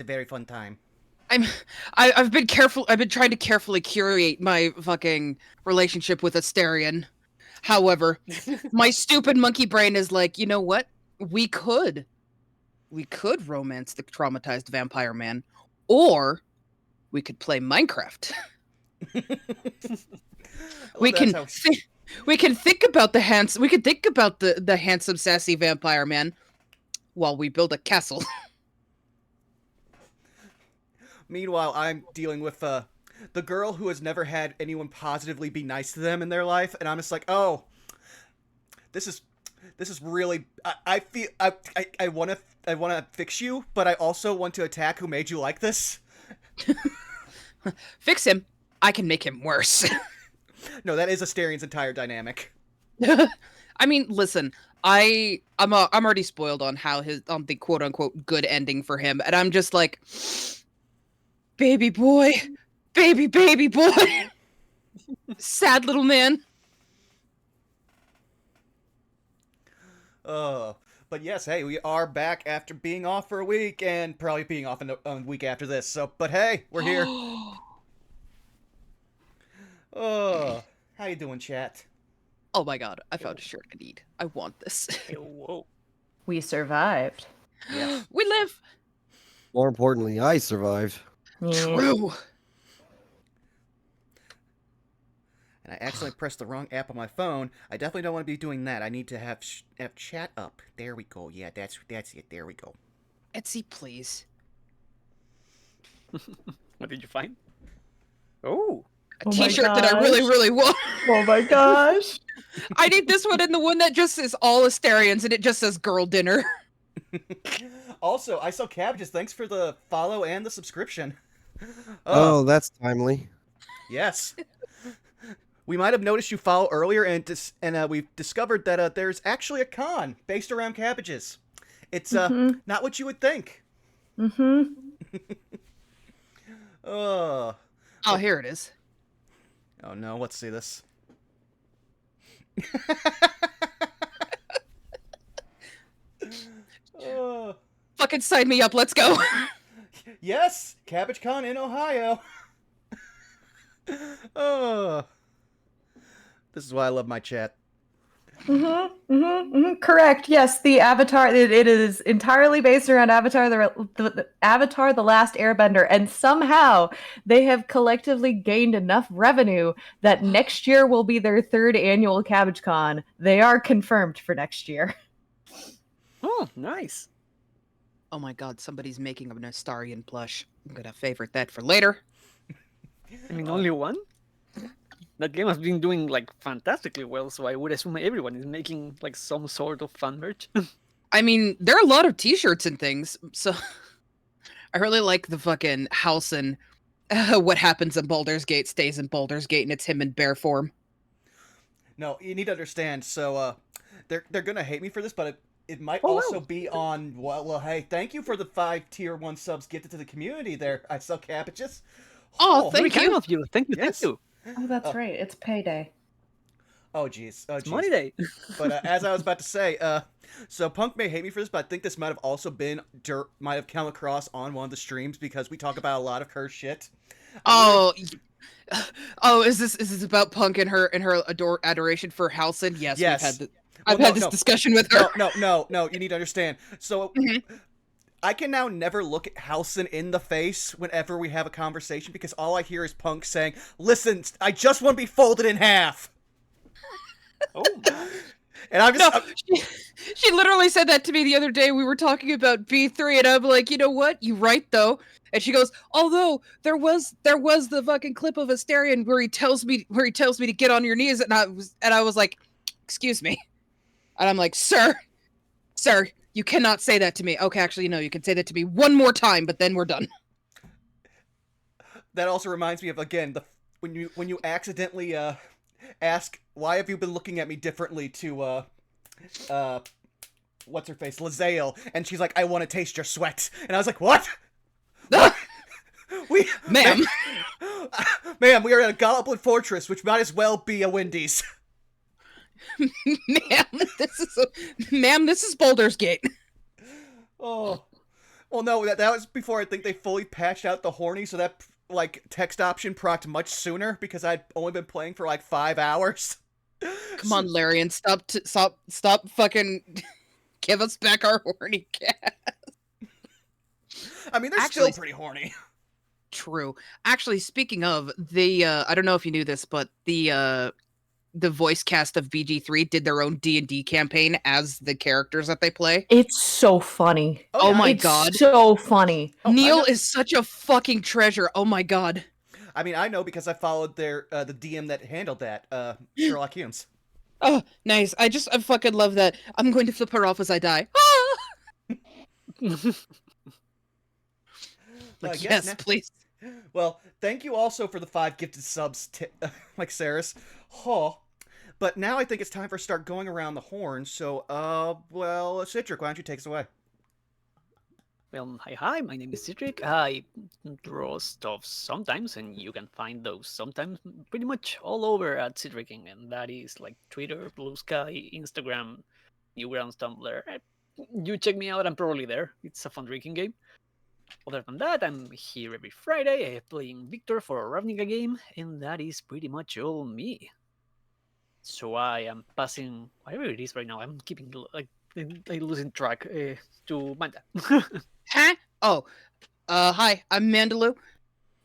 a very fun time. I've been careful. I've been trying to carefully curate my fucking relationship with Asterion. However, my stupid monkey brain is like, you know what? We could romance the traumatized vampire man, or we could play Minecraft. Well, that's how. We can think about the handsome, sassy vampire man while we build a castle. Meanwhile, I'm dealing with the girl who has never had anyone positively be nice to them in their life, and I'm just like, oh, this is really. I feel I want to fix you, but I also want to attack who made you like this. Fix him. I can make him worse. No, that is Asterian's entire dynamic. I mean, listen, I'm already spoiled on the quote unquote good ending for him, and I'm just like, baby boy, baby boy, sad little man. But yes, hey, we are back after being off for a week and probably being off in a week after this. So, but hey, we're here. How you doing, chat? Oh my god, I found a shirt I need. I want this. Whoa. We survived. Yes. We live. More importantly, I survived. True. And I accidentally pressed the wrong app on my phone. I definitely don't want to be doing that. I need to have chat up. There we go. Yeah, that's it. There we go. Etsy, please. What did you find? Oh. A t-shirt that I really, really want. Oh my gosh. I need this one and the one that just is all Asterians and it just says girl dinner. Also, I saw Cabbages. Thanks for the follow and the subscription. Oh, that's timely. Yes. We might have noticed you follow earlier, and we've discovered that there's actually a con based around cabbages. It's not what you would think. Oh, here it is. Oh no, let's see this. Fucking sign me up, let's go. Yes, CabbageCon in Ohio. This is why I love my chat. Correct. Yes, the Avatar. It is entirely based around Avatar, the Avatar, the Last Airbender, and somehow they have collectively gained enough revenue that next year will be their 3rd annual CabbageCon. They are confirmed for next year. Oh, nice. Oh my god, somebody's making a Astarion plush. I'm gonna favorite that for later. I mean, only one? That game has been doing, like, fantastically well, so I would assume everyone is making, like, some sort of fan merch. I mean, there are a lot of t-shirts and things, so... I really like the fucking Halcyon, what happens in Baldur's Gate stays in Baldur's Gate, and it's him in bear form. No, you need to understand, so, they're gonna hate me for this, but it might be on... Well, hey, thank you for the 5 tier 1 subs gifted to the community there. I sell cabbages. Oh, thank you. Of you. Thank you, yes. Thank you. Oh, that's right. It's payday. Oh, jeez. It's money day. But as I was about to say, so Punk may hate me for this, but I think this might have also might have come across on one of the streams because we talk about a lot of cursed shit. Oh, is this about Punk and her adoration for Halcyon? Yes. I've had this discussion with her. No. You need to understand. So. I can now never look at Halcyon in the face whenever we have a conversation because all I hear is Punk saying, "Listen, I just want to be folded in half." Oh my. And I'm just... She literally said that to me the other day. We were talking about B3 and I'm like, you know what? You right though. And she goes, although there was the fucking clip of Asterion where he tells me to get on your knees and I was like, excuse me. And I'm like, sir, you cannot say that to me. Okay, actually, no, you can say that to me one more time, but then we're done. That also reminds me of, again, when you accidentally ask, why have you been looking at me differently to, what's her face, Lazael, and she's like, I want to taste your sweat. And I was like, what? What? Ma'am, we are at a Goblin Fortress, which might as well be a Wendy's. Ma'am, this is Baldur's Gate. Oh, Well, no, that was before I think they fully patched out the horny, so that like text option procced much sooner because I'd only been playing for like 5 hours. Come on, Larian, stop fucking give us back our horny cat. I mean, they're Actually, still pretty horny. True. Actually, speaking of the, I don't know if you knew this, but the voice cast of BG3 did their own D&D campaign as the characters that they play. It's so funny. Oh, Oh yeah, my It's god. so funny. Oh, I Neil know. is such a fucking treasure. Oh my god. I mean, I know because I followed their the DM that handled that, Sherlock Holmes. Oh, nice. I fucking love that. I'm going to flip her off as I die. Like, Yes, yes, please. Well, thank you also for the 5 gifted subs, like Saris. Huh. But now I think it's time for us to start going around the horn. So, well, Citric, why don't you take us away? Well, hi, my name is Cedric. I draw stuff sometimes, and you can find those sometimes pretty much all over at Cedricing, and that is like Twitter, Blue Sky, Instagram, Newgrounds, Tumblr. You check me out, I'm probably there. It's a fun drinking game. Other than that, I'm here every Friday playing Victor for a Ravnica game, and that is pretty much all me. So I am passing whatever it is right now. I'm keeping like losing track to Manda. Huh? Oh, hi, I'm Mandaloo.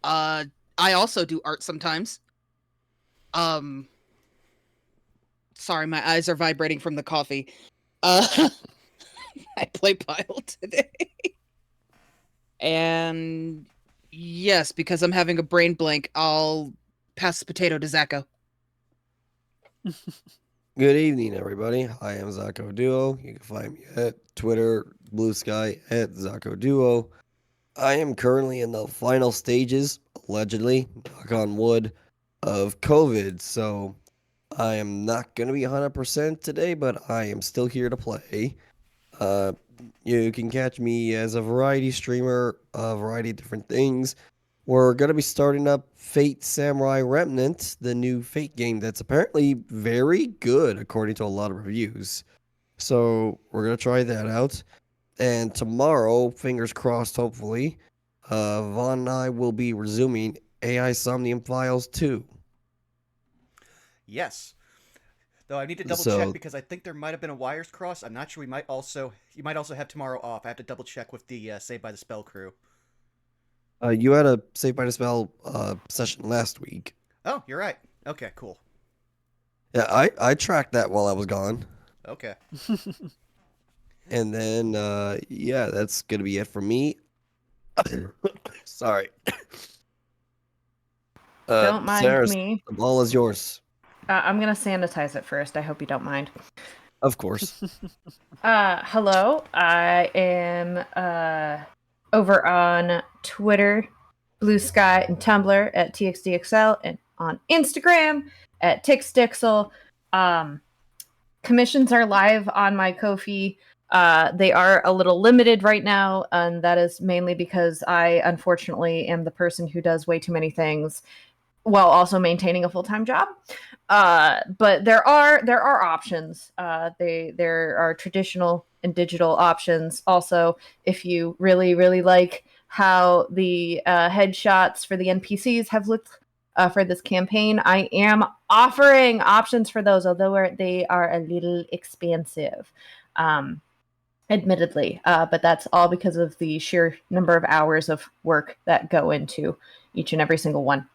I also do art sometimes. Sorry, my eyes are vibrating from the coffee. I play Pile today. And yes, because I'm having a brain blank, I'll pass the potato to Zacho. Good evening, everybody. I am Zacco Duo. You can find me at Twitter, Blue Sky, at Zacco Duo. I am currently in the final stages, allegedly, knock on wood, of COVID. So I am not going to be 100% today, but I am still here to play. You can catch me as a variety streamer, a variety of different things. We're going to be starting up Fate Samurai Remnant, the new Fate game that's apparently very good according to a lot of reviews. So we're going to try that out. And tomorrow, fingers crossed, hopefully, Vaughn and I will be resuming AI Somnium Files 2. Yes. Though I need to double check So because I think there might have been a wires cross. I'm not sure. You might also have tomorrow off. I have to double check with the Saved by the Spell crew. you had a Saved by the Spell session last week. Oh, you're right. Okay, cool. Yeah, I tracked that while I was gone. Okay. And then, yeah, that's going to be it for me. Sorry. Don't mind Saris, me. the ball is yours. I'm gonna sanitize it first. I hope you don't mind. Of course. Hello. I am over on Twitter, Blue Sky, and Tumblr at TXDXL, and on Instagram at TixDixel. Commissions are live on my Ko-fi. They are a little limited right now, and that is mainly because I unfortunately am the person who does way too many things while also maintaining a full-time job. But there are options. There are traditional and digital options. Also, if you really like how the headshots for the NPCs have looked for this campaign, I am offering options for those, although they are a little expensive. Admittedly, but that's all because of the sheer number of hours of work that go into each and every single one.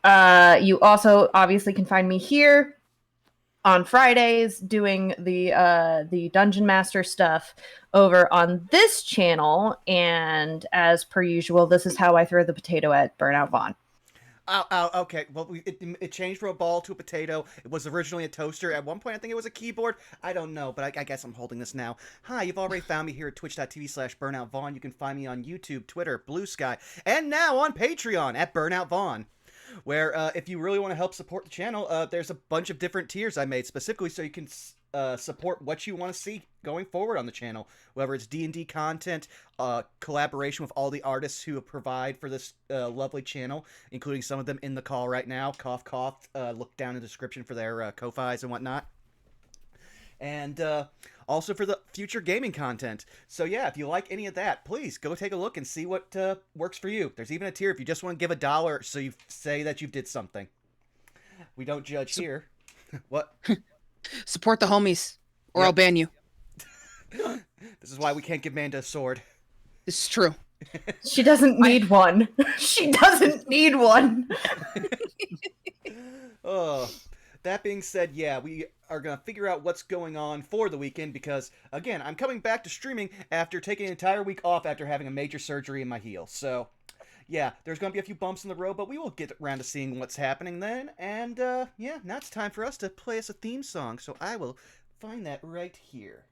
You also obviously can find me here on Fridays doing the Dungeon Master stuff over on this channel, and as per usual, this is how I throw the potato at Burnout Vaughn. Ow, okay. Well, it changed from a ball to a potato. It was originally a toaster. At one point, I think it was a keyboard. I don't know, but I guess I'm holding this now. Hi, you've already found me here at twitch.tv/BurnoutVaughn. You can find me on YouTube, Twitter, Blue Sky, and now on Patreon at Burnout Vaughn, where if you really want to help support the channel, there's a bunch of different tiers I made specifically so you can support what you want to see going forward on the channel, whether it's D&D content, collaboration with all the artists who provide for this lovely channel, including some of them in the call right now. Cough, cough. Look down in the description for their Ko-Fis and whatnot. And also for the future gaming content. So yeah, if you like any of that, please go take a look and see what works for you. There's even a tier if you just want to give $1 so you say that you did something. We don't judge here. What? Support the homies, or Yep. I'll ban you. This is why we can't give Manda a sword. This is true. She doesn't need one. She doesn't need one. Oh, that being said, yeah, we are going to figure out what's going on for the weekend because, again, I'm coming back to streaming after taking an entire week off after having a major surgery in my heel. So, yeah, there's going to be a few bumps in the road, but we will get around to seeing what's happening then. And, yeah, now it's time for us to play us a theme song. So I will find that right here.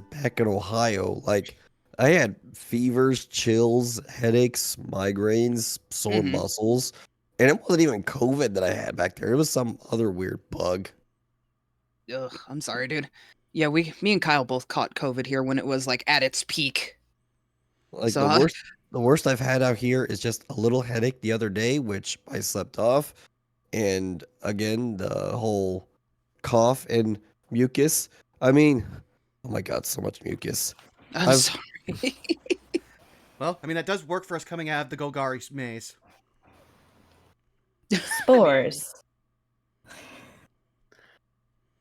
Back in Ohio, like I had fevers, chills, headaches, migraines, sore Mhm. muscles, and it wasn't even COVID that I had back there. It was some other weird bug. Ugh, I'm sorry, dude. Yeah, me and Kyle both caught COVID here when it was like at its peak. Like So, the worst I've had out here is just a little headache the other day, which I slept off, and again the whole cough and mucus. I mean, oh my god, so much mucus. I'm I've- sorry. Well, I mean, that does work for us coming out of the Golgari maze. Spores.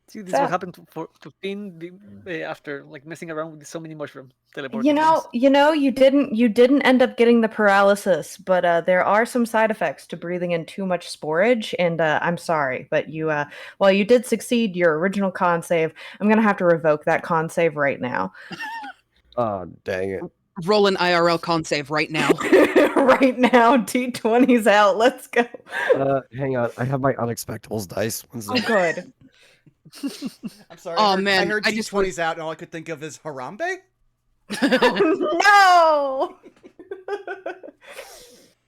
See, this So- will happen to Finn after like messing around with so many mushroom teleporting. You didn't end up getting the paralysis, but there are some side effects to breathing in too much sporage, and I'm sorry, but while you did succeed your original con save, I'm gonna have to revoke that con save right now. Oh dang it! Roll an IRL con save right now. Right now, T20's out. Let's go. Hang on, I have my unexpectables dice. One Oh, sec. good. I'm sorry. Oh, I man, heard I just T20's out, and all I could think of is Harambe. No.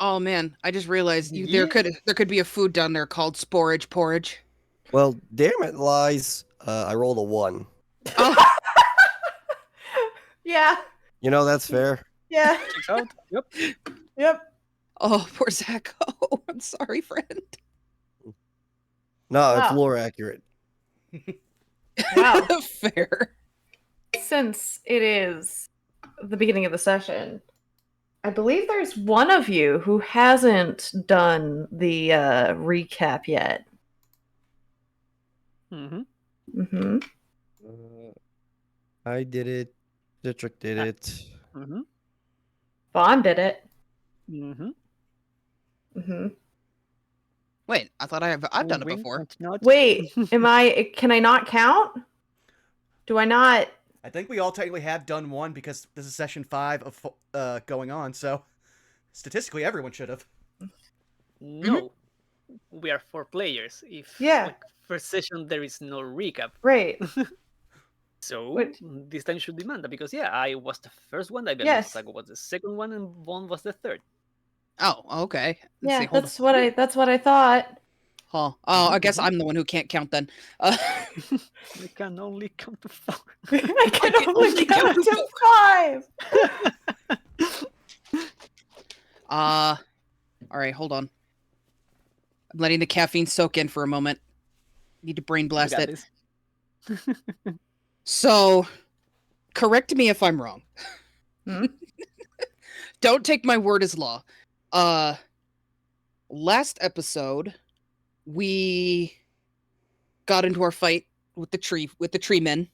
Oh man, I just realized Yeah. there could be a food down there called sporage porridge. Well, damn it, lies. I rolled a 1. Oh, Yeah. You know that's fair. Yeah. Checks out. Yep. Yep. oh, poor Zacho. I'm sorry, friend. No, it's Wow. lore accurate. Wow. Fair. Since it is the beginning of the session, I believe there's one of you who hasn't done the recap yet. Mm-hmm. Mm-hmm. I did it. Citric did it. Mm-hmm. Vaughn did it. Mm-hmm. Mm-hmm. Wait, I thought I've done it Wink, before. wink, nod. Wait, can I not count? Do I not? I think we all technically have done one because this is session 5 of going on. So statistically, everyone should have. No, we are 4 players. If Yeah. like first session there is no recap, Right. so What? this time should be Manda because I was the first one. I believe Yes. Sago was the second one, and Vaughn was the third. Oh, okay. Let's Yeah, see, hold that's what I thought. Huh. Oh, I guess I'm the one who can't count then. We can only count to 4. I can only only count count to 5. all right, hold on. I'm letting the caffeine soak in for a moment. Need to brain You blast got it. this. So, correct me if I'm wrong. Hmm? Don't take my word as law. Last episode, we got into our fight with the tree men.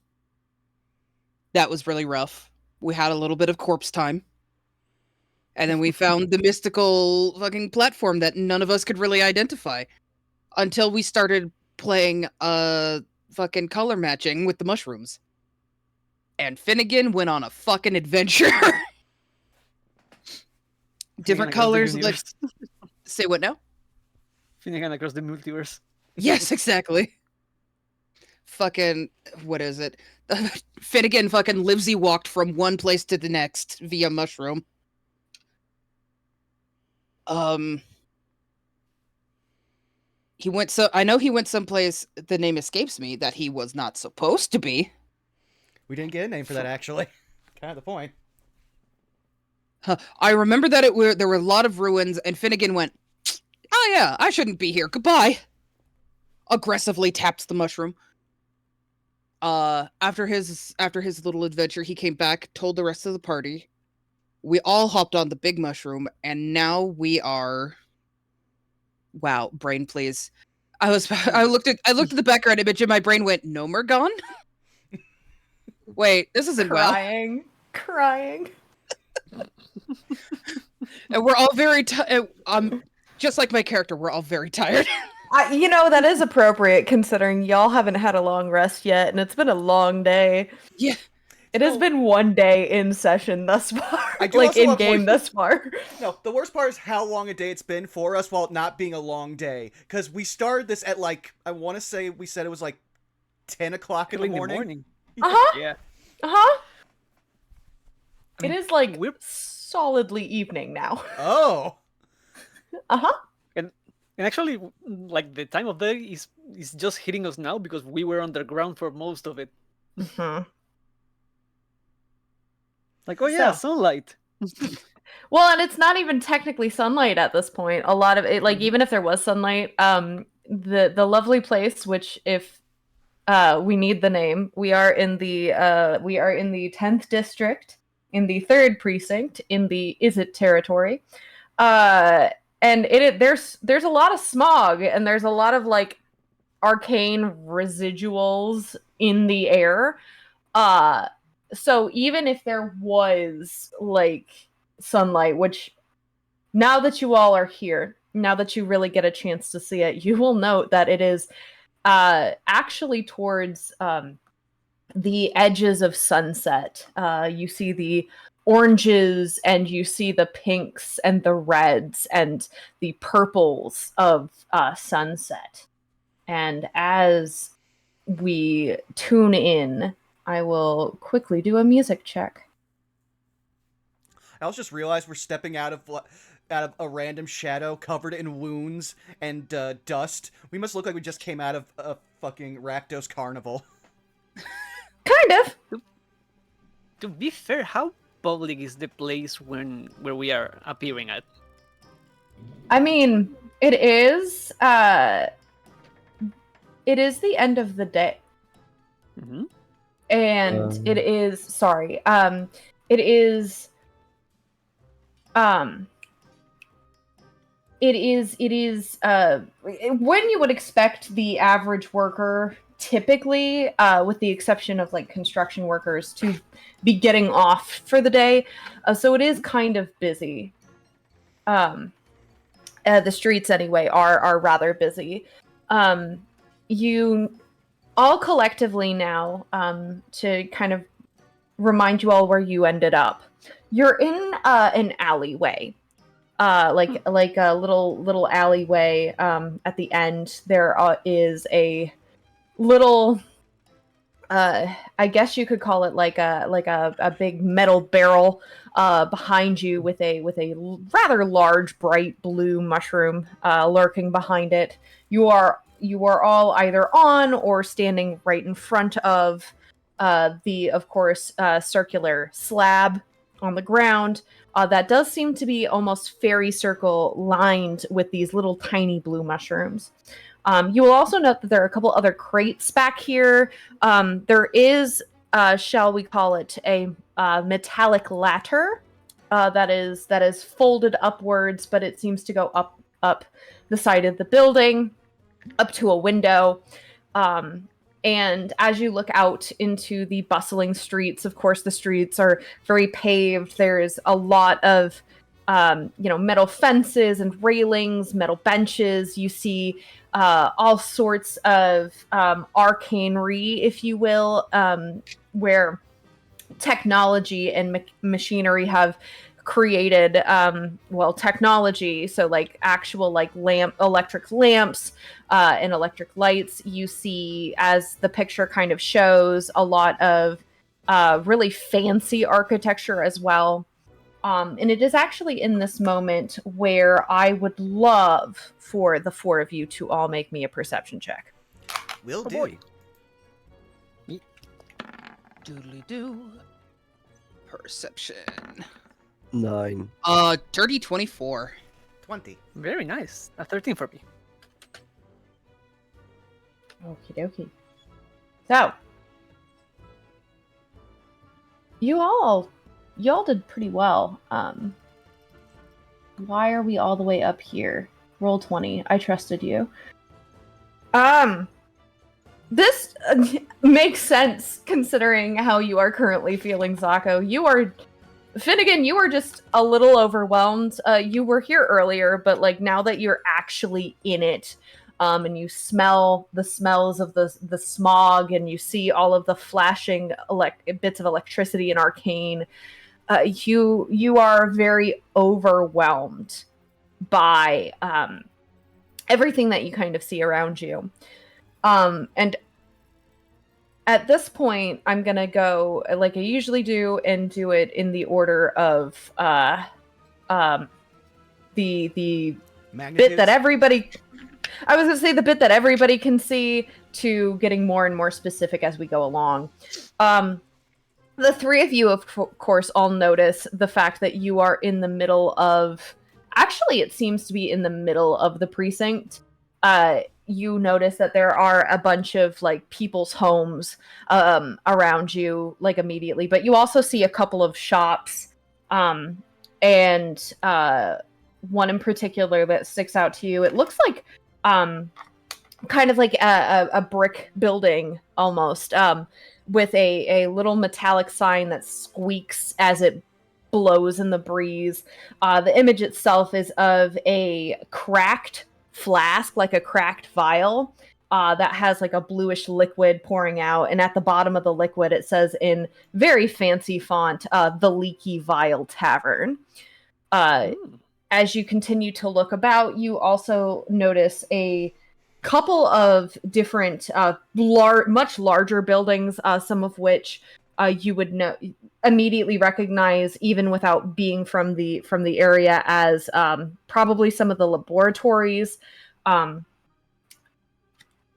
That was really rough. We had a little bit of corpse time. And then we found the mystical fucking platform that none of us could really identify until we started playing fucking color matching with the mushrooms. And Finnegan went on a fucking adventure. Different Finnegan across the colors. Like, universe. say what now? Finnegan across the multiverse. Yes, exactly. Fucking, what is it? Finnegan fucking livesy walked from one place to the next via mushroom. I know he went someplace, the name escapes me, that he was not supposed to be. We didn't get a name for that, actually. Kind of the point. I remember that there were a lot of ruins, and Finnegan went, "Oh yeah, I shouldn't be here. Goodbye." Aggressively taps the mushroom. After his little adventure, he came back, told the rest of the party. We all hopped on the big mushroom, and now we are. Wow, brain, please. I looked at the background image, and my brain went, "No, we're gone." Wait, this isn't well. Crying. And we're all very just like my character, we're all very tired. That is appropriate considering y'all haven't had a long rest yet, and it's been a long day. Yeah. It has been one day in session thus far. I do like also in love game when- thus far. No, the worst part is how long a day it's been for us while it not being a long day. Because we started this at I want to say we said it was 10 o'clock in the morning. Uh-huh. Yeah. Uh-huh. I mean, It is we're solidly evening now. Oh. Uh-huh. and actually the time of day is just hitting us now because we were underground for most of it. Mm-hmm. Like, oh yeah, So- sunlight. Well, and it's not even technically sunlight at this point. A lot of it, even if there was sunlight, the lovely place, which if we need the name, we are in the 10th district, in the 3rd precinct, in the Izzet territory, and there's a lot of smog, and there's a lot of arcane residuals in the air. So even if there was sunlight, which now that you all are here, now that you really get a chance to see it, you will note that it is actually towards the edges of sunset. You see the oranges and you see the pinks and the reds and the purples of sunset. And as we tune in, I will quickly do a music check. I also just realized we're stepping out of a random shadow covered in wounds and dust. We must look like we just came out of a fucking Rakdos carnival. Kind of. To be fair, how public is the place where we are appearing at? I mean, it is the end of the day. Mm-hmm. And it is it is when you would expect the average worker, typically with the exception of construction workers, to be getting off for the day, so it is kind of busy. The streets anyway are rather busy. You all collectively now, to kind of remind you all where you ended up. You're in an alleyway, like a little alleyway. At the end, there is a little, I guess you could call it like a big metal barrel behind you with a rather large bright blue mushroom lurking behind it. You are all either on or standing right in front of the, of course, circular slab on the ground that does seem to be almost fairy circle lined with these little tiny blue mushrooms. You will also note that there are a couple other crates back here. There is, shall we call it, a metallic ladder that is folded upwards, but it seems to go up the side of the building, up to a window. And as you look out into the bustling streets, of course, the streets are very paved. There's a lot of, metal fences and railings, metal benches. You see all sorts of arcanery, if you will, where technology and machinery have created technology, so like actual like electric lamps and electric lights. You see, as the picture kind of shows, a lot of really fancy architecture as well. And it is actually in this moment where I would love for the four of you to all make me a perception check. Will Oh do. boy. Doodly doo. Perception. 9. Dirty 24. 20. Very nice. A 13 for me. Okie dokie. So, y'all did pretty well. Why are we all the way up here? Roll 20. I trusted you. This makes sense considering how you are currently feeling, Zako. Finnegan, you are just a little overwhelmed. You were here earlier, but like now that you're actually in it, and you smell the smells of the smog, and you see all of the flashing bits of electricity and arcane, you are very overwhelmed by everything that you kind of see around you. And at this point, I'm gonna go like I usually do and do it in the order of the bit that everybody. I was gonna say the bit that everybody can see to getting more and more specific as we go along. The three of you, of course, all notice the fact that you are in the middle of. Actually, it seems to be in the middle of the precinct. You notice that there are a bunch of like people's homes around you, like immediately, but you also see a couple of shops, and one in particular that sticks out to you. It looks like kind of like a brick building almost, with a little metallic sign that squeaks as it blows in the breeze. The image itself is of a cracked flask, like a cracked vial, that has like a bluish liquid pouring out, and at the bottom of the liquid it says in very fancy font, the Leaky Vial Tavern. As you continue to look about, you also notice a couple of different much larger buildings, some of which you would immediately recognize, even without being from the area, as probably some of the laboratories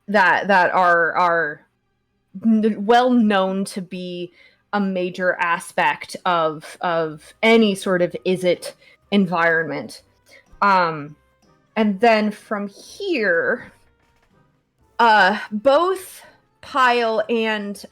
that are well known to be a major aspect of any sort of Izzet environment. And then from here, both Pyle and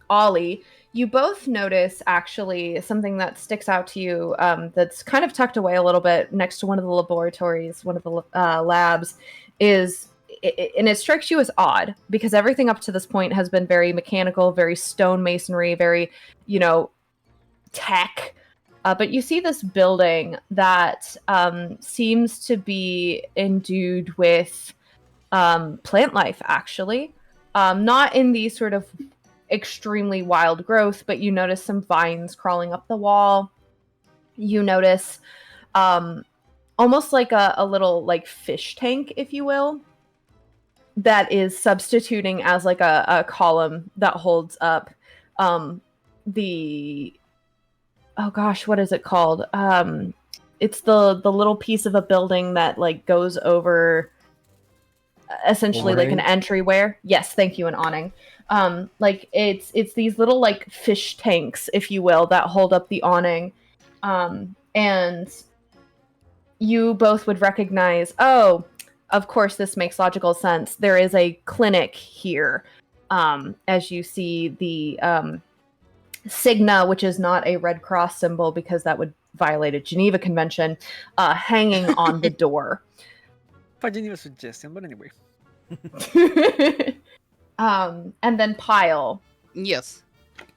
Ollie, you both notice actually something that sticks out to you, that's kind of tucked away a little bit next to one of the laboratories, one of the labs, and it strikes you as odd because everything up to this point has been very mechanical, very stonemasonry, very, tech. But you see this building that seems to be endued with plant life, actually. Not in the sort of extremely wild growth, but you notice some vines crawling up the wall. You notice almost like a little like fish tank, if you will, that is substituting as like a column that holds up the oh gosh, what is it called? It's the little piece of a building that like goes over essentially like an entryway. Yes, thank you, an awning. Like it's these little like fish tanks, if you will, that hold up the awning. And you both would recognize, oh, of course this makes logical sense. There is a clinic here. As you see the Cigna, which is not a Red Cross symbol because that would violate a Geneva Convention, hanging on the door. For Geneva suggestion, but anyway. And then Pile. Yes.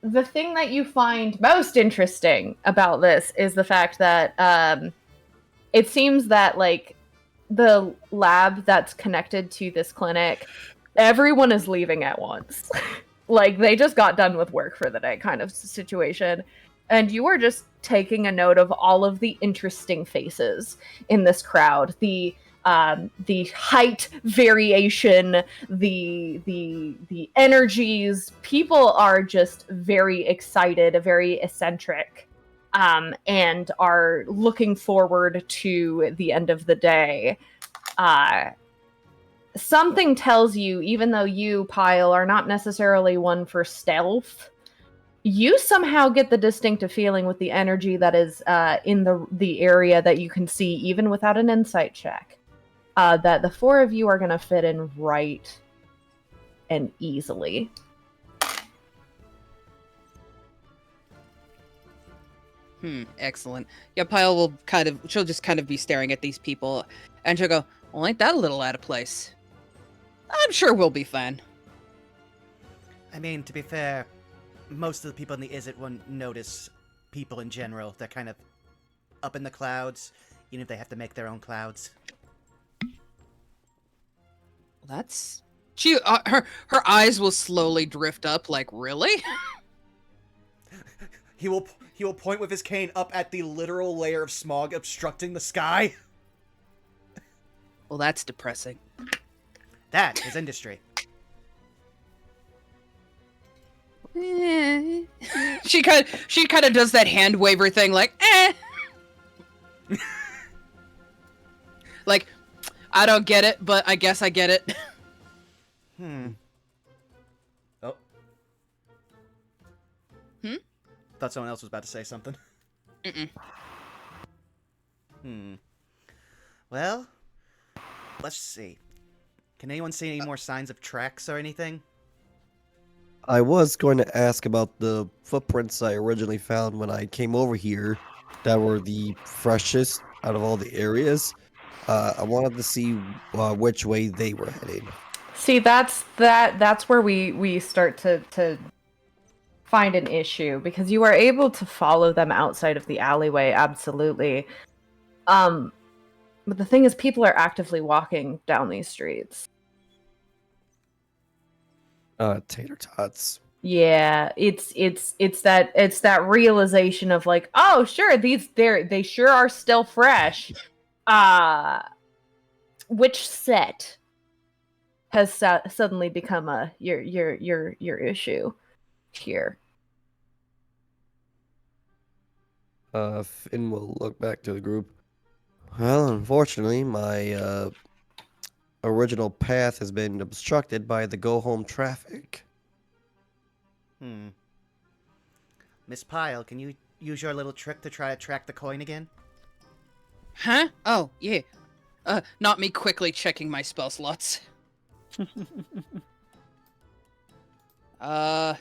The thing that you find most interesting about this is the fact that it seems that like the lab that's connected to this clinic, everyone is leaving at once. Like they just got done with work for the day kind of situation. And you are just taking a note of all of the interesting faces in this crowd. The height variation, the energies. People are just very excited, very eccentric, and are looking forward to the end of the day. Something tells you, even though you, Pyle, are not necessarily one for stealth, you somehow get the distinctive feeling with the energy that is in the area that you can see, even without an insight check, that the four of you are going to fit in right and easily. Excellent. Yeah, Pyle will she'll just kind of be staring at these people, and she'll go, well, ain't that a little out of place? I'm sure we'll be fine. I mean, to be fair, most of the people in the Izzet won't notice people in general. They're kind of up in the clouds, even if they have to make their own clouds. That's... her eyes will slowly drift up, like, really? He will point with his cane up at the literal layer of smog obstructing the sky. Well, that's depressing. That is industry. She kind of does that hand waver thing, like, eh. Like, I don't get it, but I guess I get it. Oh. Thought someone else was about to say something. Well, let's see. Can anyone see any more signs of tracks or anything? I was going to ask about the footprints I originally found when I came over here that were the freshest out of all the areas. I wanted to see which way they were heading. See, that's where we start to find an issue, because you are able to follow them outside of the alleyway, absolutely. But the thing is, people are actively walking down these streets. Tater tots. Yeah, it's that realization of like, oh sure, they sure are still fresh. Which set has suddenly become your issue here? Finn will look back to the group. Well, unfortunately, my original path has been obstructed by the go-home traffic. Miss Pyle, can you use your little trick to try to track the coin again? Huh? Oh, yeah. Not me quickly checking my spell slots. Pyle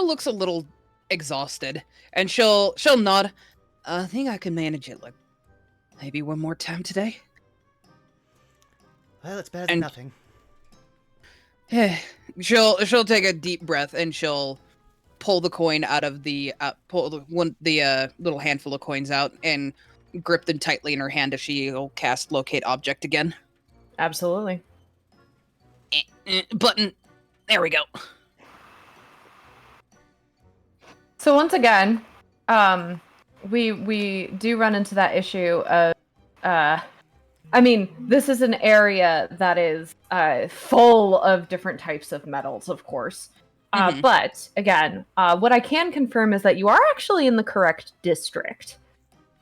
looks a little exhausted, and she'll nod. I think I can manage it, like, maybe one more time today. Well, it's better than nothing. She'll take a deep breath, and she'll pull the coin out of the little handful of coins out and grip them tightly in her hand as she'll cast locate object again. Absolutely. Button. There we go. So once again, we do run into that issue of, I mean, this is an area that is full of different types of metals, of course. But again, what I can confirm is that you are actually in the correct district.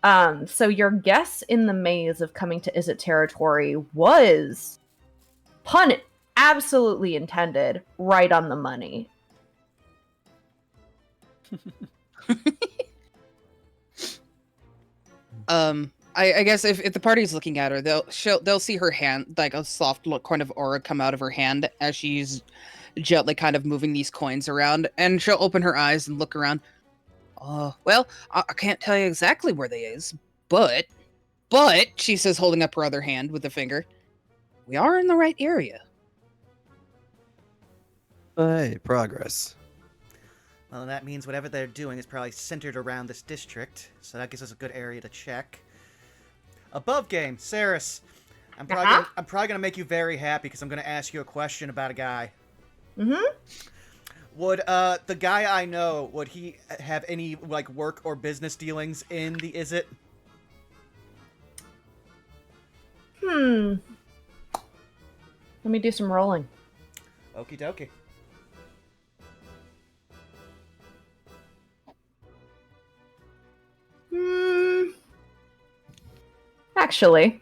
So your guess in the maze of coming to Izzet territory was, pun absolutely intended, right on the money. I guess if the party's looking at her, they'll see her hand, like a soft look kind of aura come out of her hand as she's gently kind of moving these coins around, and she'll open her eyes and look around. Well, I can't tell you exactly where they is, but she says, holding up her other hand with a finger, We are in the right area. Hey, progress. Well, that means whatever they're doing is probably centered around this district, so that gives us a good area to check. Above game, Saris. I'm probably gonna make you very happy because I'm gonna ask you a question about a guy. Mm-hmm. Would the guy I know, would he have any like work or business dealings in the Izzet? Let me do some rolling. Okie dokie. Actually,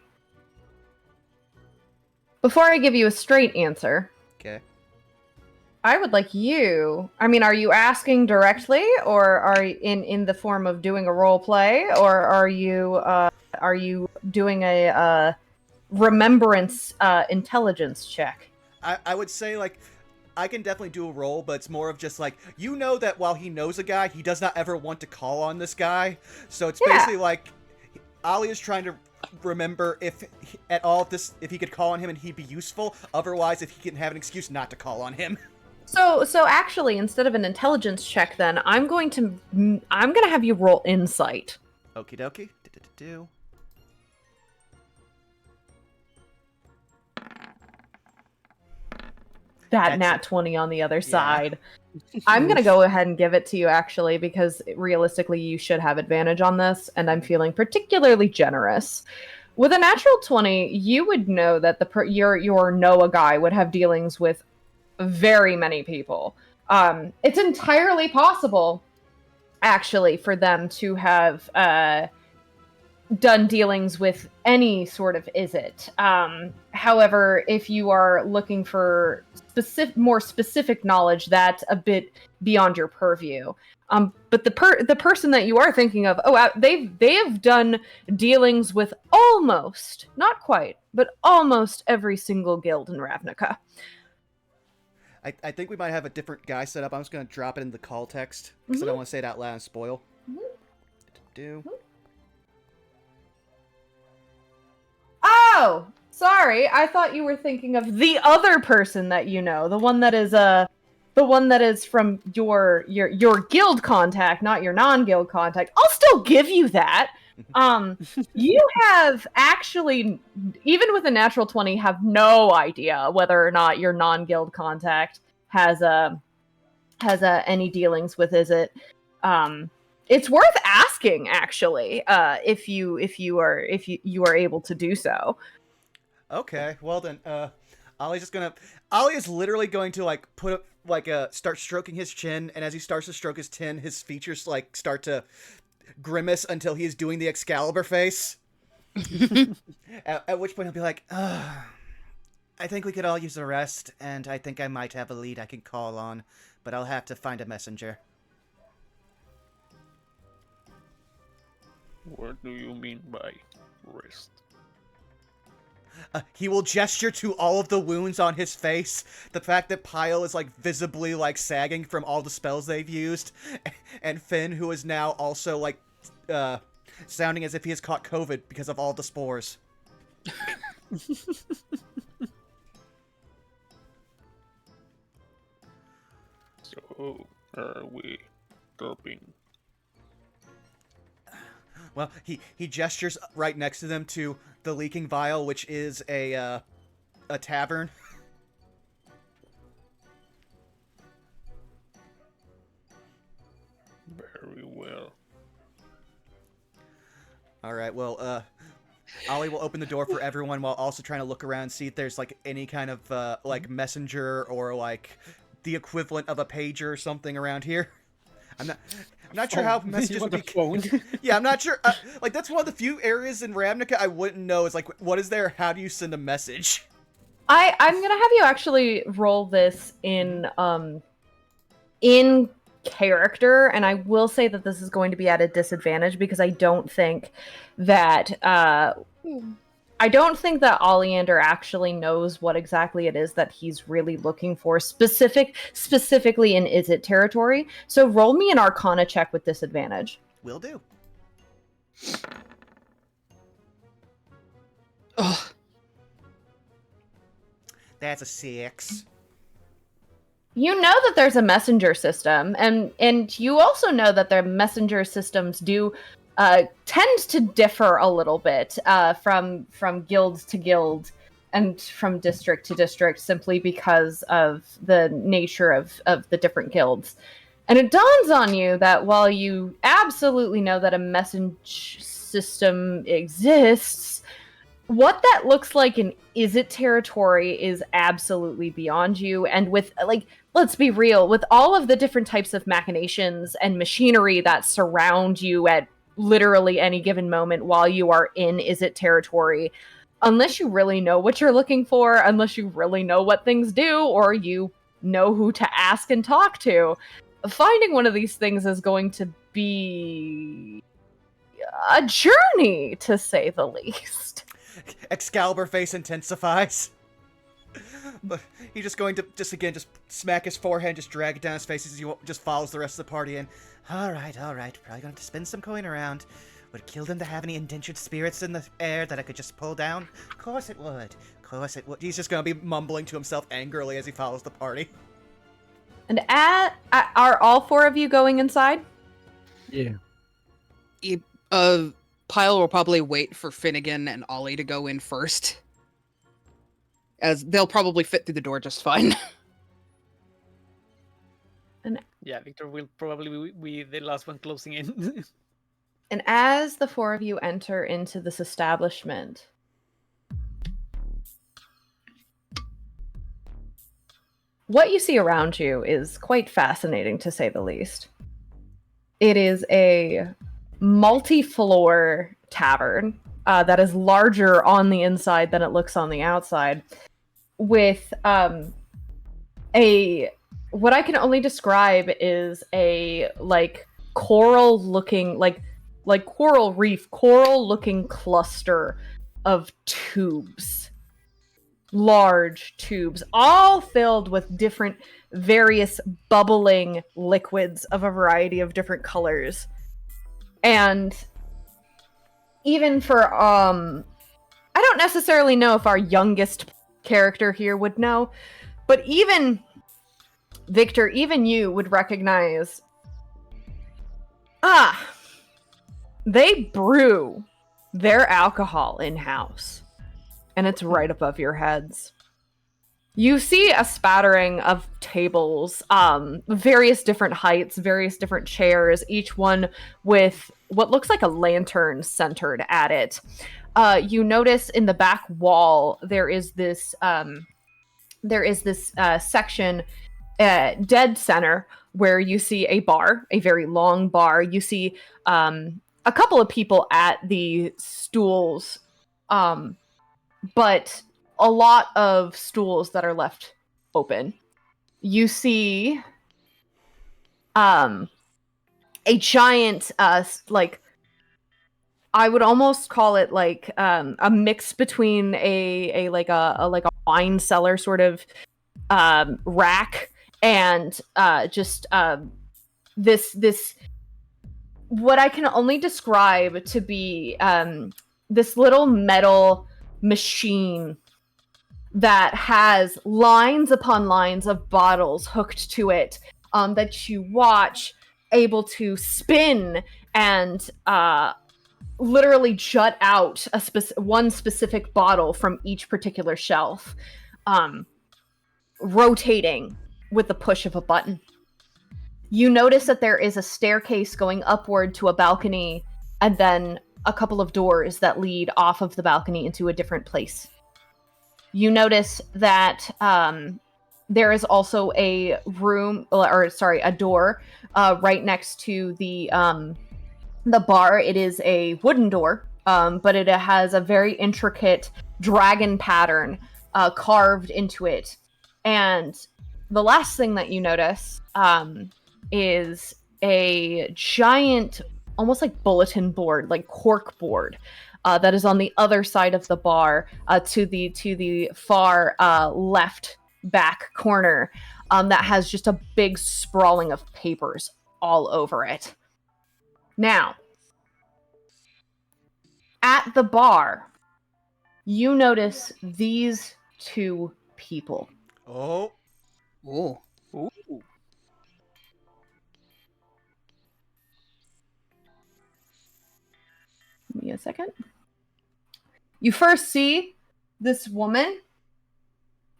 before I give you a straight answer, Okay. I would like you. I mean, are you asking directly, or are you in the form of doing a role play, or are you doing a remembrance intelligence check? I would say like I can definitely do a role, but it's more of just like you know that while he knows a guy, he does not ever want to call on this guy. So it's Yeah. basically like Ali is trying to remember if he could call on him and he'd be useful. Otherwise, if he can have an excuse not to call on him. So actually, instead of an intelligence check, then I'm gonna have you roll insight. Okie dokie. Do. That That's nat it. 20 on the other Yeah. side. I'm gonna go ahead and give it to you, actually, because realistically, you should have advantage on this, and I'm feeling particularly generous. With a natural 20, you would know that your Noah guy would have dealings with very many people. It's entirely possible, actually, for them to have done dealings with any sort of Izzet. However, if you are looking for more specific knowledge, that's a bit beyond your purview. But the person that you are thinking of, they have done dealings with almost, not quite, but almost every single guild in Ravnica. I think we might have a different guy set up. I'm just gonna drop it in the call text because I don't want to say it out loud and spoil. Do. Oh, sorry. I thought you were thinking of the other person that you know, the one that is from your guild contact, not your non-guild contact. I'll still give you that. You have actually, even with a natural 20, have no idea whether or not your non-guild contact has any dealings with Izzet. It's worth asking, actually, if you are able to do so. Okay, well then, Ali is literally going to like start stroking his chin, and as he starts to stroke his chin, his features like start to grimace until he is doing the Excalibur face. At which point he'll be like, I think we could all use a rest, and I think I might have a lead I can call on, but I'll have to find a messenger. What do you mean by rest? He will gesture to all of the wounds on his face, the fact that Pyle is like visibly like sagging from all the spells they've used, and Finn, who is now also like sounding as if he has caught COVID because of all the spores. So, are we stopping? Well, he gestures right next to them to the Leaking Vial, which is a tavern. Very well. All right, well, Ollie will open the door for everyone while also trying to look around and see if there's like any kind of like messenger or like the equivalent of a pager or something around here. I'm not sure how messages would be. Phone? Yeah, I'm not sure. Like that's one of the few areas in Ravnica I wouldn't know. Is like, what is there? How do you send a message? I'm gonna have you actually roll this in character, and I will say that this is going to be at a disadvantage because I don't think that Oleander actually knows what exactly it is that he's really looking for, specifically in Izzet territory. So roll me an Arcana check with disadvantage. Will do. Ugh. That's a 6. You know that there's a messenger system, and you also know that their messenger systems do tend to differ a little bit from guild to guild and from district to district, simply because of the nature of the different guilds. And it dawns on you that while you absolutely know that a message system exists, what that looks like in Izzet territory is absolutely beyond you. And with, like, let's be real, with all of the different types of machinations and machinery that surround you at literally any given moment while you are in Izzet territory, unless you really know what you're looking for, unless you really know what things do, or you know who to ask and talk to, finding one of these things is going to be a journey, to say the least. Excalibur face intensifies. But he's just going to just smack his forehead, just drag it down his face as he just follows the rest of the party in. All right. Probably going to have to spin some coin around. Would it kill them to have any indentured spirits in the air that I could just pull down? Of course it would. He's just going to be mumbling to himself angrily as he follows the party. And are all 4 of you going inside? Yeah. Pyle will probably wait for Finnegan and Ollie to go in first, as they'll probably fit through the door just fine. Yeah, Victor will probably be the last one closing in. And as the 4 of you enter into this establishment, what you see around you is quite fascinating, to say the least. It is a multi-floor tavern that is larger on the inside than it looks on the outside, with what I can only describe is a coral looking coral reef, coral looking cluster of tubes. Large tubes, all filled with different various bubbling liquids of a variety of different colors. And even for I don't necessarily know if our youngest character here would know, but even Victor, even you would recognize, they brew their alcohol in-house, and it's right above your heads. You see a spattering of tables, various different heights, various different chairs, each one with what looks like a lantern centered at it. You notice in the back wall there is this section, dead center, where you see a bar, a very long bar. You see a couple of people at the stools, but a lot of stools that are left open. You see a giant, I would almost call it a mix between a wine cellar sort of rack and this what I can only describe to be this little metal machine that has lines upon lines of bottles hooked to it, that you watch able to spin and literally jut out one specific bottle from each particular shelf, rotating with the push of a button. You notice that there is a staircase going upward to a balcony, and then a couple of doors that lead off of the balcony into a different place. You notice that there is also a door right next to the bar. It is a wooden door, but it has a very intricate dragon pattern carved into it. And the last thing that you notice is a giant, almost like bulletin board, like cork board, that is on the other side of the bar, to the far left back corner, that has just a big sprawling of papers all over it. Now, at the bar, you notice these 2 people. Oh. Ooh. Ooh. Give me a second. You first see this woman.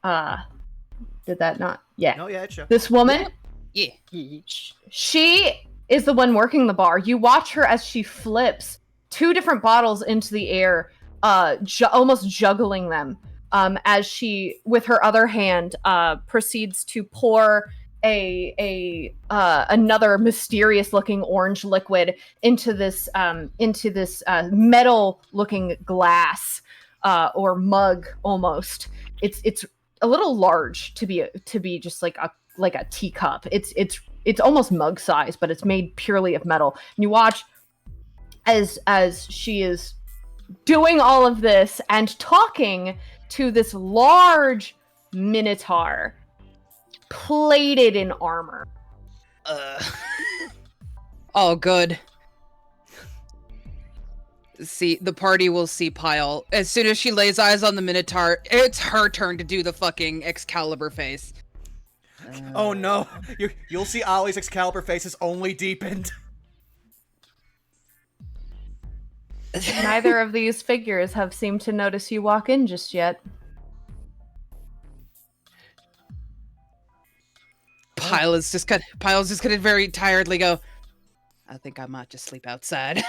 Did that not? Yeah. No, yeah, it's you. This woman, Yeah. she is the one working the bar. You watch her as she flips 2 different bottles into the air, almost juggling them, as she, with her other hand, proceeds to pour another mysterious-looking orange liquid into this metal-looking glass or mug almost. It's a little large to be just like a teacup. It's almost mug size, but it's made purely of metal. And you watch as she is doing all of this and talking to this large minotaur plated in armor. Oh, good. See, the party will see Pyle. As soon as she lays eyes on the Minotaur, it's her turn to do the fucking Excalibur face. Oh no, you'll see Ollie's Excalibur face is only deepened. Neither of these figures have seemed to notice you walk in just yet. Pyle's just gonna very tiredly go, I think I might just sleep outside.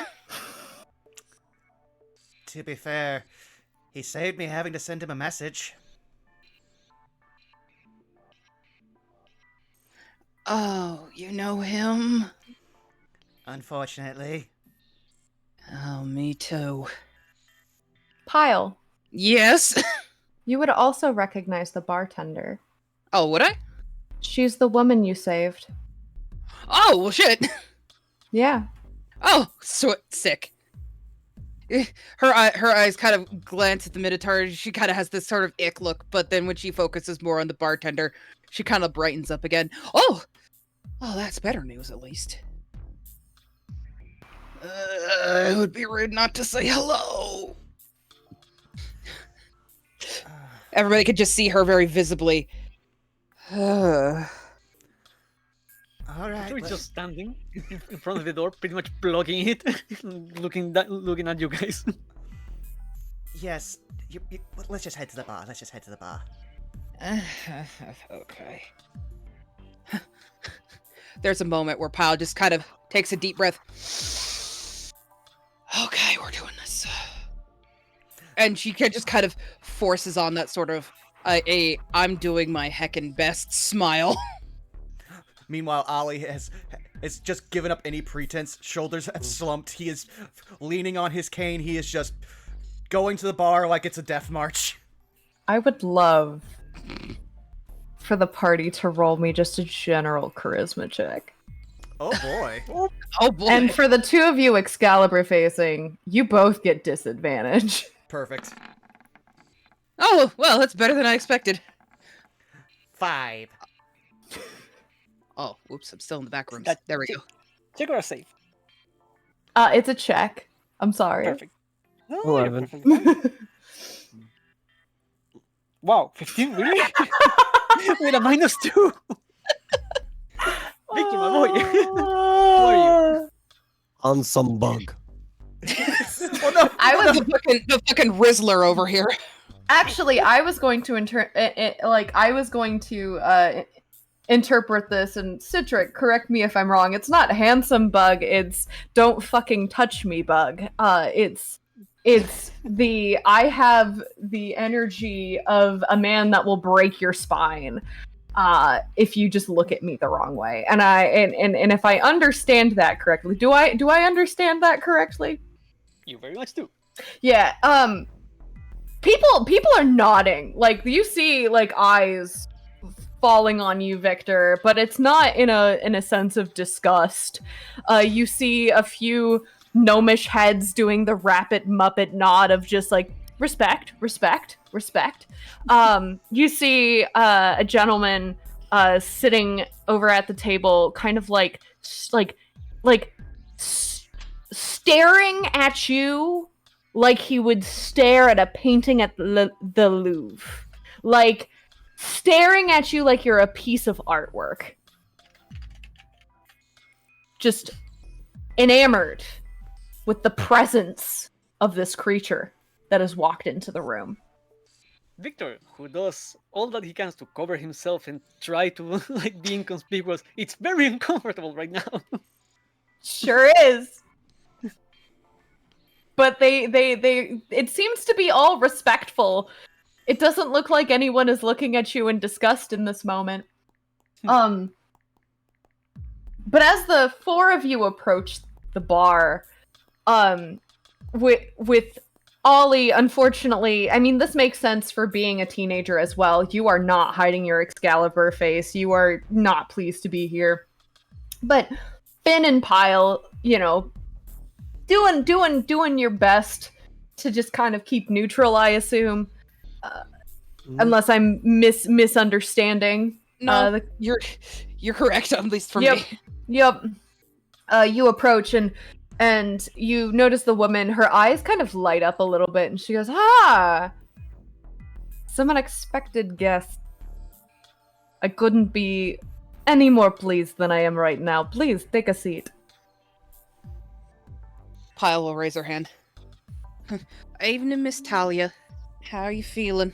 To be fair, he saved me having to send him a message. Oh, you know him? Unfortunately. Oh, me too. Pyle, Yes? you would also recognize the bartender. Oh, would I? She's the woman you saved. Oh, well, shit. Yeah. Oh, so sick. Her eyes kind of glance at the Minotaur. She kind of has this sort of ick look, but then when she focuses more on the bartender, she kind of brightens up again. Oh, that's better news at least. It would be rude not to say hello. Everybody could just see her very visibly. Alright. We're just standing in front of the door, pretty much blocking it, looking at you guys. Yes. Let's just head to the bar. Okay. There's a moment where Pyle just kind of takes a deep breath. Okay, we're doing this. And she just kind of forces on that sort of I'm doing my heckin' best smile. Meanwhile, Ollie has just given up any pretense. Shoulders have slumped. He is leaning on his cane. He is just going to the bar like it's a death march. I would love for the party to roll me just a general charisma check. Oh boy. Oh boy. And for the 2 of you Excalibur facing, you both get disadvantage. Perfect. Oh, well, that's better than I expected. 5. Oh, whoops, I'm still in the back rooms. That- There we go. Check or safe. It's a check. I'm sorry. Perfect. No, you're 11. perfectly fine. Wow, 15, really? With a -2. Victor, my boy. How are you? On some bug. Oh no! I was The fucking Rizzler over here. actually I was going to interpret this, and Citric, correct me if I'm wrong. It's not handsome bug, it's don't fucking touch me bug. It's the I have the energy of a man that will break your spine if you just look at me the wrong way. And if I understand that correctly, do I understand that correctly? You very much do. Yeah. People are nodding. Like, you see like eyes falling on you, Victor, but it's not in a sense of disgust. You see a few gnomish heads doing the rapid Muppet nod of just like respect. You see a gentleman sitting over at the table, kind of staring at you like he would stare at a painting at the Louvre. Like, staring at you like you're a piece of artwork. Just enamored with the presence of this creature that has walked into the room. Victor, who does all that he can to cover himself and try to like be inconspicuous, it's very uncomfortable right now. Sure is. But they it seems to be all respectful. It doesn't look like anyone is looking at you in disgust in this moment. But as the four of you approach the bar, with Ollie, unfortunately, I mean, this makes sense for being a teenager as well. You are not hiding your Excalibur face. You are not pleased to be here. But Finn and Pyle, you know, doing your best to just kind of keep neutral, I assume. Unless I'm misunderstanding. No, you're correct, at least for me. Yep. You approach and you notice the woman, her eyes kind of light up a little bit, and she goes, "Ah! Some unexpected guest. I couldn't be any more pleased than I am right now. Please, take a seat." Pyle will raise her hand. Evening, Miss Talia. How are you feeling?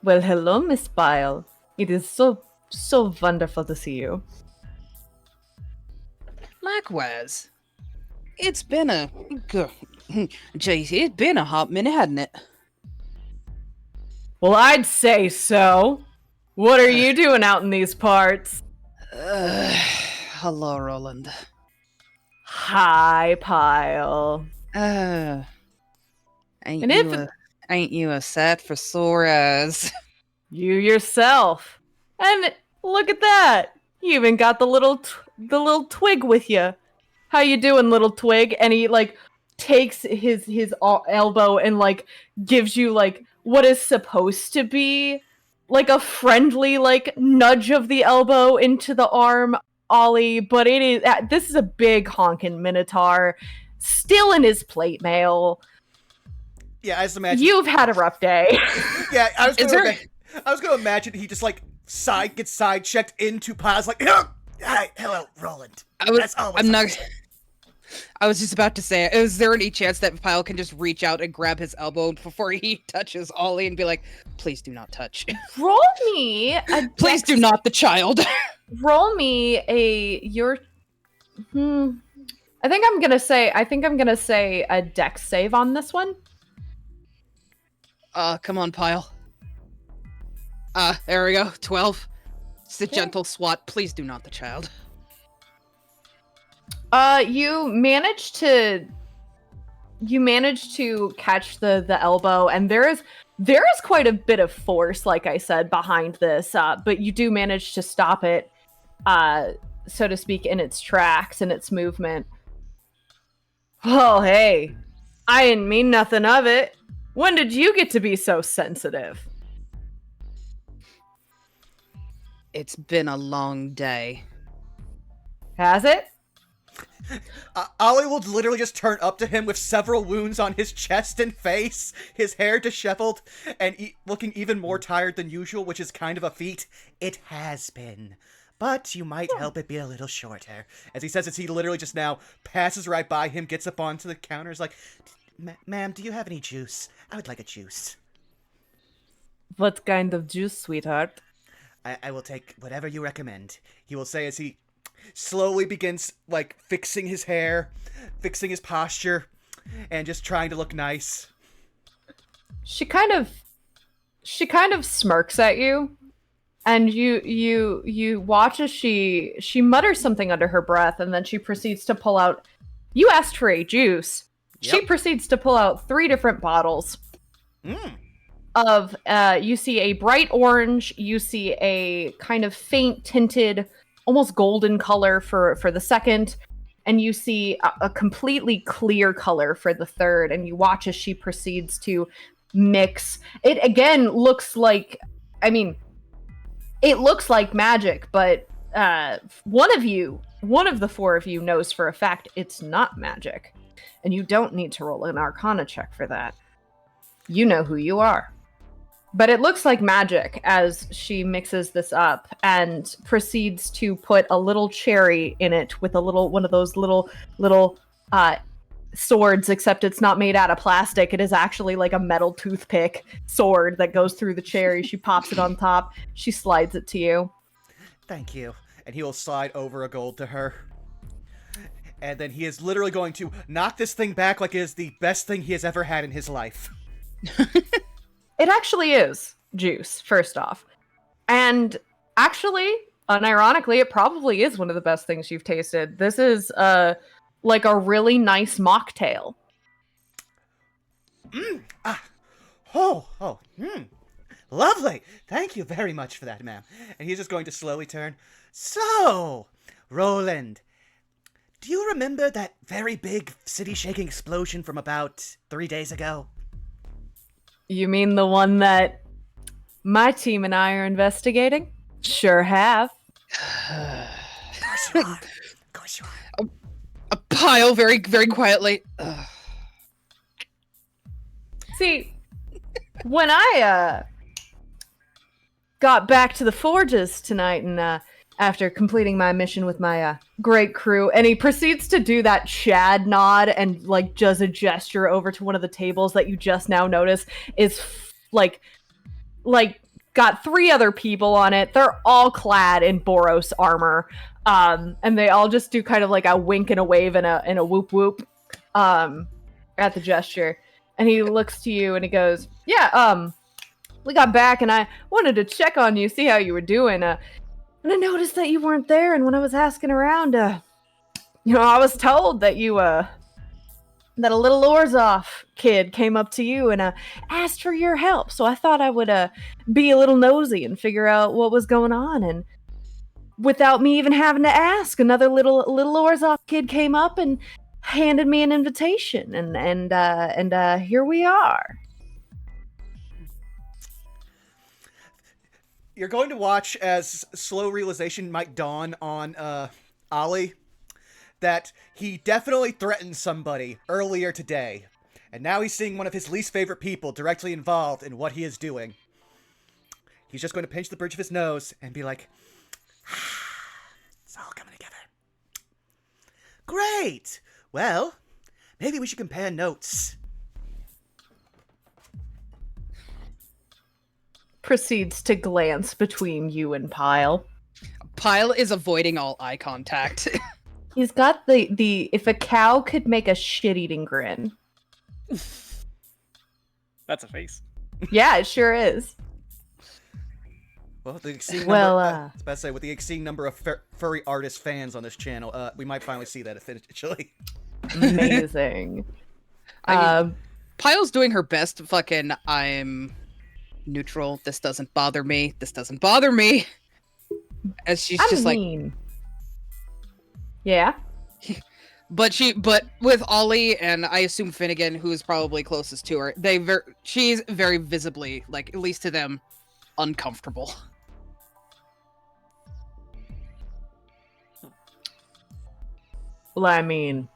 Well, hello, Miss Pyle. It is so wonderful to see you. Likewise. It's been a... Jeez, it's been a hot minute, hadn't it? Well, I'd say so. What are you doing out in these parts? Hello, Roland. Hi, Pyle. Ain't you a set for sore eyes? You yourself. And look at that. You even got the little twig with you. How you doing, little twig? And he like takes his elbow and like gives you like what is supposed to be like a friendly like nudge of the elbow into the arm, Ollie, but this is a big honkin' minotaur still in his plate mail. Yeah, I just imagine You've had a rough day. Yeah, I was gonna imagine he just like gets side checked into Pyle's like, hi, hello, Roland. I was just about to say, is there any chance that Pyle can just reach out and grab his elbow before he touches Ollie and be like, please do not touch. Roll me a Please do not the child. Roll me I think I'm gonna say a dex save on this one. Come on, Pyle. There we go. 12. It's a gentle swat. Please do not the child. You manage to catch the elbow, and there is quite a bit of force, like I said, behind this, but you do manage to stop it, so to speak, in its tracks, in its movement. Oh, hey, I didn't mean nothing of it. When did you get to be so sensitive? It's been a long day. Has it? Ollie will literally just turn up to him with several wounds on his chest and face, his hair disheveled, and looking even more tired than usual, which is kind of a feat. It has been. But you might help it be a little shorter. As he says, as he literally just now passes right by him, gets up onto the counter, is like, ma'am, do you have any juice? I would like a juice. What kind of juice, sweetheart? I will take whatever you recommend. He will say as he slowly begins, like, fixing his hair, fixing his posture, and just trying to look nice. She kind of smirks at you, and you watch as she mutters something under her breath, and then she proceeds to pull out. You asked for a juice. Yep. She proceeds to pull out 3 different bottles. Of you see a bright orange, you see a kind of faint tinted, almost golden color for the second, and you see a completely clear color for the third, and you watch as she proceeds to mix. It again looks like, it looks like magic, but one of the 4 of you knows for a fact it's not magic, and you don't need to roll an Arcana check for that. You know who you are. But it looks like magic as she mixes this up and proceeds to put a little cherry in it with one of those little swords, except it's not made out of plastic. It is actually like a metal toothpick sword that goes through the cherry. She pops it on top. She slides it to you. Thank you. And he will slide over a gold to her. And then he is literally going to knock this thing back like it is the best thing he has ever had in his life. It actually is juice, first off. And actually, unironically, it probably is one of the best things you've tasted. This is like a really nice mocktail. Lovely. Thank you very much for that, ma'am. And he's just going to slowly turn. So, Roland, do you remember that very big city-shaking explosion from about 3 days ago? You mean the one that my team and I are investigating? Sure have. Of course you are. Of course you are. A pile very, very quietly. Ugh. See, when I got back to the forges tonight and after completing my mission with my great crew, and he proceeds to do that Chad nod and like does a gesture over to one of the tables that you just now notice is like got 3 other people on it. They're all clad in Boros armor. And they all just do kind of like a wink and a wave and a whoop whoop at the gesture. And he looks to you and he goes, yeah, we got back and I wanted to check on you, see how you were doing. And I noticed that you weren't there, and when I was asking around, I was told that that a little Orzov kid came up to you and asked for your help. So I thought I would be a little nosy and figure out what was going on. And without me even having to ask, another little Orzov kid came up and handed me an invitation, and here we are. You're going to watch as slow realization might dawn on Ollie that he definitely threatened somebody earlier today. And now he's seeing one of his least favorite people directly involved in what he is doing. He's just going to pinch the bridge of his nose and be like, it's all coming together. Great! Well, maybe we should compare notes. Proceeds to glance between you and Pyle. Pyle is avoiding all eye contact. He's got the if a cow could make a shit-eating grin. That's a face. Yeah, it sure is. Well, the exceeding Well, number, I was about to say, with the exceeding number of furry artist fans on this channel, we might finally see that eventually. Amazing. I mean, Pyle's doing her best. Fucking, I'm neutral. This doesn't bother me. This doesn't bother me. As she's just like, yeah. But with Ollie and I assume Finnegan, who is probably closest to her, she's very visibly, like at least to them, uncomfortable. Well, I mean,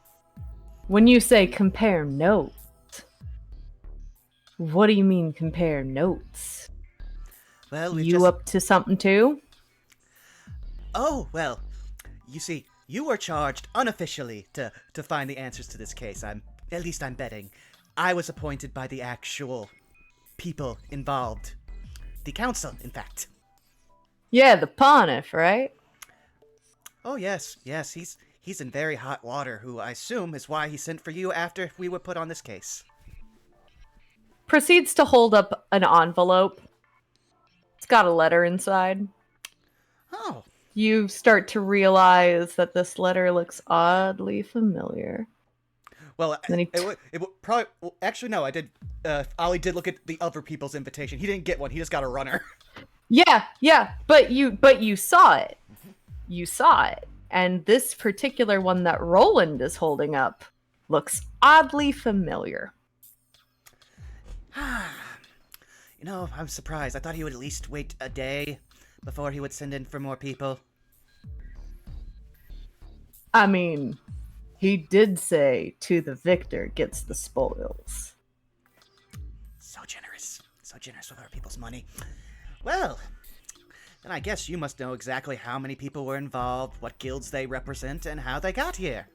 when you say compare notes, what do you mean compare notes? Well, you up to something too? Oh, well, you see, you were charged unofficially to find the answers to this case. At least I'm betting. I was appointed by the actual people involved. The council, in fact. Yeah, the Pontiff, right? Oh, yes, he's in very hot water, who I assume is why he sent for you after we were put on this case. Proceeds to hold up an envelope. It's got a letter inside. Oh. You start to realize that this letter looks oddly familiar. Well, it would probably... Well, actually, no, I did... Ollie did look at the other people's invitation. He didn't get one. He just got a runner. Yeah, but you saw it. You saw it. And this particular one that Roland is holding up looks oddly familiar. You know, I'm surprised. I thought he would at least wait a day before he would send in for more people. I mean, he did say, to the victor gets the spoils. So generous. So generous with other people's money. Well, then I guess you must know exactly how many people were involved, what guilds they represent, and how they got here.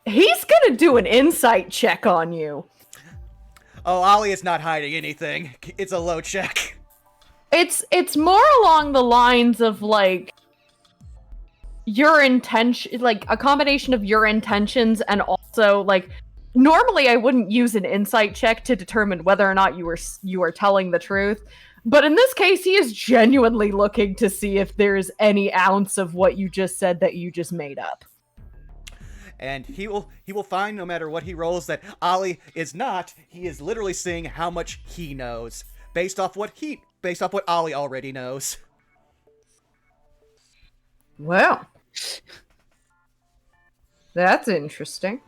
He's gonna do an insight check on you. Oh, Ollie is not hiding anything. It's a low check. It's more along the lines of like your intention, like a combination of your intentions and also like normally I wouldn't use an insight check to determine whether or not you are telling the truth, but in this case he is genuinely looking to see if there's any ounce of what you just said that you just made up. And he will find, no matter what he rolls, that Ollie is not. He is literally seeing how much he knows based off what Ollie already knows. Well, that's interesting.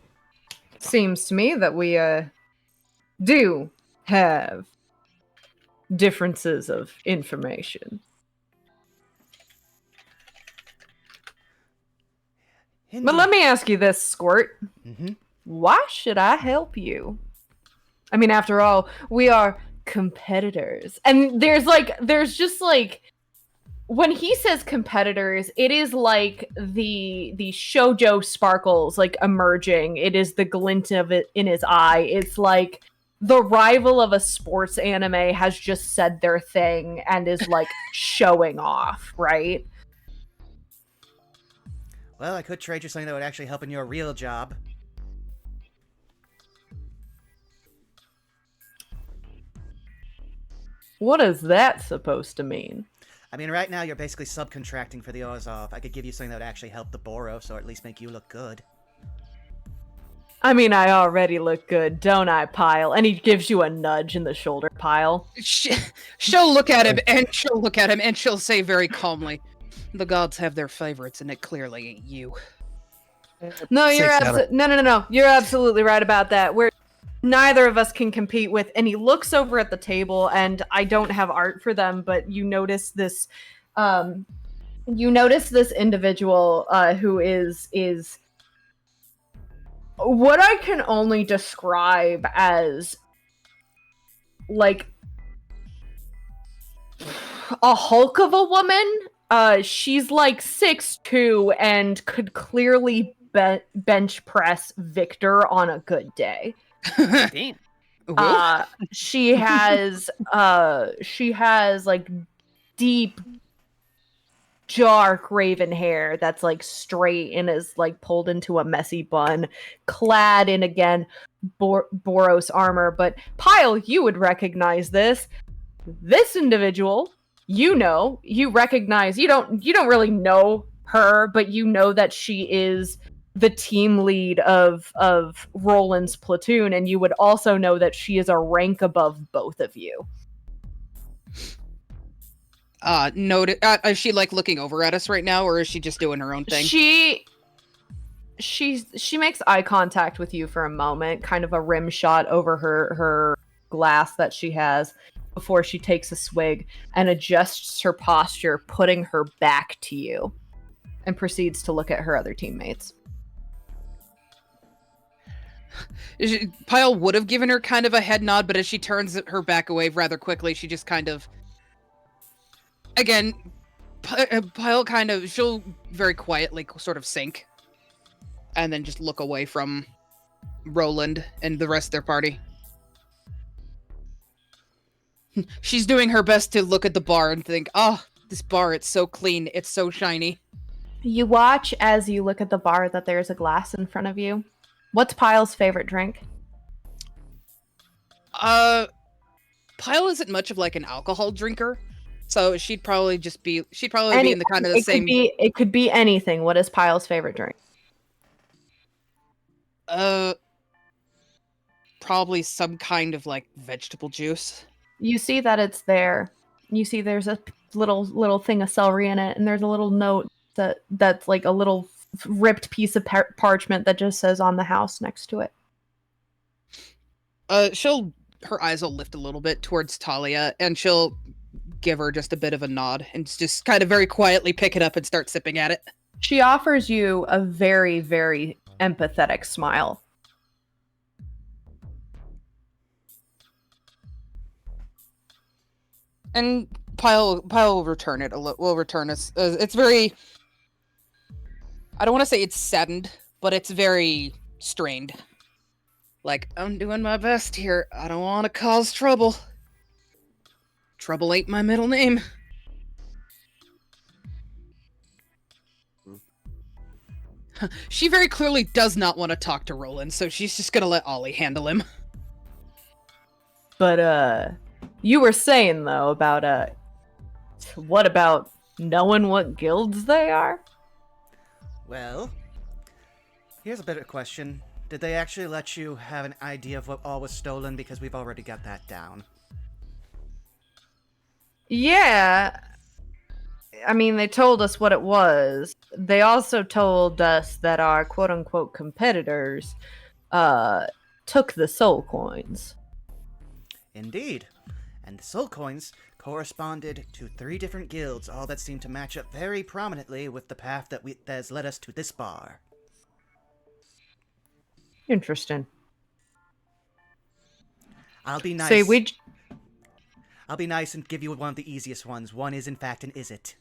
Seems to me that we do have differences of information. But let me ask you this, Squirt. Mm-hmm. Why should I help you? I mean, after all, we are competitors. And there's just like, when he says competitors, it is like the shoujo sparkles like emerging. It is the glint of it in his eye. It's like the rival of a sports anime has just said their thing and is like showing off, right? Well, I could trade you something that would actually help in your real job. What is that supposed to mean? I mean, right now you're basically subcontracting for the Orzhov. I could give you something that would actually help the Boros, or at least make you look good. I mean, I already look good, don't I, Pile? And he gives you a nudge in the shoulder, Pile. She'll look at him, and she'll say very calmly, "The gods have their favorites, and it clearly ain't you." No, you're 6 out of- no. You're absolutely right about that. Neither of us can compete with. And he looks over at the table, and I don't have art for them, but you notice this. You notice this individual who is what I can only describe as like a hulk of a woman. She's like 6'2" and could clearly bench press Victor on a good day. Damn. She has like deep dark raven hair that's like straight and is like pulled into a messy bun, clad in again Boros armor. But Pyle, you would recognize this individual. You recognize, you don't really know her, but you know that she is the team lead of Roland's platoon, and you would also know that she is a rank above both of you. Noted. Is she like looking over at us right now, or is she just doing her own thing? She makes eye contact with you for a moment, kind of a rim shot over her glass that she has before she takes a swig and adjusts her posture, putting her back to you, and proceeds to look at her other teammates. Pyle would have given her kind of a head nod, but as she turns her back away rather quickly, she just kind of... Again, Pyle kind of... She'll very quietly sort of sink. And then just look away from Roland and the rest of their party. She's doing her best to look at the bar and think, oh, this bar, it's so clean, it's so shiny. You watch as you look at the bar that there's a glass in front of you. What's Pyle's favorite drink? Pyle isn't much of like an alcohol drinker, so she'd probably be in the kind of the same. It could be anything. What is Pyle's favorite drink? Probably some kind of like vegetable juice. You see that it's there. You see there's a little thing of celery in it, and there's a little note that's like a little ripped piece of parchment that just says "on the house" next to it. Her eyes will lift a little bit towards Talia, and she'll give her just a bit of a nod and just kind of very quietly pick it up and start sipping at it. She offers you a very, very empathetic smile. And Pyle will return it. Will return us. It's very. I don't want to say it's saddened, but it's very strained. Like, I'm doing my best here. I don't want to cause trouble. Trouble ain't my middle name. She very clearly does not want to talk to Roland, so she's just gonna let Ollie handle him. But you were saying though about what about knowing what guilds they are? Well, here's a better question. Did they actually let you have an idea of what all was stolen? Because we've already got that down. Yeah. I mean, they told us what it was. They also told us that our quote-unquote competitors took the soul coins. Indeed. And the soul coins corresponded to 3 different guilds, all that seemed to match up very prominently with the path that has led us to this bar. Interesting. I'll be nice. Say I'll be nice and give you one of the easiest ones. One is in fact an Izzet.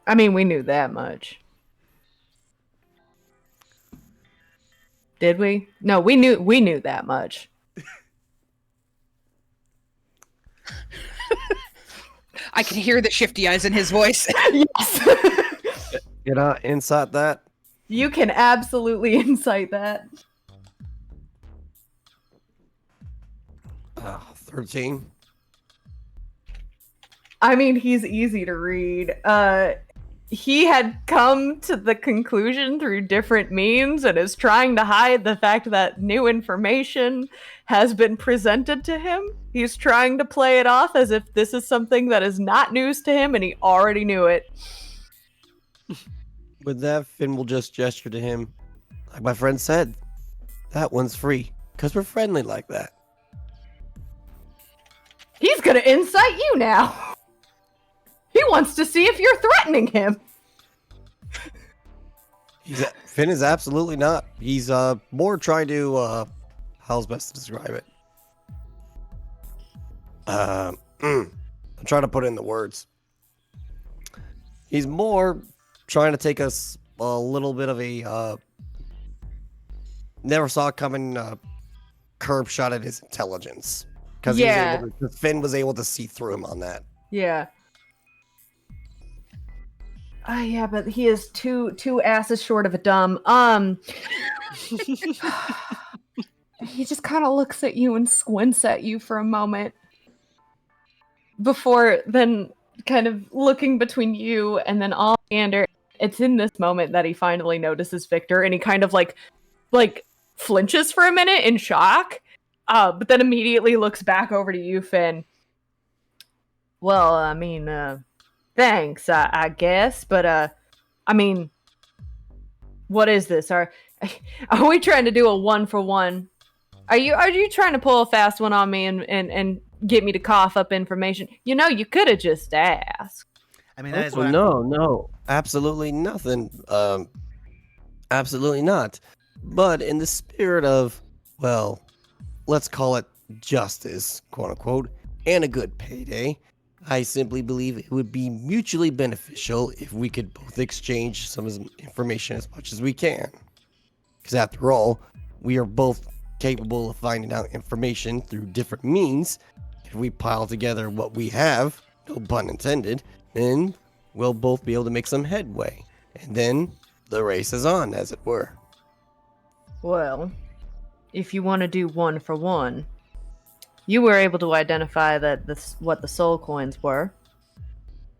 I mean, we knew that much. Did we? No, we knew that much. I can hear the shifty eyes in his voice. Yes. You know, inside that. You can absolutely incite that. 13. I mean, he's easy to read. He had come to the conclusion through different means and is trying to hide the fact that new information has been presented to him. He's trying to play it off as if this is something that is not news to him and he already knew it. With that, Finn will just gesture to him. Like my friend said, that one's free. Because we're friendly like that. He's gonna incite you now. He wants to see if you're threatening him. Finn is absolutely not. He's more trying to how's best to describe it? I'm trying to put it in the words. He's more trying to take us a little bit of a never saw it coming curb shot at his intelligence. Because Finn was able to see through him on that. Yeah. Yeah, but he is two asses short of a dumb. He just kind of looks at you and squints at you for a moment. Before then kind of looking between you and then Oleander. It's in this moment that he finally notices Victor and he kind of like flinches for a minute in shock. But then immediately looks back over to you, Finn. Well, I mean, thanks, I guess, but I mean, what is this? Are we trying to do a 1-for-1? Are you trying to pull a fast one on me and get me to cough up information? You know, you could have just asked. I mean, that is what no, absolutely nothing. Absolutely not. But in the spirit of, well, let's call it justice, quote unquote, and a good payday, I simply believe it would be mutually beneficial if we could both exchange some information as much as we can. Because after all, we are both capable of finding out information through different means. If we pile together what we have, no pun intended, then we'll both be able to make some headway. And then the race is on, as it were. Well, if you want to do 1-for-1, you were able to identify that what the soul coins were.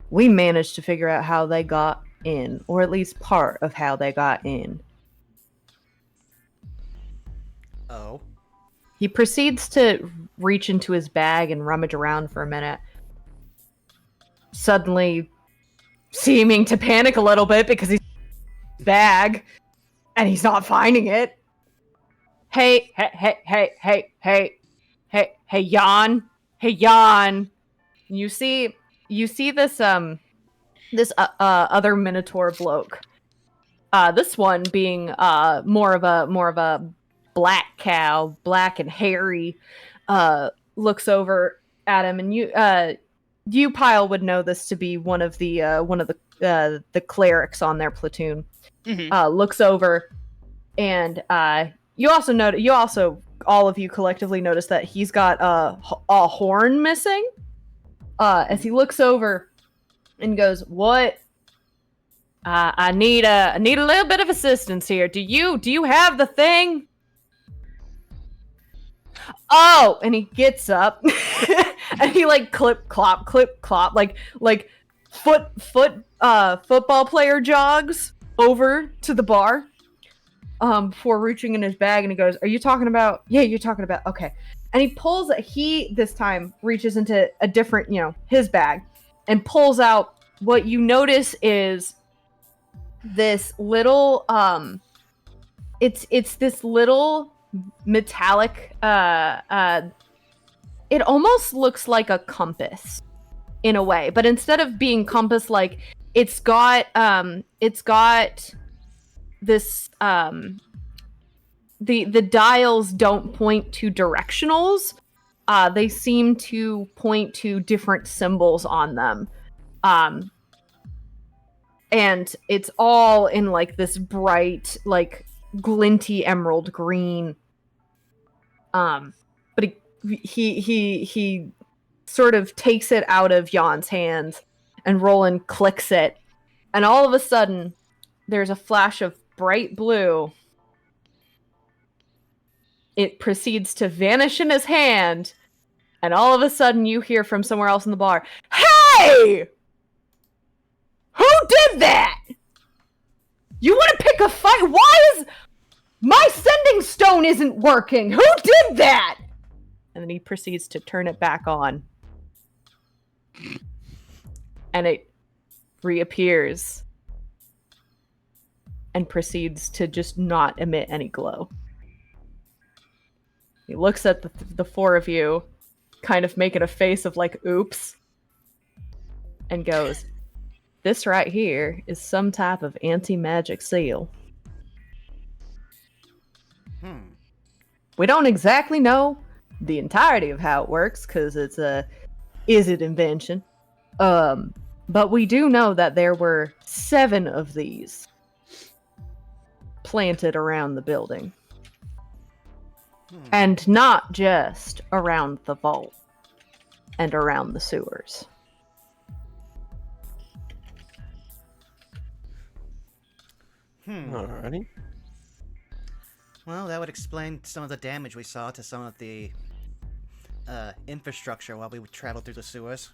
We managed to figure out how they got in, or at least part of how they got in. Oh. He proceeds to reach into his bag and rummage around for a minute. Suddenly seeming to panic a little bit because he's in his bag and he's not finding it. Hey, Jan. Hey, Jan. You see this other Minotaur bloke. This one being more of a black cow, black and hairy, looks over at him, and you, Pyle, would know this to be one of the clerics on their platoon. Looks over, and you also all of you collectively notice that he's got a horn missing. As he looks over and goes, "What? I need a little bit of assistance here. Do you have the thing?" Oh, and he gets up and he like clip clop like football player jogs over to the bar before reaching in his bag, and he goes, "Are you talking about? Yeah, you're talking about. Okay." And he this time reaches into a different, his bag and pulls out what you notice is this little it's this little metallic it almost looks like a compass in a way, but instead of being compass like, it's got this the dials don't point to directionals. They seem to point to different symbols on them. And it's all in like this bright, like glinty emerald green. But he sort of takes it out of Jan's hands, and Roland clicks it, and all of a sudden there's a flash of bright blue. It proceeds to vanish in his hand, and all of a sudden you hear from somewhere else in the bar, "Hey! Who did that? You want to pick a fight? Why is my sending stone isn't working? Who did that?" And then he proceeds to turn it back on. And it reappears and proceeds to just not emit any glow. He looks at the four of you, kind of making a face of like, oops, and goes, "This right here is some type of anti-magic seal. We don't exactly know the entirety of how it works, because it's a Izzet invention. But we do know that there were 7 of these planted around the building. And not just around the vault and around the sewers." Alrighty. Well, that would explain some of the damage we saw to some of the infrastructure while we traveled through the sewers.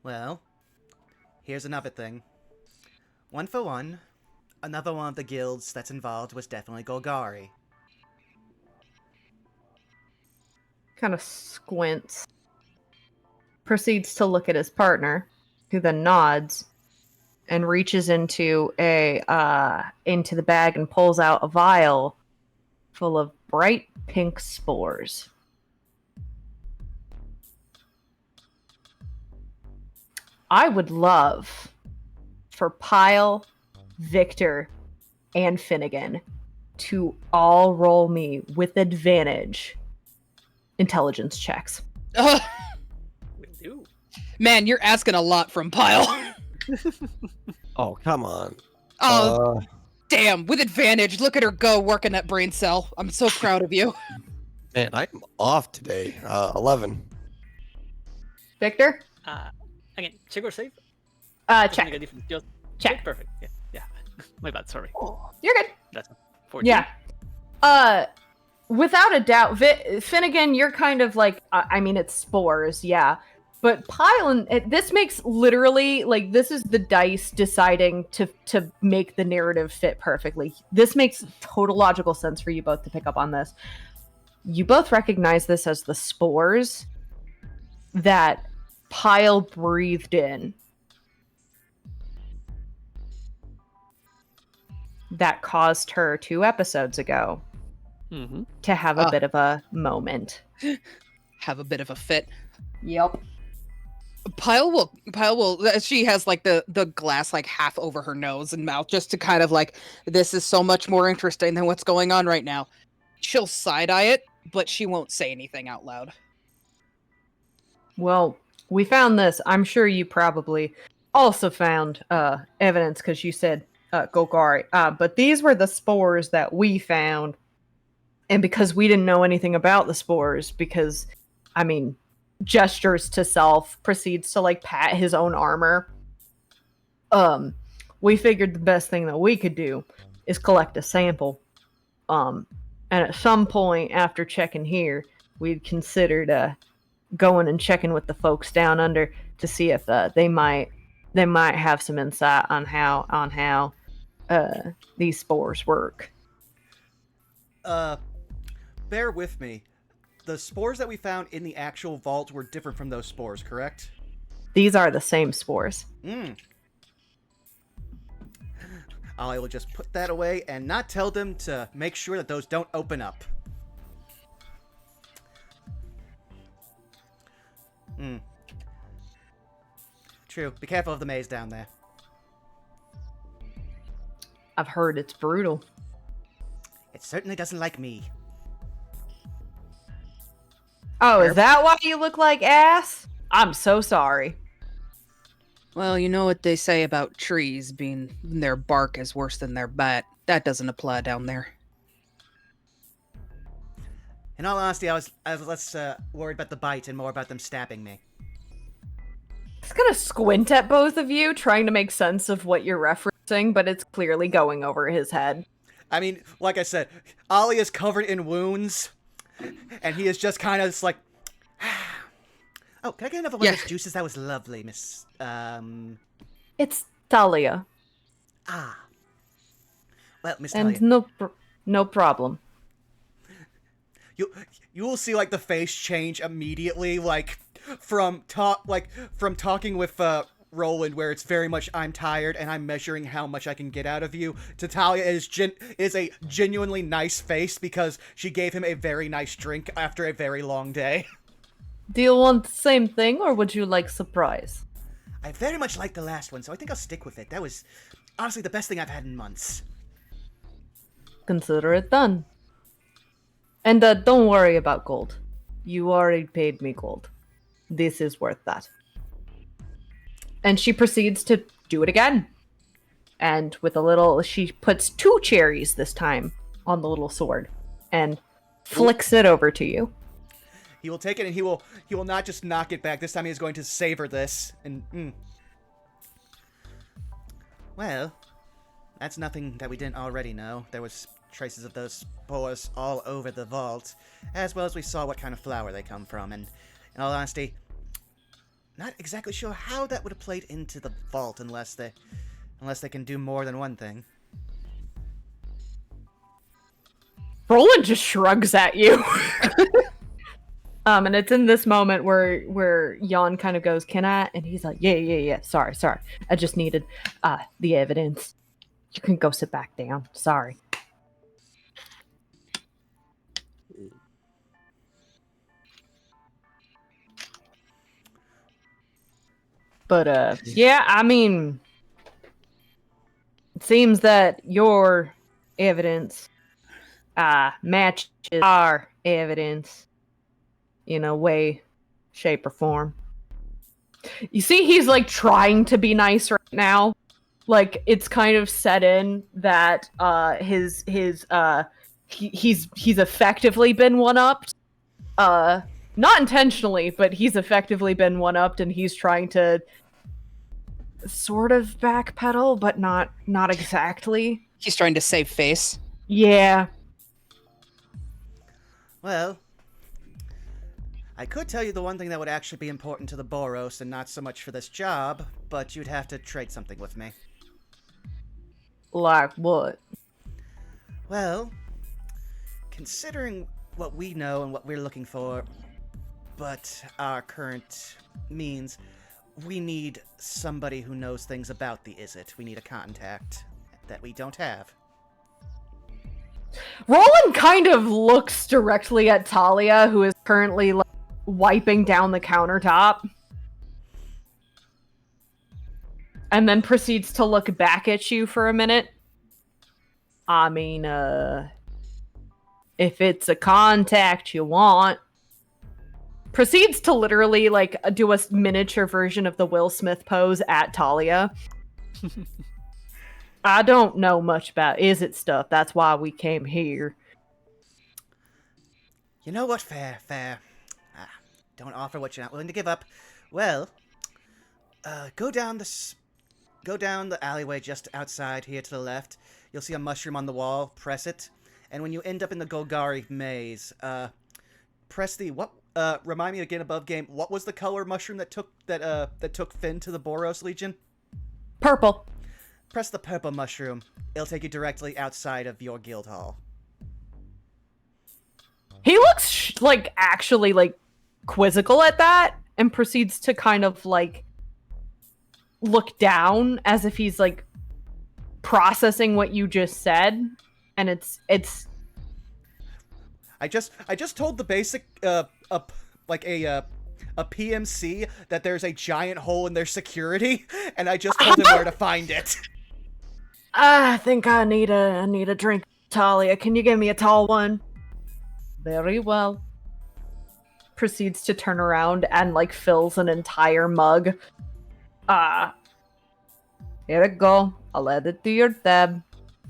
Well, here's another thing. One for one, another one of the guilds that's involved was definitely Golgari. Kind of squints. Proceeds to look at his partner, who then nods and reaches into into the bag and pulls out a vial full of bright pink spores. I would love for Pyle, Victor, and Finnegan to all roll me with advantage intelligence checks. Will do. Man, you're asking a lot from Pyle. Oh, come on. Oh, damn. With advantage. Look at her go working that brain cell. I'm so proud of you. Man, I'm off today. 11. Victor? Again, check or save? Check. Make a difference. Just Check. Perfect. Yeah. My bad. Sorry. You're good. That's 14. Yeah. Without a doubt, Finnegan, you're kind of like, I mean, it's spores, yeah. But Pyle, this makes literally, like, this is the dice deciding to make the narrative fit perfectly. This makes total logical sense for you both to pick up on this. You both recognize this as the spores that Pyle breathed in. That caused her 2 episodes ago to have a bit of a moment. Have a bit of a fit. Yep. Pile will she has like the glass like half over her nose and mouth just to kind of like, this is so much more interesting than what's going on right now. She'll side eye it, but she won't say anything out loud. Well, we found this. I'm sure you probably also found evidence because you said Golgari. But these were the spores that we found. And because we didn't know anything about the spores, because, I mean, gestures to self, proceeds to like pat his own armor. We figured the best thing that we could do is collect a sample. And at some point after checking here, we'd considered going and checking with the folks down under to see if they might have some insight on how these spores work. Bear with me. The spores that we found in the actual vault were different from those spores, correct? These are the same spores. I will just put that away and not tell them to make sure that those don't open up. True. Be careful of the maze down there. I've heard it's brutal. It certainly doesn't like me. Oh, is that why you look like ass? I'm so sorry. Well, you know what they say about trees being their bark is worse than their bite. That doesn't apply down there. In all honesty, I was less worried about the bite and more about them stabbing me. Just gonna squint at both of you, trying to make sense of what you're referencing, but it's clearly going over his head. I mean, like I said, Ollie is covered in wounds, and he is just kind of just like, oh, can I get another one of those juices? That was lovely, Miss, It's Talia. Ah. Well, Miss And Talia. no problem. You will see, like, the face change immediately, like, from talking with, Roland, where it's very much I'm tired and I'm measuring how much I can get out of you, to Talia is a genuinely nice face because she gave him a very nice drink after a very long day. Do you want the same thing, or would you like surprise? I very much liked the last one, so I think I'll stick with it. That was honestly the best thing I've had in months. Consider it done. And don't worry about gold. You already paid me gold. This is worth that. And she proceeds to do it again. And with she puts 2 cherries this time on the little sword and flicks it over to you. He will take it and he will not just knock it back. This time he is going to savor this. And well, that's nothing that we didn't already know. There was traces of those spores all over the vault, as well as we saw what kind of flower they come from. And in all honesty, not exactly sure how that would have played into the vault unless they can do more than one thing. Roland just shrugs at you. And it's in this moment where Jan kind of goes, "Can I?" And he's like, "Yeah. Sorry. I just needed the evidence. You can go sit back down. Sorry." But yeah, I mean, it seems that your evidence matches our evidence in a way, shape, or form. You see, he's like trying to be nice right now. Like it's kind of set in that he's effectively been one-upped. Not intentionally, but he's effectively been one-upped, and he's trying to sort of backpedal, but not exactly. He's trying to save face. Yeah. Well, I could tell you the one thing that would actually be important to the Boros and not so much for this job, but you'd have to trade something with me. Like what? Well, considering what we know and what we're looking for, but our current means, we need somebody who knows things about the Izzet. We need a contact that we don't have. Roland kind of looks directly at Talia, who is currently like, wiping down the countertop. and then proceeds to look back at you for a minute. I mean, if it's a contact you want. Proceeds to literally, like, do a miniature version of the Will Smith pose at Talia. I don't know much about Izzet stuff. That's why we came here. You know what? Fair. Don't offer what you're not willing to give up. Well, go down the alleyway just outside here to the left. You'll see a mushroom on the wall. Press it, and when you end up in the Golgari maze, press the what? Remind me again above game. What was the color mushroom that took Finn to the Boros Legion? Purple. Press the purple mushroom. It'll take you directly outside of your guild hall. He looks actually quizzical at that, and proceeds to kind of look down as if he's processing what you just said, and it's. I just told the basic a PMC that there's a giant hole in their security, and I just told him where to find it. I think I need a drink, Talia. Can you give me a tall one? Very well. Proceeds to turn around and fills an entire mug. Here it go. I'll add it to your tab.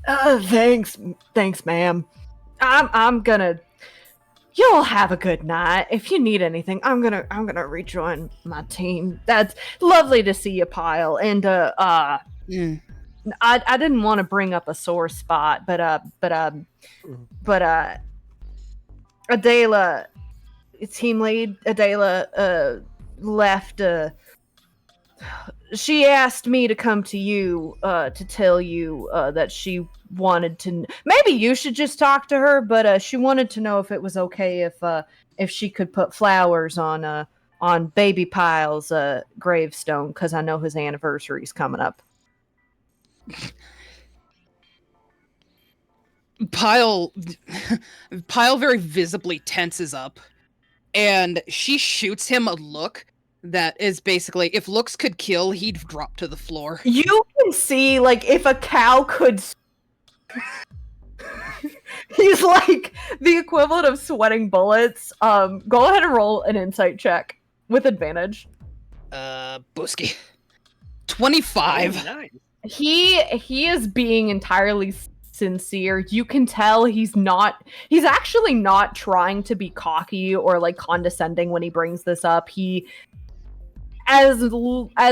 Thanks, ma'am. I'm gonna. You'll have a good night. If you need anything, I'm gonna rejoin my team. That's lovely to see you, Pyle. And I didn't want to bring up a sore spot, but Adela, team lead Adela, left. She asked me to come to you to tell you that she wanted to. Maybe you should just talk to her, but she wanted to know if it was okay if she could put flowers on Baby Pyle's gravestone, because I know his anniversary's coming up. Pyle very visibly tenses up, and she shoots him a look that is basically, if looks could kill, he'd drop to the floor. You can see, if a cow could. He's the equivalent of sweating bullets. Go ahead and roll an insight check with advantage. Busky. 25. Oh, nice. He is being entirely sincere. You can tell he's actually not trying to be cocky or condescending when he brings this up. He, as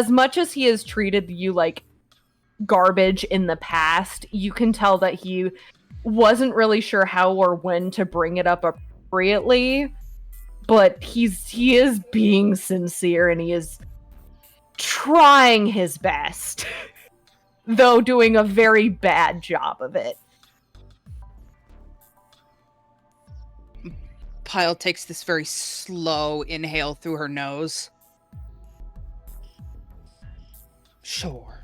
much as he has treated you like garbage in the past, you can tell that he wasn't really sure how or when to bring it up appropriately, but he is being sincere, and he is trying his best, though doing a very bad job of it. Pyle takes this very slow inhale through her nose. Sure.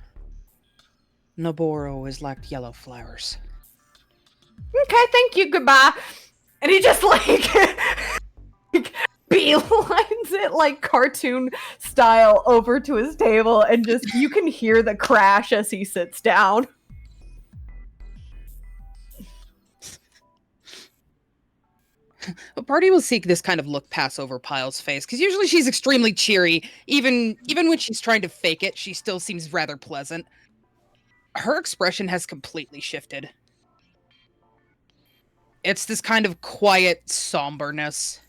Noboro is like yellow flowers. Okay, thank you, goodbye. And he just beelines it cartoon style over to his table, and just you can hear the crash as he sits down. A party will seek this kind of look pass over Pyle's face, because usually she's extremely cheery. Even when she's trying to fake it, she still seems rather pleasant. Her expression has completely shifted. It's this kind of quiet somberness.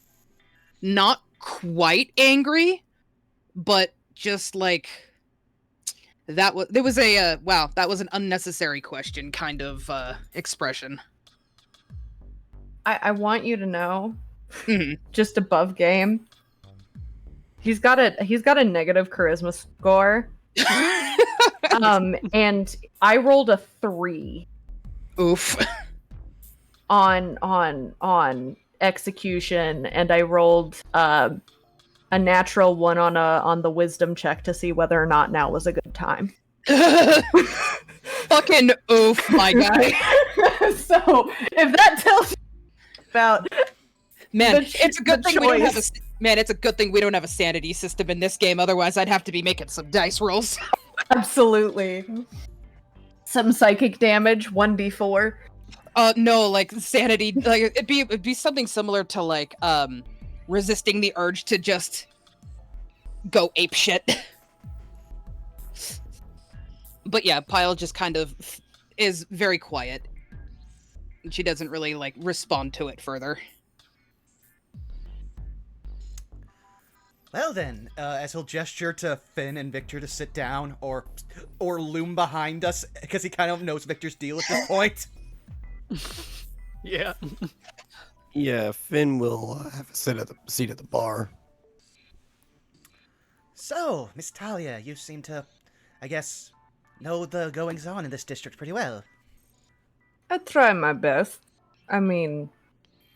Not quite angry, but just that was an unnecessary question kind of expression. I want you to know, Mm-hmm. just above game, he's got a negative charisma score. And I rolled a 3. Oof. on execution, and I rolled a natural 1 on the wisdom check to see whether or not now was a good time. Fucking oof, my guy. So if that tells you about it's a good thing we don't have choice. it's a good thing we don't have a sanity system in this game, otherwise I'd have to be making some dice rolls. Absolutely. Some psychic damage, 1d4. No, like sanity. Like it'd be something similar to like resisting the urge to just go ape shit. But yeah, Pyle just kind of is very quiet. She doesn't really like respond to it further. Well then, as he'll gesture to Finn and Victor to sit down or loom behind us, because he kind of knows Victor's deal at this point. Yeah. Yeah, Finn will have a seat at the bar. So, Miss Talia, you seem to, I guess, know the goings-on in this district pretty well. I try my best. I mean,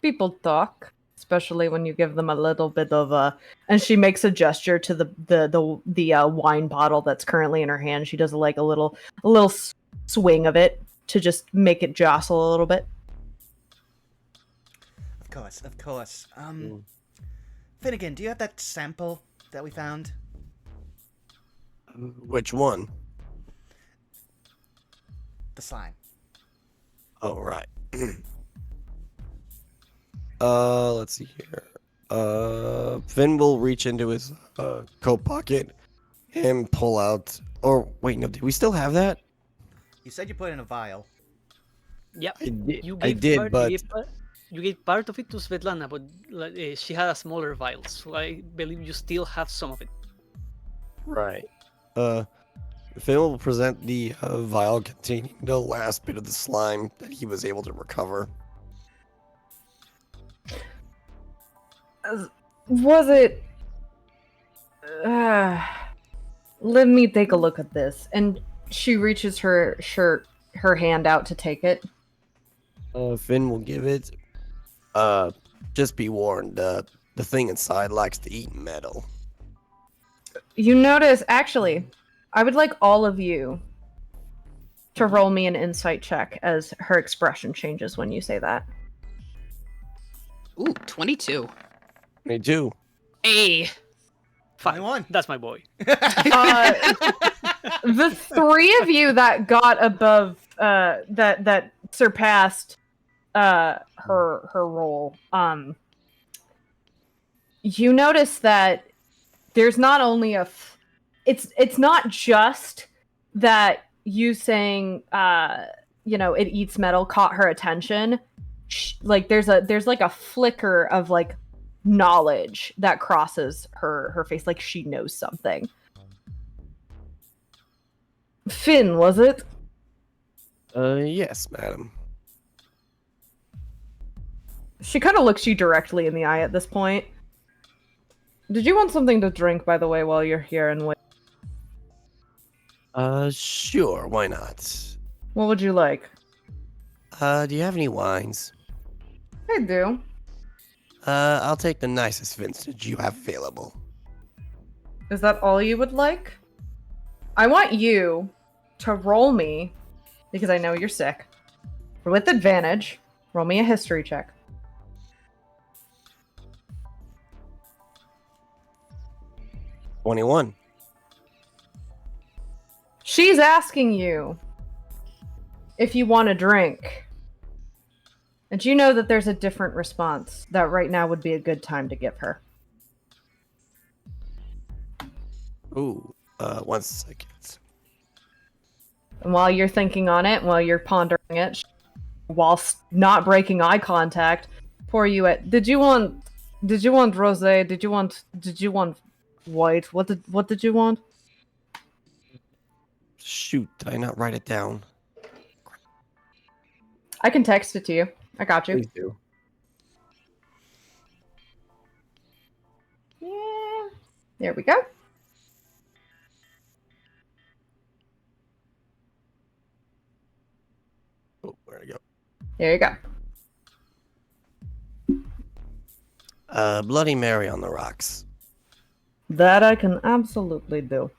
people talk, especially when you give them a little bit of a. And she makes a gesture to the wine bottle that's currently in her hand. She does like a little swing of it to just make it jostle a little bit. Of course. Finnegan, do you have that sample that we found? Which one? The slime. Oh, right. Let's see here. Finn will reach into his coat pocket and pull out. Or wait, no, do we still have that? You said you put it in a vial. Yeah. I did. You I gave did, part, but you gave part of it to Svetlana, but she had a smaller vial, so I believe you still have some of it. right. Finn will present the vial containing the last bit of the slime that he was able to recover. Was it? Let me take a look at this. And she reaches her hand out to take it. Finn will give it. Just be warned, the thing inside likes to eat metal. You notice, actually, I would like all of you to roll me an insight check as her expression changes when you say that. Ooh, 22. Me too. Hey. Fine. 21. That's my boy. The three of you that got above, that surpassed her roll, you notice that there's not only it's not just that you saying it eats metal caught her attention. Like there's like a flicker of like knowledge that crosses her face, like she knows something. Finn, was it? Yes, madam. She kind of looks you directly in the eye at this point. Did you want something to drink, by the way, while you're here and wait? Sure, why not? What would you like? Do you have any wines? I do. I'll take the nicest vintage you have available. Is that all you would like? I want you to roll me, because I know you're sick, with advantage. Roll me a history check. $21. She's asking you if you want a drink. And you know that there's a different response that right now would be a good time to give her. Ooh, 1 second. And while you're thinking on it, while you're pondering it, whilst not breaking eye contact, pour you at. Did you want rosé? Did you want white? What did you want? Shoot, did I not write it down? I can text it to you. I got you. Please do. Yeah. There we go. Oh, where'd it go? There you go. Bloody Mary on the rocks. That I can absolutely do.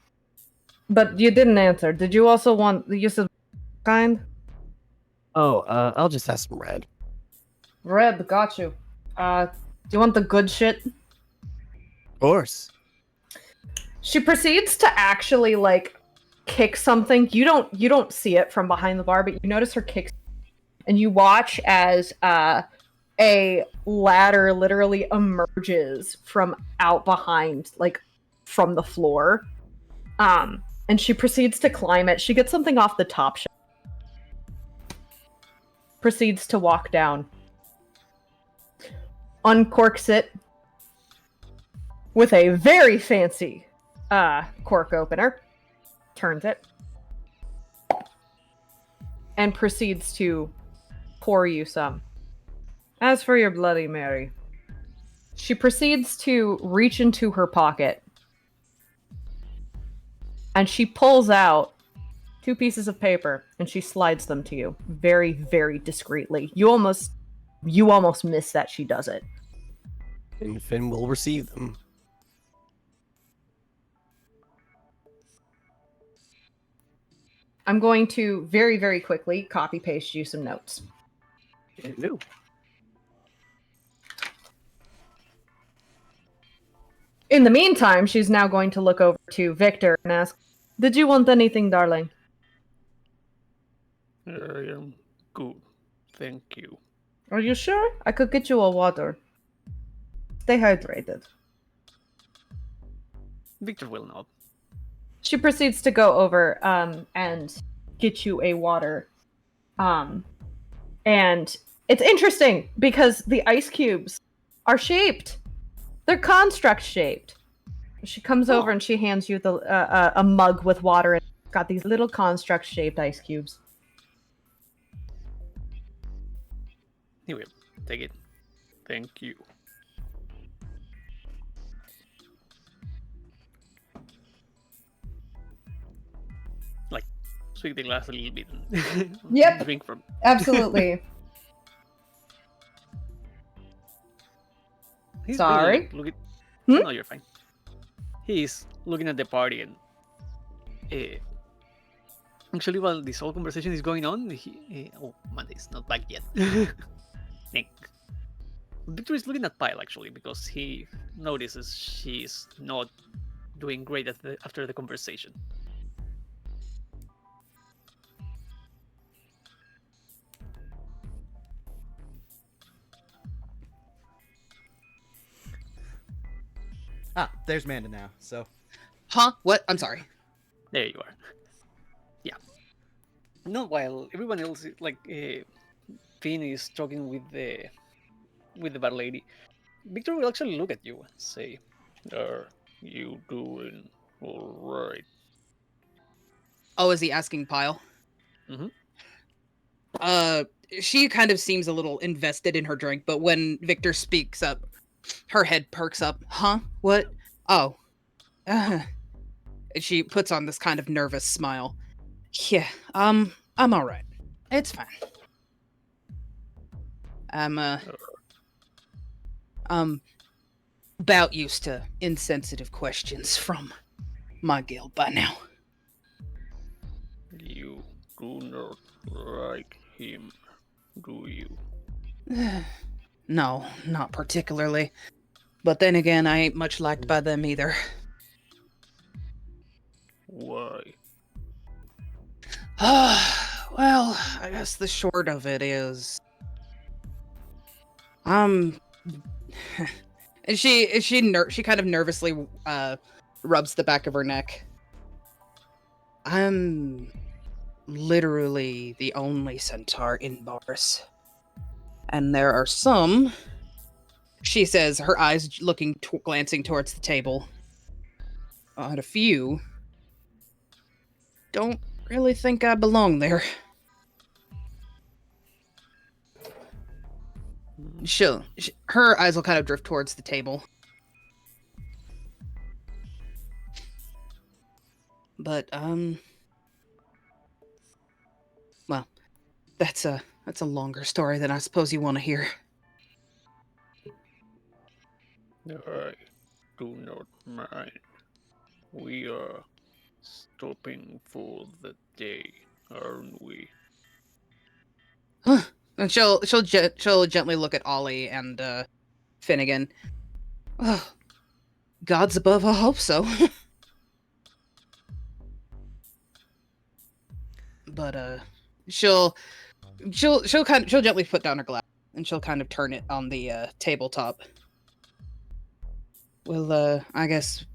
But you didn't answer. Did you also want the use of kind? Oh, I'll just have some red. Red, got you. Do you want the good shit? Of course. She proceeds to actually, like, kick something. You don't see it from behind the bar, but you notice her kick, and you watch as a ladder literally emerges from out behind, like from the floor. And she proceeds to climb it. She gets something off the top shelf. Proceeds to walk down. Uncorks it with a very fancy cork opener. Turns it. And proceeds to pour you some. As for your Bloody Mary, she proceeds to reach into her pocket. And she pulls out 2 pieces of paper and she slides them to you very, very discreetly. You almost miss that she does it. And Finn will receive them. I'm going to very, very quickly copy paste you some notes. Hello. In the meantime, she's now going to look over to Victor and ask, "Did you want anything, darling?" I am good. Thank you. Are you sure? I could get you a water. Stay hydrated. Victor will not. She proceeds to go over and get you a water. And it's interesting because the ice cubes are shaped. They're construct shaped. She comes over and she hands you a mug with water, and it's got these little construct shaped ice cubes. He will take it. Thank you. Like, sweep the glass a little bit. And Yep. Drink from. Absolutely. He's Sorry? Really look Hmm? No, you're fine. He's looking at the party and actually, while this whole conversation is going on, Monday's not back yet. Think. Victor is looking at Pyle actually because he notices she's not doing great after the conversation. There's Manda now. So Huh? What? I'm sorry. There you are. Yeah. No, while everyone else, like Finn is talking with the bar lady, Victor will actually look at you and say, "Are you doing all right?" Oh, is he asking Pyle? Mm-hmm. She kind of seems a little invested in her drink, but when Victor speaks up, her head perks up. Huh? What? Oh. She puts on this kind of nervous smile. Yeah, I'm all right. It's fine. I'm about used to insensitive questions from my guild by now. You do not like him, do you? No, not particularly. But then again, I ain't much liked by them either. Why? Well, I guess the short of it is, and she kind of nervously rubs the back of her neck. I'm literally the only centaur in Boris, and there are some. She says, her eyes glancing towards the table. A few don't really think I belong there. Her eyes will kind of drift towards the table. But well, that's a longer story than I suppose you want to hear. I do not mind. We are stopping for the day, aren't we? And she'll gently look at Ollie and Finnegan. Oh, God's above, I hope so. but she'll gently put down her glass and she'll kind of turn it on the tabletop. Well, I guess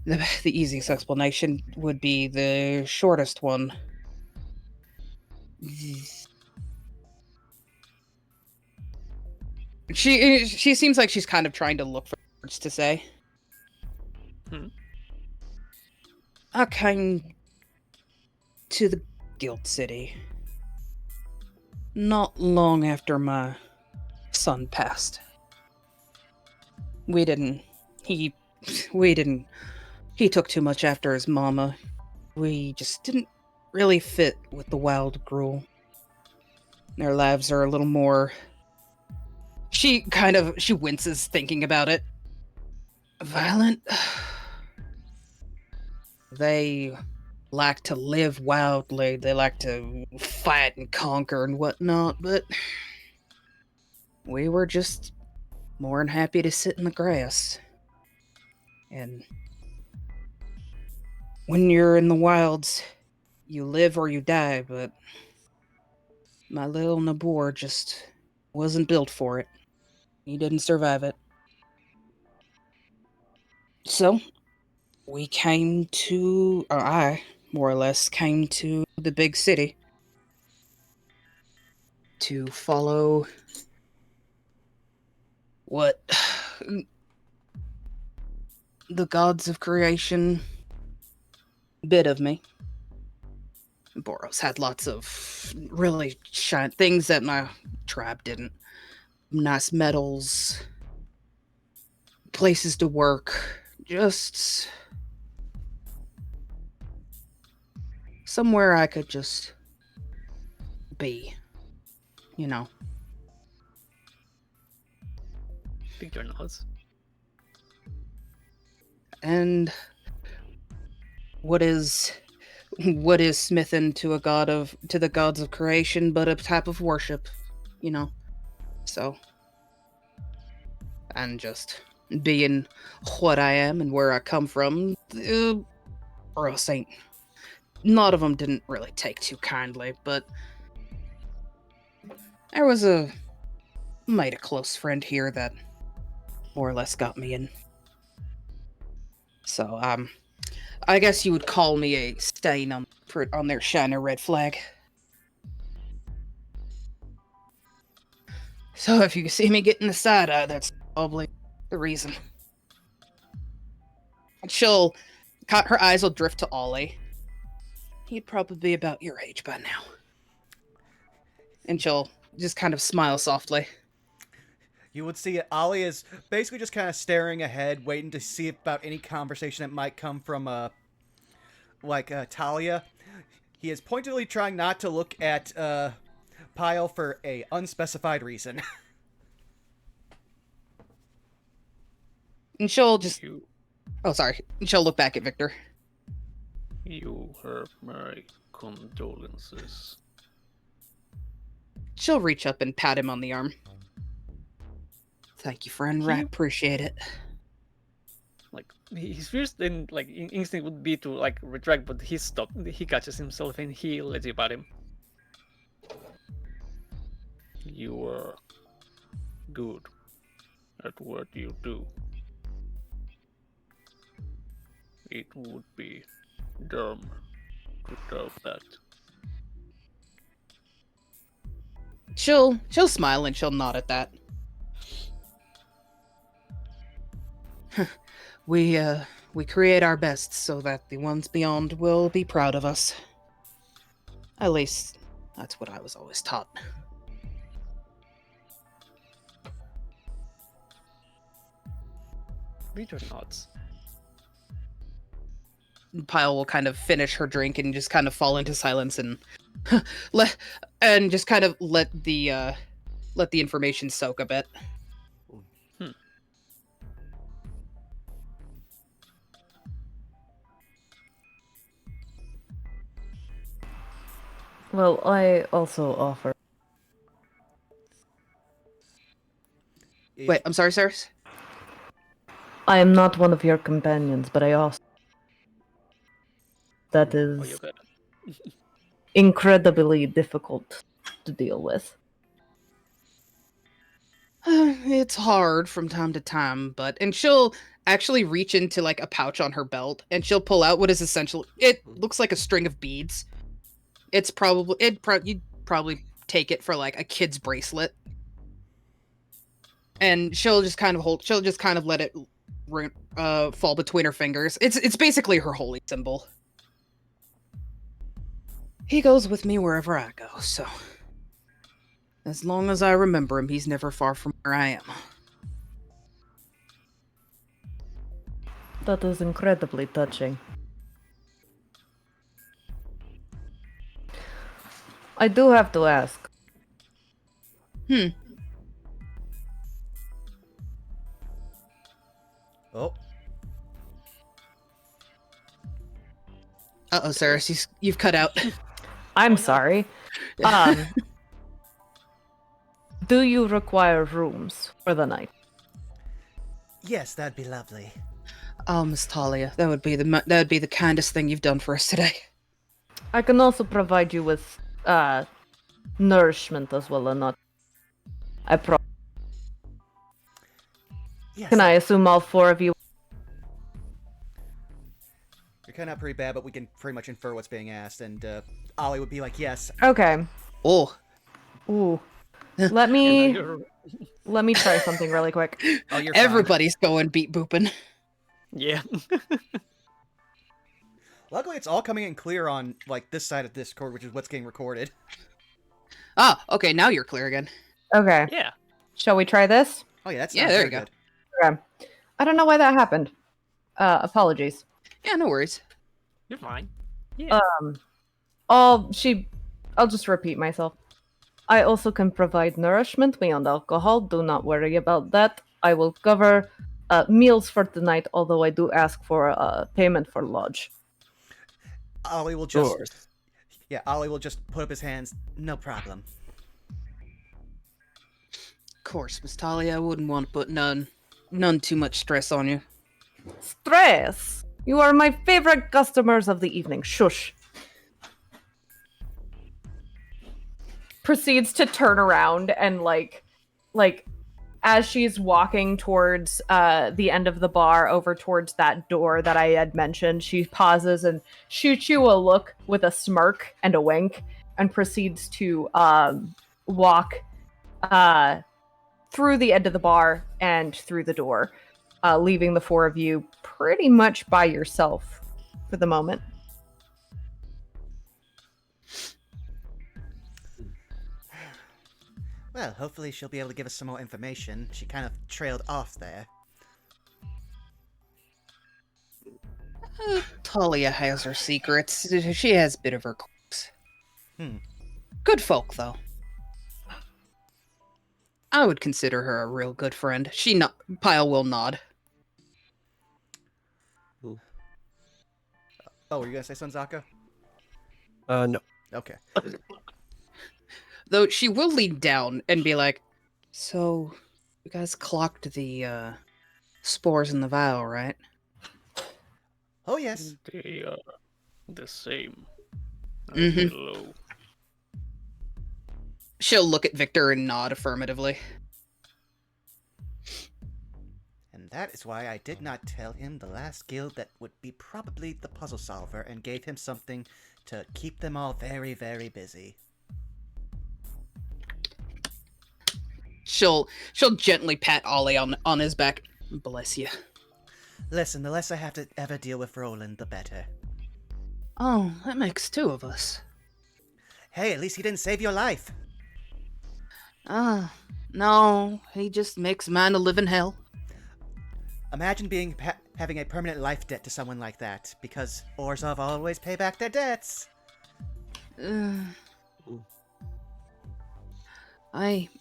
the easiest explanation would be the shortest one. She seems like she's kind of trying to look for words to say. I came to the Guild City not long after my son passed. We didn't. He took too much after his mama. We just didn't really fit with the wild gruel. Their lives are a little more. She winces thinking about it. Violent. They like to live wildly. They like to fight and conquer and whatnot, but we were just more than happy to sit in the grass. And when you're in the wilds, you live or you die, but my little Nabor just wasn't built for it. He didn't survive it. So, I more or less came to the big city to follow what the gods of creation bid of me. Boros had lots of really things that my tribe didn't. Nice metals, places to work, just somewhere I could just be, you know. Picture notes. And what is smitten to the gods of creation but a type of worship, you know. So, and just being what I am and where I come from, Boros ain't. None of them didn't really take too kindly, but there was made a close friend here that more or less got me in. So, I guess you would call me a stain on their shining red flag. So if you see me getting the side eye, that's probably the reason. Her eyes will drift to Ollie. He'd probably be about your age by now. And she'll just kind of smile softly. You would see Ollie is basically just kind of staring ahead, waiting to see about any conversation that might come from, Talia. He is pointedly trying not to look at, Pyle for a unspecified reason. And she'll just... Oh, sorry. And she'll look back at Victor. You have my condolences. She'll reach up and pat him on the arm. Thank you, friend. I appreciate it. Like, his first instinct would be to retract, but he stopped. He catches himself and he lets you pat him. You are good at what you do. It would be dumb to doubt that. She'll smile and she'll nod at that. We create our best so that the ones beyond will be proud of us. At least, that's what I was always taught. Read your nods. Pyle will kind of finish her drink and just kind of fall into silence and just kind of let the information soak a bit. Well, I also offer. Wait, I'm sorry, sirs? I am not one of your companions, but I also. That is. Oh, you got it. incredibly difficult to deal with. It's hard from time to time, and she'll actually reach into like a pouch on her belt and she'll pull out what is essentially it looks like a string of beads. You'd probably take it for like a kid's bracelet. And she'll just kind of let it fall between her fingers. It's basically her holy symbol. He goes with me wherever I go, so as long as I remember him, he's never far from where I am. That is incredibly touching. I do have to ask. Oh, Uh-oh, Sarah, you've cut out. I'm sorry. Do you require rooms for the night? yes, that'd be lovely. Oh, Miss Talia, that would be the kindest thing you've done for us today. I can also provide you with nourishment as well, and not. Yes, Can I assume all four of you? You're kind of pretty bad, but we can pretty much infer what's being asked, and Ollie would be like, yes. Okay. Oh. Ooh. Let me You're- try something really quick. Oh, you're fine. Everybody's going beat booping. Yeah. Luckily, it's all coming in clear on, like, this side of Discord, which is what's getting recorded. Ah, okay, now you're clear again. Okay. Yeah. Shall we try this? Oh, yeah, that's Yeah, not there very you go. good. Okay. I don't know why that happened. Apologies. Yeah, no worries. You're fine. Yeah. I'll just repeat myself. I also can provide nourishment beyond alcohol. Do not worry about that. I will cover meals for tonight, although I do ask for payment for lodge. Ollie will Of just... course. Yeah, Ollie will just put up his hands. No problem. Of course, Miss Talia, I wouldn't want to put none too much stress on you. Stress! You are my favorite customers of the evening. Shush. Proceeds to turn around and like as she's walking towards the end of the bar over towards that door that I had mentioned, she pauses and shoots you a look with a smirk and a wink and proceeds to walk through the end of the bar and through the door, leaving the four of you pretty much by yourself for the moment. Well, hopefully she'll be able to give us some more information. She kind of trailed off there. Talia has her secrets. She has a bit of her quirks. Good folk, though. I would consider her a real good friend. Pyle will nod. Oh, were you gonna say something, Zaka? No. Okay. Though she will lean down and be like, so, you guys clocked the spores in the vial, right? Oh, yes. They are the same as Mhm. below. She'll look at Victor and nod affirmatively. And that is why I did not tell him the last guild that would be probably the puzzle solver and gave him something to keep them all very, very busy. She'll gently pat Ollie on his back. Bless you. Listen, the less I have to ever deal with Roland, the better. Oh, that makes two of us. Hey, at least he didn't save your life. No, he just makes mine a living hell. Imagine having a permanent life debt to someone like that, because Orzhov always pay back their debts.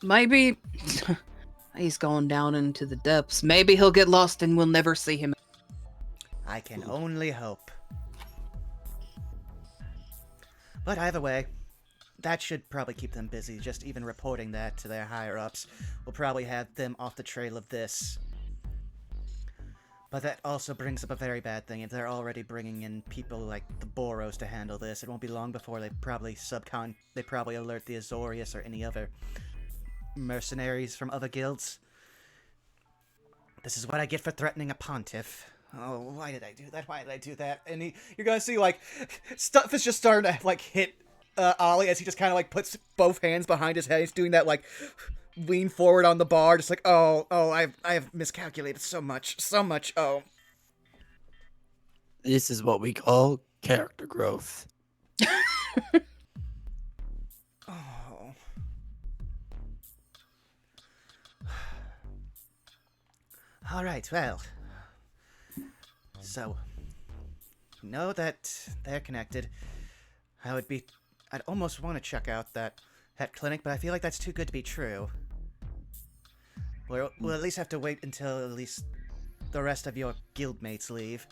Maybe he's gone down into the depths. Maybe he'll get lost and we'll never see him. I can only hope. But either way, that should probably keep them busy. Just even reporting that to their higher-ups will probably have them off the trail of this. But that also brings up a very bad thing. If they're already bringing in people like the Boros to handle this, it won't be long before they probably alert the Azorius or any other mercenaries from other guilds. This is what I get for threatening a pontiff. Oh, why did I do that? Why did I do that? And you're gonna see, like, stuff is just starting to, like, hit Ollie as he just kind of, like, puts both hands behind his head. He's doing that, like, lean forward on the bar, just like, I have miscalculated so much, oh. This is what we call character growth. Oh. Alright, well. So, know that they're connected. I'd almost want to check out that clinic, but I feel like that's too good to be true. We'll at least have to wait until at least the rest of your guildmates leave.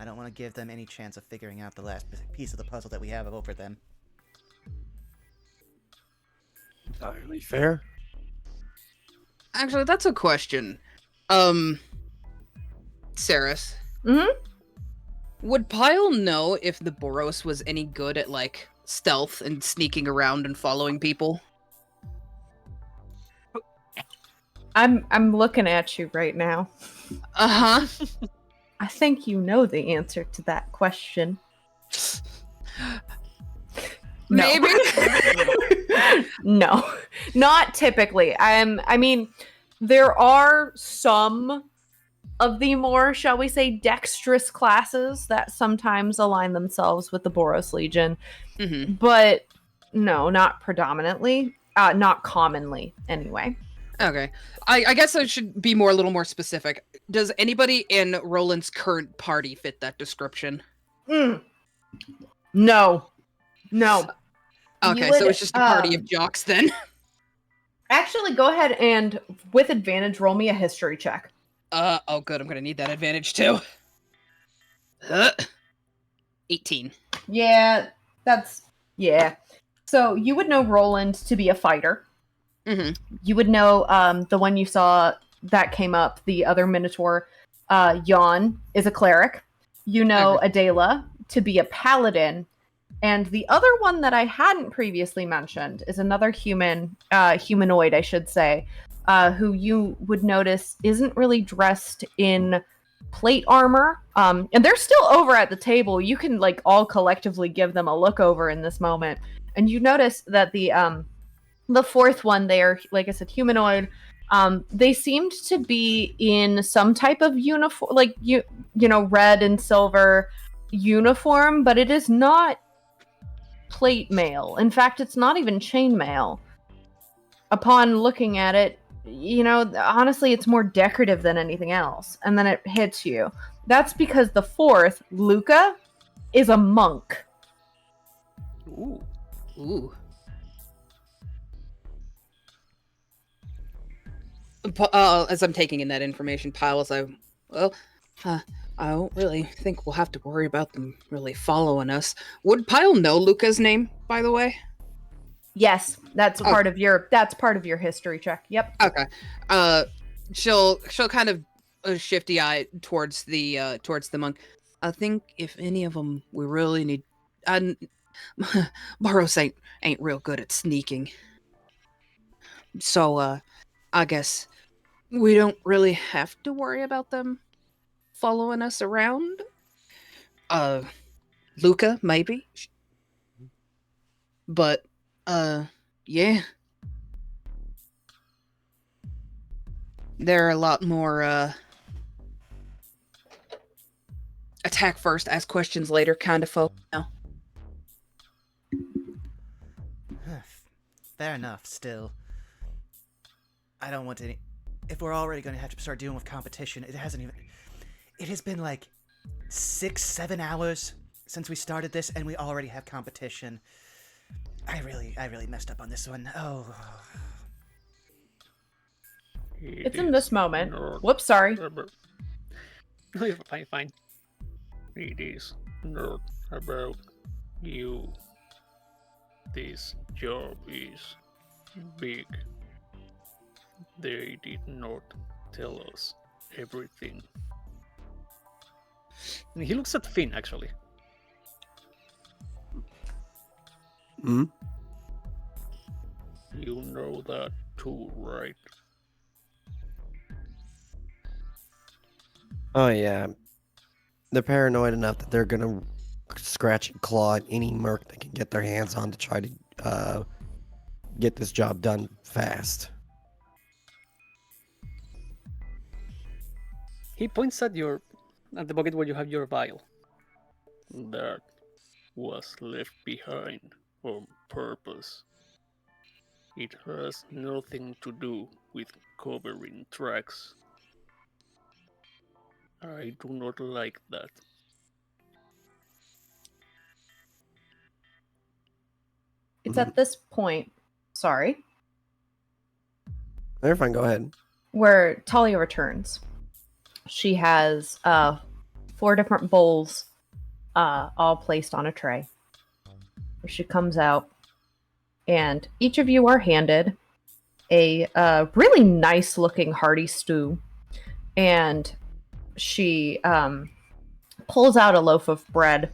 I don't want to give them any chance of figuring out the last piece of the puzzle that we have over them. Entirely fair. Actually, that's a question. Saris. Mm-hmm. Would Pyle know if the Boros was any good at, like, stealth and sneaking around and following people? I'm looking at you right now. Uh-huh. I think you know the answer to that question. No. Maybe. No, not typically. I mean, there are some of the more, shall we say, dexterous classes that sometimes align themselves with the Boros Legion, Mm-hmm. but no, not predominantly, not commonly, anyway. Okay. I guess I should be a little more specific. Does anybody in Roland's current party fit that description? No. Okay, You so would, it's just a party of jocks then. Actually, go ahead and, with advantage, roll me a history check. Oh good, I'm gonna need that advantage too. 18. Yeah. So you would know Roland to be a fighter. Mm-hmm. You would know the one you saw that came up, the other Minotaur, Jan, is a cleric. You know Adela to be a paladin. And the other one that I hadn't previously mentioned is another humanoid, I should say, who you would notice isn't really dressed in plate armor. And they're still over at the table. You can, like, all collectively give them a look over in this moment. And you notice that the fourth one, they are, like I said, humanoid. They seemed to be in some type of uniform, like, you know, red and silver uniform, but it is not plate mail. In fact, it's not even chain mail. Upon looking at it, you know, honestly, it's more decorative than anything else. And then it hits you. That's because the fourth, Luca, is a monk. Ooh. As I'm taking in that information, Pyle, I don't really think we'll have to worry about them really following us. Would Pyle know Luca's name, by the way? Yes, that's part of your history check. Yep. Okay. She'll kind of shifty eye towards the monk. I think if any of them we really need, Boros ain't real good at sneaking. So I guess we don't really have to worry about them following us around. Luca, maybe. But, yeah. They're a lot more, attack first, ask questions later kind of folk now. Fair enough, still. I don't want any... If we're already going to have to start dealing with competition, it has been like 6-7 hours since we started this, and we already have competition. I really messed up on this one. Oh. It's in this moment. Whoops, sorry. Fine. It is not about you. This job is big. They did not tell us everything. And he looks at Finn, actually. Hmm? You know that too, right? Oh, yeah. They're paranoid enough that they're gonna scratch and claw at any merc they can get their hands on to try to get this job done fast. He points at the bucket where you have your vial. That was left behind on purpose. It has nothing to do with covering tracks. I do not like that. It's at this point, sorry, They're fine, go ahead. where Talia returns. She has 4 different bowls all placed on a tray. She comes out, and each of you are handed a really nice looking hearty stew. And she pulls out a loaf of bread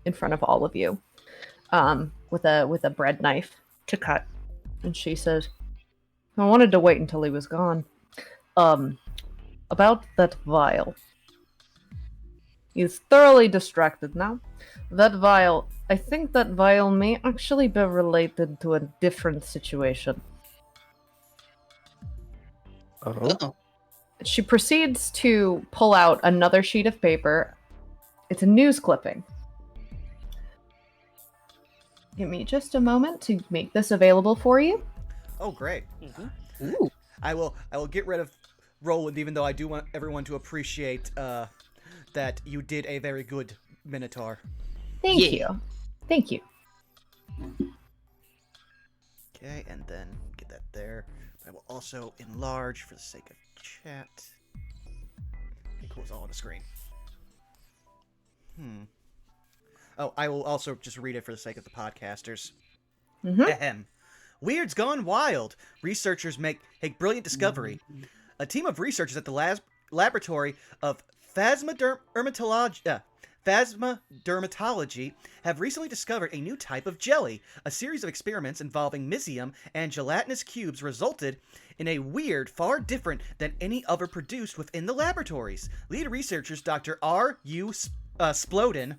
in front of all of you with a bread knife to cut. And she says, I wanted to wait until he was gone. About that vial. He's thoroughly distracted now. That vial, I think that vial may actually be related to a different situation. Oh. Oh. She proceeds to pull out another sheet of paper. It's a news clipping. Give me just a moment to make this available for you. Oh, great. Ooh. I will get rid of Roland, even though I do want everyone to appreciate that you did a very good Minotaur. Thank Yeah. you. Thank you. Okay, and then get that there. I will also enlarge for the sake of chat. Okay, cool, it's all on the screen. Oh, I will also just read it for the sake of the podcasters. Ahem. Weirds gone wild. Researchers make a brilliant discovery. A team of researchers at the laboratory of phasmadermatology have recently discovered a new type of jelly. A series of experiments involving mysium and gelatinous cubes resulted in a weird far different than any other produced within the laboratories. Lead researchers Dr. R.U. Splodin.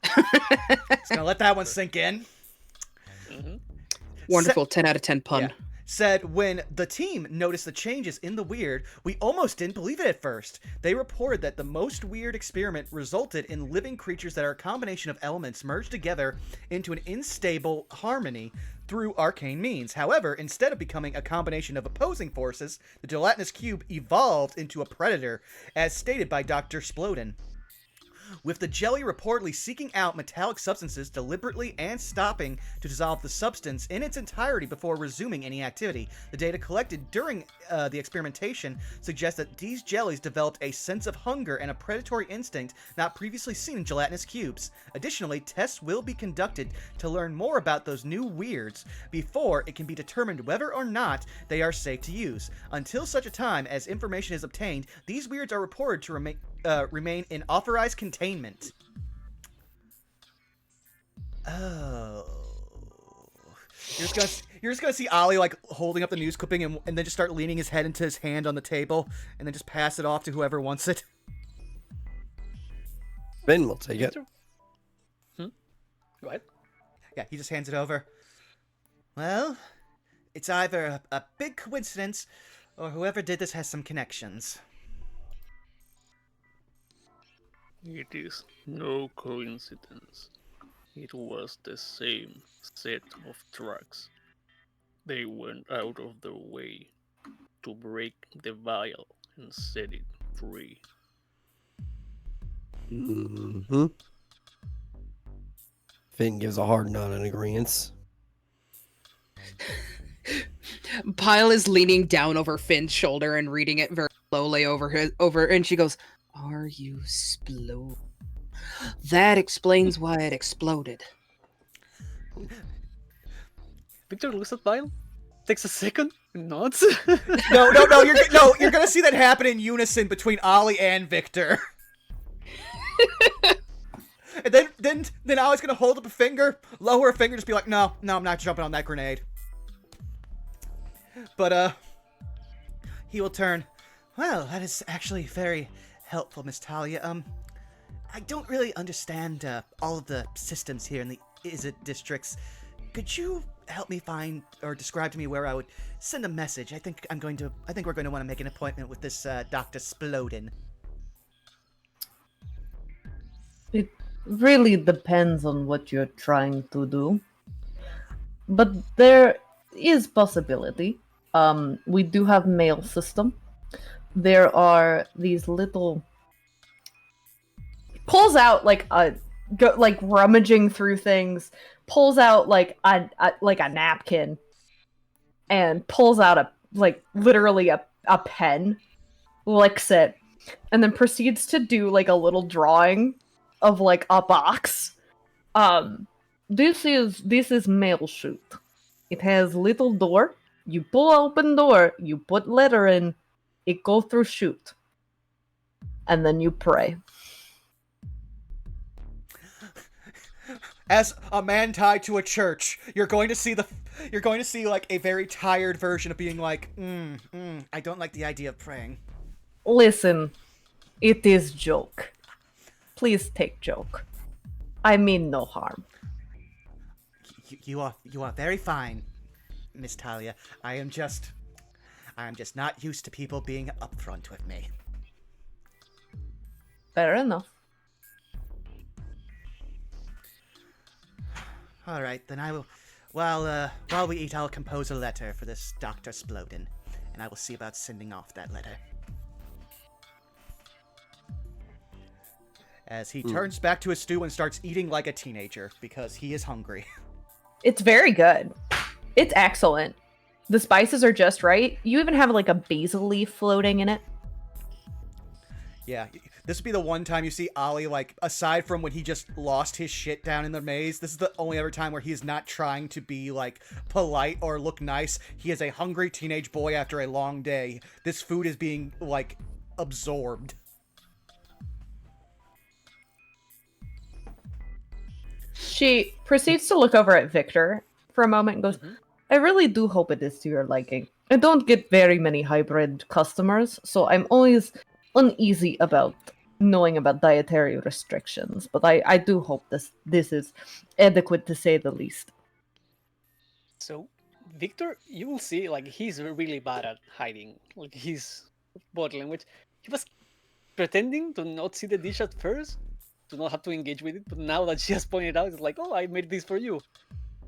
Just gonna let that one sink in. Wonderful. 10 out of 10 pun. Yeah. Said when the team noticed the changes in the weird, we almost didn't believe it at first. They reported that the most weird experiment resulted in living creatures that are a combination of elements merged together into an unstable harmony through arcane means. However, instead of becoming a combination of opposing forces, the gelatinous cube evolved into a predator, as stated by Dr. Splodin. With the jelly reportedly seeking out metallic substances deliberately and stopping to dissolve the substance in its entirety before resuming any activity. The data collected during the experimentation suggests that these jellies developed a sense of hunger and a predatory instinct not previously seen in gelatinous cubes. Additionally, tests will be conducted to learn more about those new weirds before it can be determined whether or not they are safe to use. Until such a time as information is obtained, these weirds are reported to remain in authorized containment. Oh. You're just gonna see Ollie like holding up the news clipping and then just start leaning his head into his hand on the table and then just pass it off to whoever wants it. Ben will take it. Go ahead. Yeah, he just hands it over. Well, it's either a big coincidence or whoever did this has some connections. It is no coincidence. It was the same set of tracks. They went out of their way to break the vial and set it free. Mm-hmm. Finn gives a hard nod in agreement. Pyle is leaning down over Finn's shoulder and reading it very slowly over, and she goes, "Are you explode? That explains why it exploded." Victor looks at vial, takes a second, and nods. No, you're gonna see that happen in unison between Ollie and Victor. And then Ollie's gonna hold up a finger, lower a finger, just be like, no, I'm not jumping on that grenade. But, he will turn. Well, that is actually very helpful, Miss Talia. I don't really understand, all of the systems here in the Izzet districts. Could you help me find or describe to me where I would send a message? I think we're going to want to make an appointment with this, Dr. Splodin. It really depends on what you're trying to do. But there is possibility. We do have mail system. There are these little pulls out like like rummaging through things, pulls out like a napkin, and pulls out literally a pen, licks it, and then proceeds to do like a little drawing of like a box. This is mail chute. It has little door. You pull open door, you put letter in, it go through chute. And then you pray. As a man tied to a church, you're going to see like a very tired version of being like, I don't like the idea of praying. Listen, it is joke. Please take joke. I mean no harm. You are very fine, Miss Talia. I am just not used to people being upfront with me. Fair enough. All right, then I will. While we eat, I'll compose a letter for this Dr. Splodin, and I will see about sending off that letter. As he turns back to his stew and starts eating like a teenager because he is hungry. It's very good. It's excellent. The spices are just right. You even have like a basil leaf floating in it. Yeah, this would be the one time you see Ollie, like, aside from when he just lost his shit down in the maze, this is the only other time where he is not trying to be, like, polite or look nice. He is a hungry teenage boy after a long day. This food is being, like, absorbed. She proceeds to look over at Victor for a moment and goes, I really do hope it is to your liking. I don't get very many hybrid customers, so I'm always uneasy about knowing about dietary restrictions, but I do hope this is adequate to say the least. So, Victor, you will see, like, he's really bad at hiding. Like, his body language. He was pretending to not see the dish at first, to not have to engage with it, but now that she has pointed out, it's like, oh, I made this for you.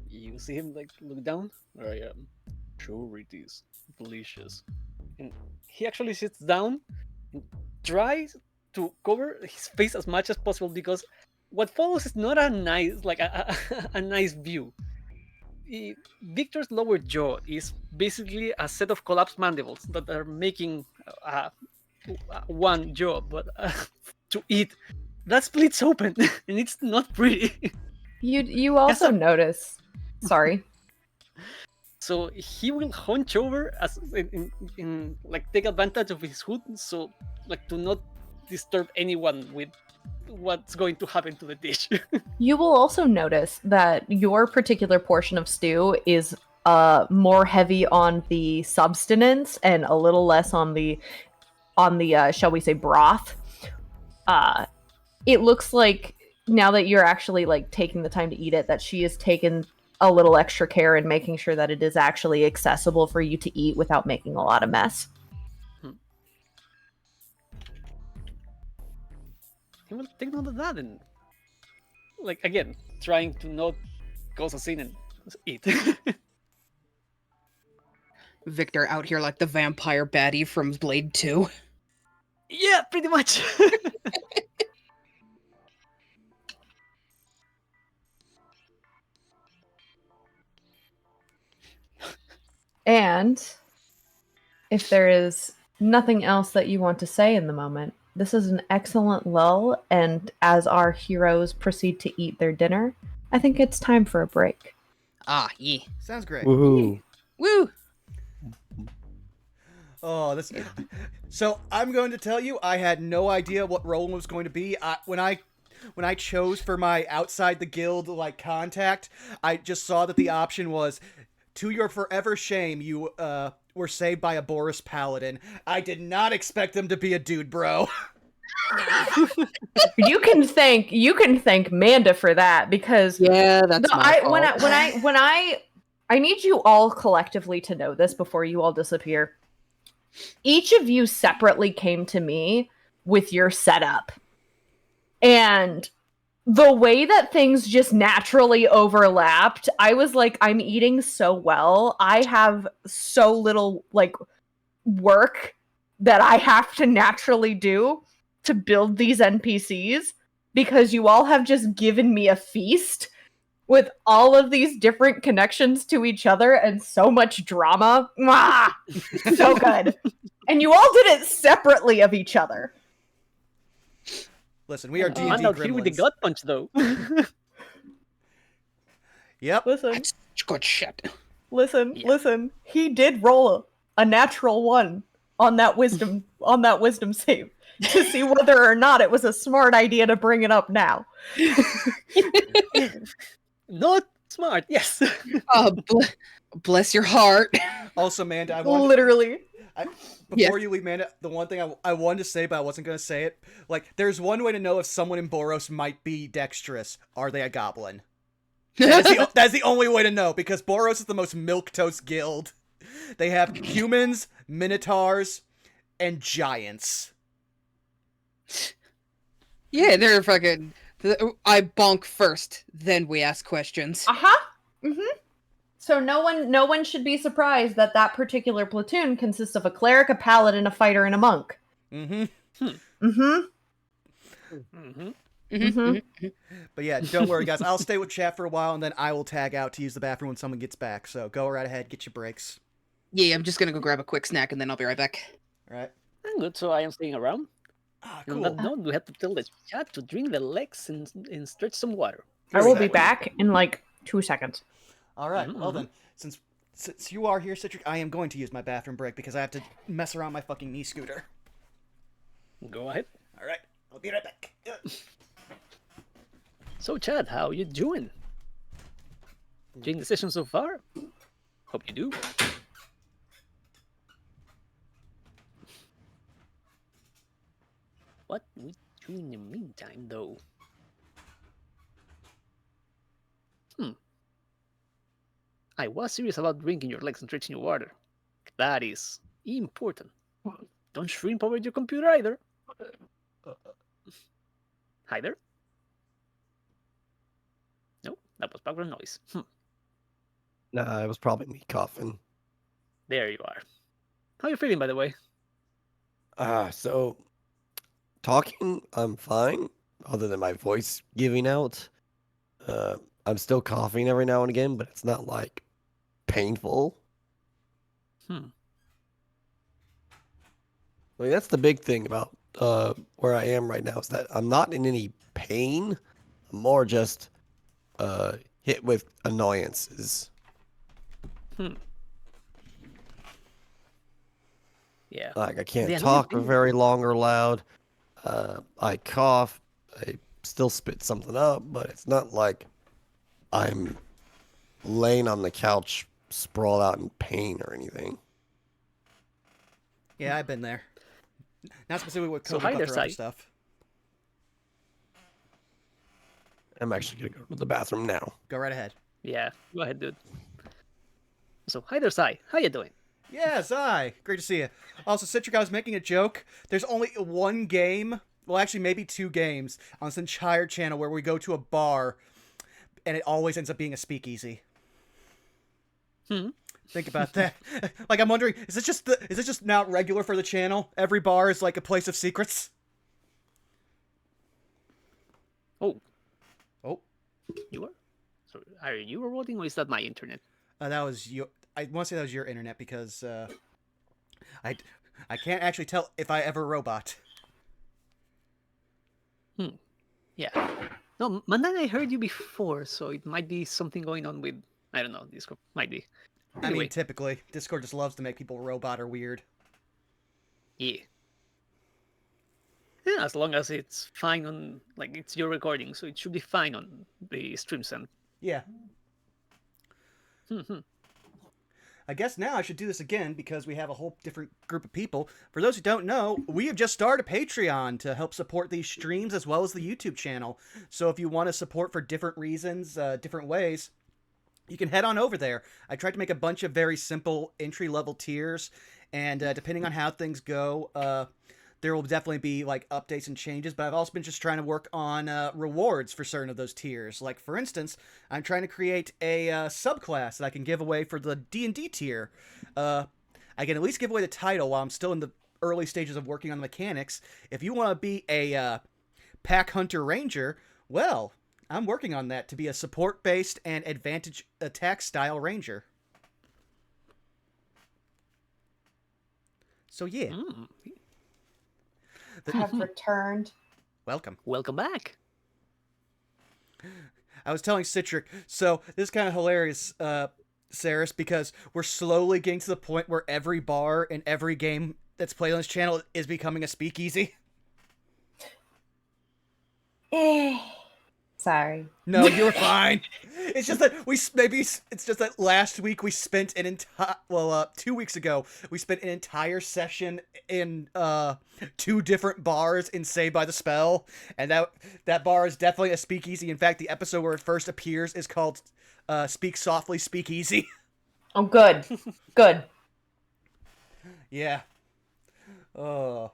You see him, like, look down. There I am. Sure, it is delicious. And he actually sits down and tries to cover his face as much as possible, because what follows is not a nice, like, a nice view. Victor's lower jaw is basically a set of collapsed mandibles that are making one jaw, but to eat, that splits open, and it's not pretty. You also notice. Sorry. So he will hunch over as in like take advantage of his hood, so like to not disturb anyone with what's going to happen to the dish. You will also notice that your particular portion of stew is more heavy on the substance and a little less on the shall we say broth. It looks like now that you're actually like taking the time to eat it, that she has taken a little extra care in making sure that it is actually accessible for you to eat without making a lot of mess. He will take note of that and, like, again, trying to not cause a scene and eat. Victor out here like the vampire baddie from Blade 2. Yeah, pretty much. And if there is nothing else that you want to say in the moment, this is an excellent lull, and as our heroes proceed to eat their dinner, I think it's time for a break. Ah, yeah. Sounds great. Woohoo. Woo! Oh, this. So I'm going to tell you, I had no idea what Roland was going to be. When I when I chose for my outside the guild like contact, I just saw that the option was, to your forever shame, you were saved by a Boris Paladin. I did not expect them to be a dude, bro. You can thank Manda for that, because Yeah, that's no, my fault. I need you all collectively to know this before you all disappear. Each of you separately came to me with your setup. And the way that things just naturally overlapped, I was like, I'm eating so well. I have so little like work that I have to naturally do to build these NPCs, because you all have just given me a feast with all of these different connections to each other and so much drama. Mwah! So good. And you all did it separately of each other. Listen, we are D&D Man out here with the gremlins. gut punch, though. Yep. Listen, That's good shit. Yeah. listen. He did roll a natural 1 on that wisdom save to see whether or not it was a smart idea to bring it up now. Not smart, yes. Bless your heart. Also, Amanda, I want Literally. before you leave, Amanda, the one thing I wanted to say, but I wasn't going to say it. Like, there's one way to know if someone in Boros might be dexterous. Are they a goblin? That's the only way to know, because Boros is the most milquetoast guild. They have humans, minotaurs, and giants. Yeah, they're fucking. I bonk first, then we ask questions. So no one should be surprised that that particular platoon consists of a cleric, a paladin, a fighter, and a monk. Mm-hmm. Mm-hmm. But yeah, don't worry, guys. I'll stay with chat for a while, and then I will tag out to use the bathroom when someone gets back. So go right ahead, get your breaks. Yeah, I'm just gonna go grab a quick snack and then I'll be right back. All right. I'm good, so I am staying around. Ah, On cool. that note, we have to tell the chat to drink the legs and stretch some water. I will be Exactly. back in like 2 seconds. All right. Mhm, Well mhm. then, since you are here, Citric, I am going to use my bathroom break because I have to mess around my fucking knee scooter. Go ahead. All right. I'll be right back. So, Chad, how you doing? Enjoying the session so far? Hope you do. What we do in the meantime, though? I was serious about drinking your legs and stretching your water. That is important. Don't shrimp over your computer either. Hi there. No, that was background noise. Nah, it was probably me coughing. There you are. How you feeling, by the way? So talking, I'm fine, other than my voice giving out. I'm still coughing every now and again, but it's not like painful. Hmm. I mean, that's the big thing about where I am right now is that I'm not in any pain. I'm more just hit with annoyances. Yeah. Like I can't The annoying talk thing- very long or loud. I cough. I still spit something up, but it's not like I'm laying on the couch, sprawled out in pain or anything. Yeah, I've been there. Not specifically with So COVID, hi but there, for other Sai. stuff. I'm actually gonna go to the bathroom now. Go right ahead. Yeah, go ahead, dude. So, hi there, Sai. How you doing? Yeah, Zai. Great to see you. Also, Citric, I was making a joke. There's only one game, well, actually, maybe 2 games on this entire channel where we go to a bar, and it always ends up being a speakeasy. Think about that. Like, I'm wondering, is this just not regular for the channel? Every bar is like a place of secrets? Oh, Oh, you are? So, are you voting or is that my internet? that was your... I want to say that was your internet because, I can't actually tell if I ever robot. Yeah. No, Mandan, I heard you before, so it might be something going on with, I don't know, Discord. Might be. I Anyway. mean, typically, Discord just loves to make people robot or weird. Yeah. Yeah, as long as it's fine on, like, it's your recording, so it should be fine on the stream send. Yeah. Mhm. I guess now I should do this again because we have a whole different group of people. For those who don't know, we have just started a Patreon to help support these streams as well as the YouTube channel. So if you want to support for different reasons, different ways, you can head on over there. I tried to make a bunch of very simple entry-level tiers, and depending on how things go, there will definitely be like updates and changes, but I've also been just trying to work on rewards for certain of those tiers. Like, for instance, I'm trying to create a subclass that I can give away for the D&D tier. I can at least give away the title while I'm still in the early stages of working on the mechanics. If you want to be a Pack Hunter Ranger, well, I'm working on that to be a support-based and advantage attack style ranger. So yeah, Mm. Have returned. welcome. Welcome back. I was telling Citric, so this is kind of hilarious, Saris, because we're slowly getting to the point where every bar in every game that's played on this channel is becoming a speakeasy. Sorry. No, you're fine. It's just that it's just that last week we spent an entire 2 weeks ago we spent an entire session in 2 different bars in Saved by the Spell, and that bar is definitely a speakeasy. In fact, the episode where it first appears is called "Speak Softly, Speak Easy." Oh, good. Good. Yeah. Oh.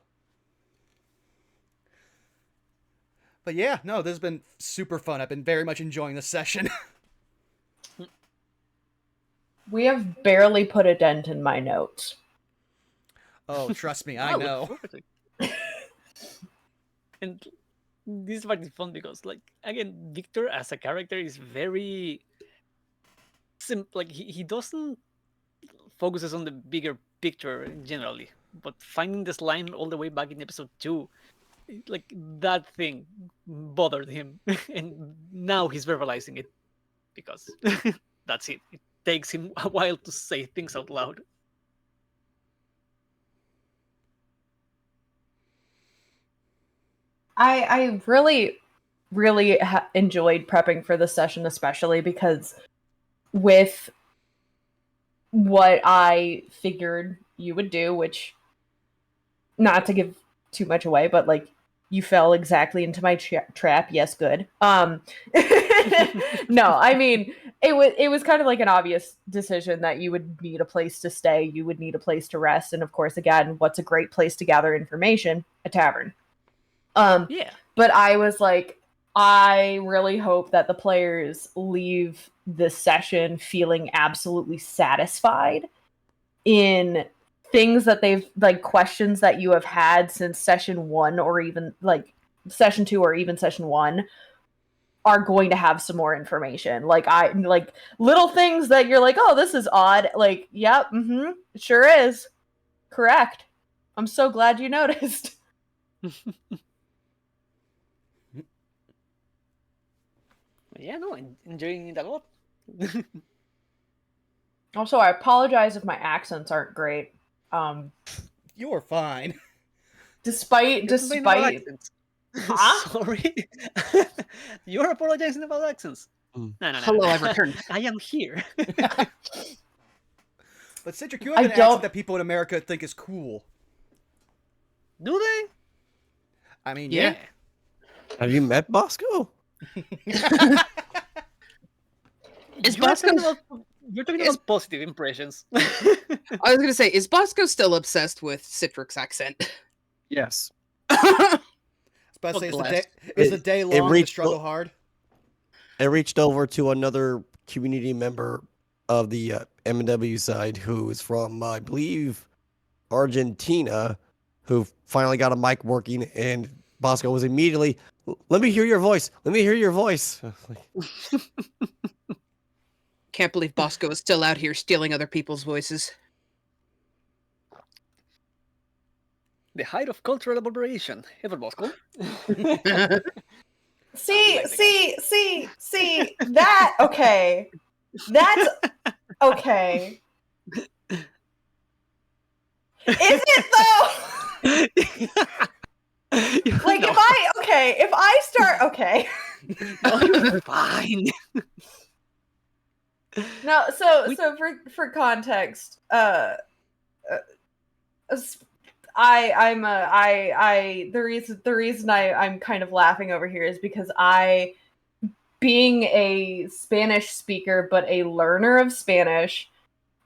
But yeah, no, this has been super fun. I've been very much enjoying this session. We have barely put a dent in my notes. Oh, trust me, I look know. forward to it. And this part is fun because, like, again, Victor as a character is very like he doesn't focuses on the bigger picture generally, but finding the slime all the way back in episode 2, like, that thing bothered him, and now he's verbalizing it because that's it. It takes him a while to say things out loud. I really, really enjoyed prepping for this session, especially because with what I figured you would do, which, not to give too much away, but like, you fell exactly into my trap. Yes, good. No, I mean, it was kind of like an obvious decision that you would need a place to stay, you would need a place to rest, and of course, again, what's a great place to gather information? A tavern. Yeah. But I was like, I really hope that the players leave this session feeling absolutely satisfied in things that they've, like, questions that you have had since session 1 or even like session 2 or even session 1 are going to have some more information. Like, little things that you're like, oh, this is odd. Like, yep, it sure is. Correct. I'm so glad you noticed. Yeah, no, enjoying it a lot. Also, I apologize if my accents aren't great. You're fine. You're complaining about accents. Huh? Sorry. You're apologizing about accents. Mm. No. Hello, I've returned. I am here. But Citric, you have I an don't- accent that people in America think is cool. Do they? I mean, Yeah. Have you met Bosco? Is You're talking Bosco? about positive impressions. I was gonna say, is Bosco still obsessed with Citric's accent? Yes. I was about to say, Bless. is the day long, the reached- struggle hard? I reached over to another community member of the M&W side who is from, I believe, Argentina, who finally got a mic working, and Bosco was immediately, let me hear your voice. Let me hear your voice. Can't believe Bosco is still out here stealing other people's voices. The height of cultural appropriation. Ever Bosco? See, that, okay. That's okay. Is it though? Like, No. if I start, okay. No, you're fine. No, so We- for context, the reason I'm kind of laughing over here is because I, being a Spanish speaker but a learner of Spanish,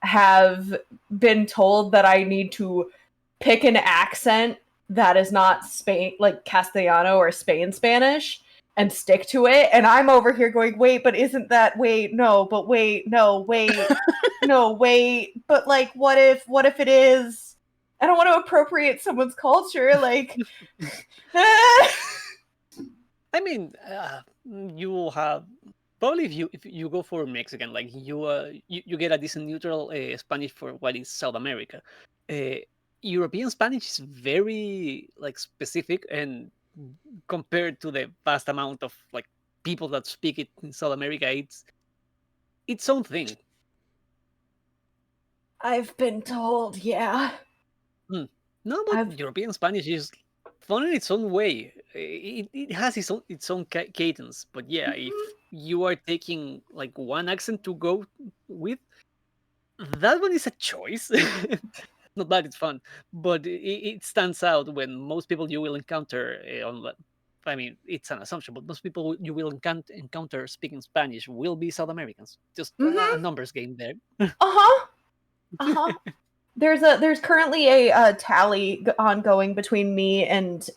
have been told that I need to pick an accent that is not Spain, like Castellano or Spain Spanish, and stick to it. And I'm over here going, wait, but isn't that, wait, no, but wait, no, wait, no, wait, but like, what if it is? I don't want to appropriate someone's culture, like. I mean, you will have probably if you go for Mexican, like you get a decent neutral Spanish for what is South America. Uh, European Spanish is very like specific, and compared to the vast amount of like people that speak it in South America, it's its own thing. I've been told, yeah. No, but European Spanish is fun in its own way. It has its own cadence. But yeah, if you are taking like one accent to go with, that one is a choice. Not that it's fun, but it stands out when most people you will encounter I mean, it's an assumption, but most people you will encounter speaking Spanish will be South Americans. Just a numbers game there. Uh-huh. Uh-huh. There's currently a tally ongoing between me and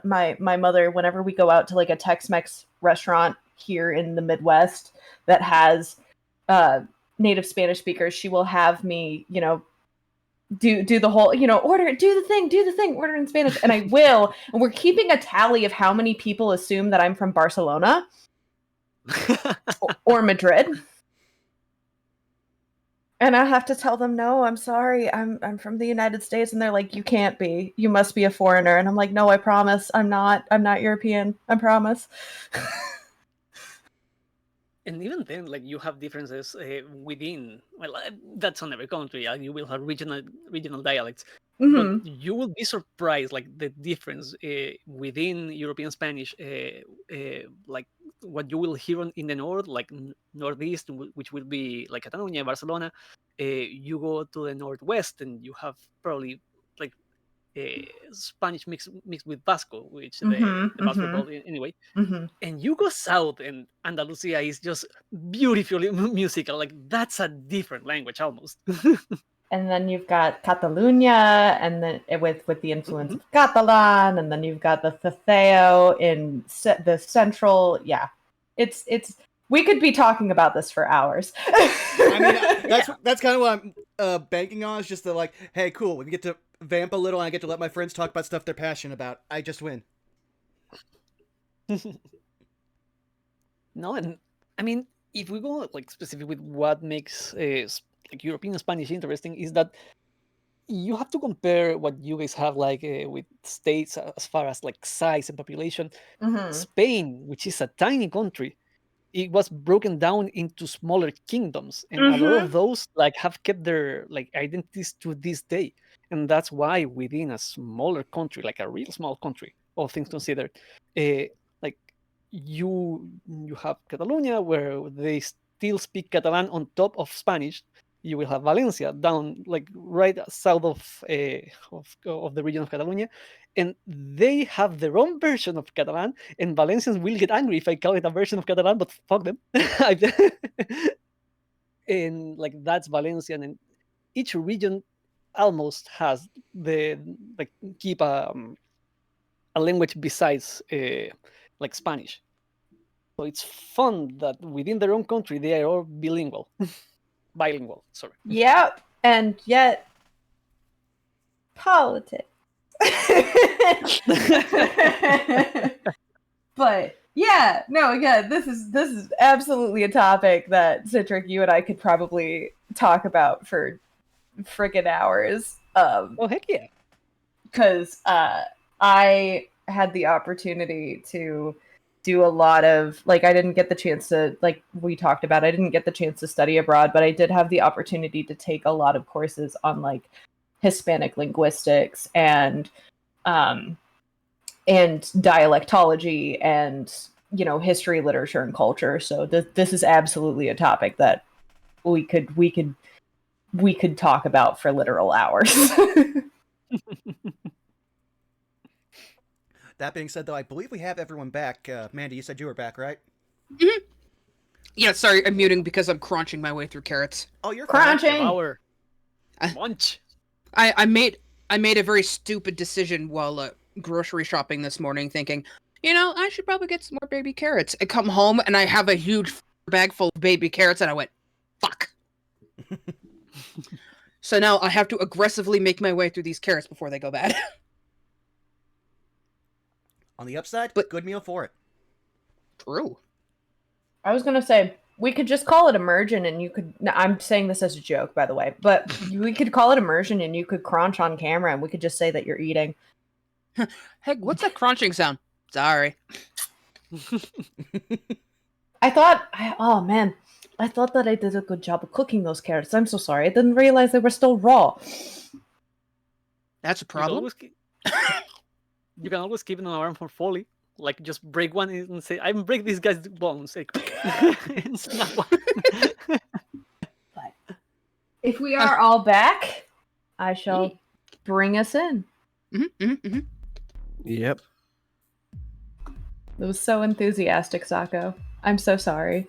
my mother whenever we go out to like a Tex-Mex restaurant here in the Midwest that has native Spanish speakers. She will have me, do the whole, order, do the thing, order in Spanish, and I will. And we're keeping a tally of how many people assume that I'm from Barcelona or Madrid. And I have to tell them, no, I'm sorry, I'm from the United States, and they're like, you can't be, you must be a foreigner, and I'm like, no, I promise, I'm not European, I promise. And even then, like you have differences within. Well, that's on every country. You will have regional dialects, but Mm-hmm. you will be surprised, like the difference within European Spanish, like what you will hear in the north, like northeast, which will be like Catalonia, Barcelona. You go to the northwest, and you have probably like Spanish mixed with Vasco, which the Basque Mm-hmm. Republic anyway. Mm-hmm. And you go south, and Andalusia is just beautifully musical. Like that's a different language almost. And then you've got Catalunya, and then with the influence of Catalan, and then you've got the Thetheo in the central. Yeah, it's we could be talking about this for hours. I mean, that's kind of what I'm banking on. Is just the like, hey, cool, we get to vamp a little, and I get to let my friends talk about stuff they're passionate about. I just win. No, and I mean, if we go like specific with what makes like European Spanish interesting, is that you have to compare what you guys have like with states as far as like size and population. Mm-hmm. Spain, which is a tiny country, it was broken down into smaller kingdoms, and a lot Mm-hmm. of those like have kept their like identities to this day. And that's why within a smaller country, like a real small country, all things considered, like you have Catalonia, where they still speak Catalan on top of Spanish. You will have Valencia down like right south of the region of Catalonia, and they have their own version of Catalan, and Valencians will get angry if I call it a version of Catalan, but fuck them. And like that's Valencian, and each region almost has the like keep a language besides like Spanish. So it's fun that within their own country they are all bilingual, bilingual. Sorry. Yep, and yet politics. But yeah, no, again, this is absolutely a topic that Citric, you and I could probably talk about for friggin' hours. Oh heck yeah! Because I had the opportunity to do a lot of, like, I didn't get the chance to, like we talked about, I didn't get the chance to study abroad, but I did have the opportunity to take a lot of courses on like Hispanic linguistics and and dialectology and, you know, history, literature, and culture. So this is absolutely a topic that we could talk about for literal hours. That being said, though, I believe we have everyone back. Mandy, you said you were back, right? Yeah, sorry, I'm muting because I'm crunching my way through carrots. Oh, you're fine. Crunching. Devour. I- Munch. I made a very stupid decision while grocery shopping this morning, thinking, you know, I should probably get some more baby carrots. I come home and I have a huge bag full of baby carrots, and I went, fuck. So now I have to aggressively make my way through these carrots before they go bad. On the upside, But- good meal for it. True. I was gonna say we could just call it immersion, and you could. No, I'm saying this as a joke, by the way, but we could call it immersion, and you could crunch on camera, and we could just say that you're eating. Heck, what's that crunching sound? Sorry. Oh man, I thought that I did a good job of cooking those carrots. I'm so sorry. I didn't realize they were still raw. That's a You can problem. always keep, you can always keep an alarm for Foley. Like, just break one and say, "I break this guy's bones." Like, and snap one. But if we are all back, I shall bring us in. Yep. It was so enthusiastic, Sako. I'm so sorry.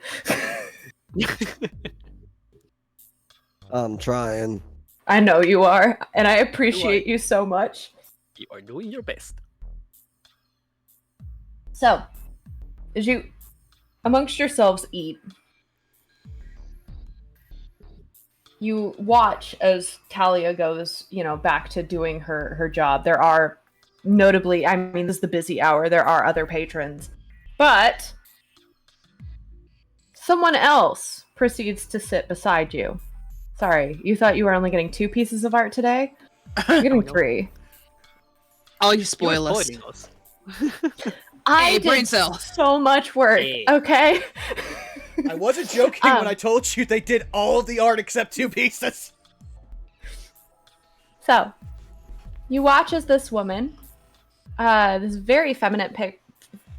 I'm trying. I know you are, and I appreciate you so much. You are doing your best. So, as you amongst yourselves eat, you watch as Talia goes, you know, back to doing her job. There are notably, I mean, this is the busy hour. There are other patrons, but someone else proceeds to sit beside you. Sorry, you thought you were only getting 2 pieces of art today? You're getting no. 3. Oh, you You're spoil us. spoiling us. I Hey, brain did cell. so much work, Hey. okay? I wasn't joking when I told you they did all of the art except 2 pieces. So, you watch as this woman, this very feminine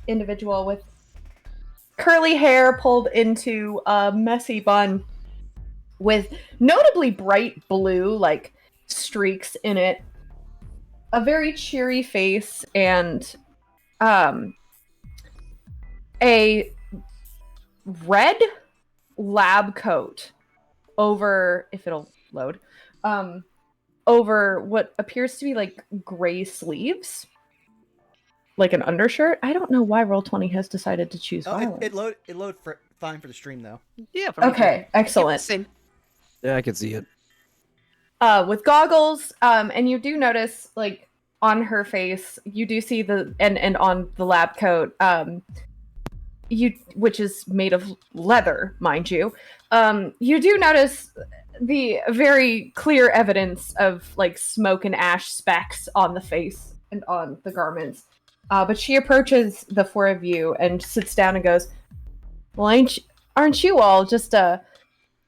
individual with curly hair pulled into a messy bun with notably bright blue, like, streaks in it, a very cheery face, and a red lab coat over, if it'll load, over what appears to be like gray sleeves, like an undershirt. I don't know why Roll20 has decided to choose Oh, violence. it load fine for the stream though. Yeah. For me too. Okay, excellent. Same. Yeah, I can see it. With goggles, and you do notice, like, on her face, you do see and on the lab coat, which is made of leather, mind you, you do notice the very clear evidence of, like, smoke and ash specks on the face and on the garments. But she approaches the 4 of you and sits down and goes, "Well, aren't you all just a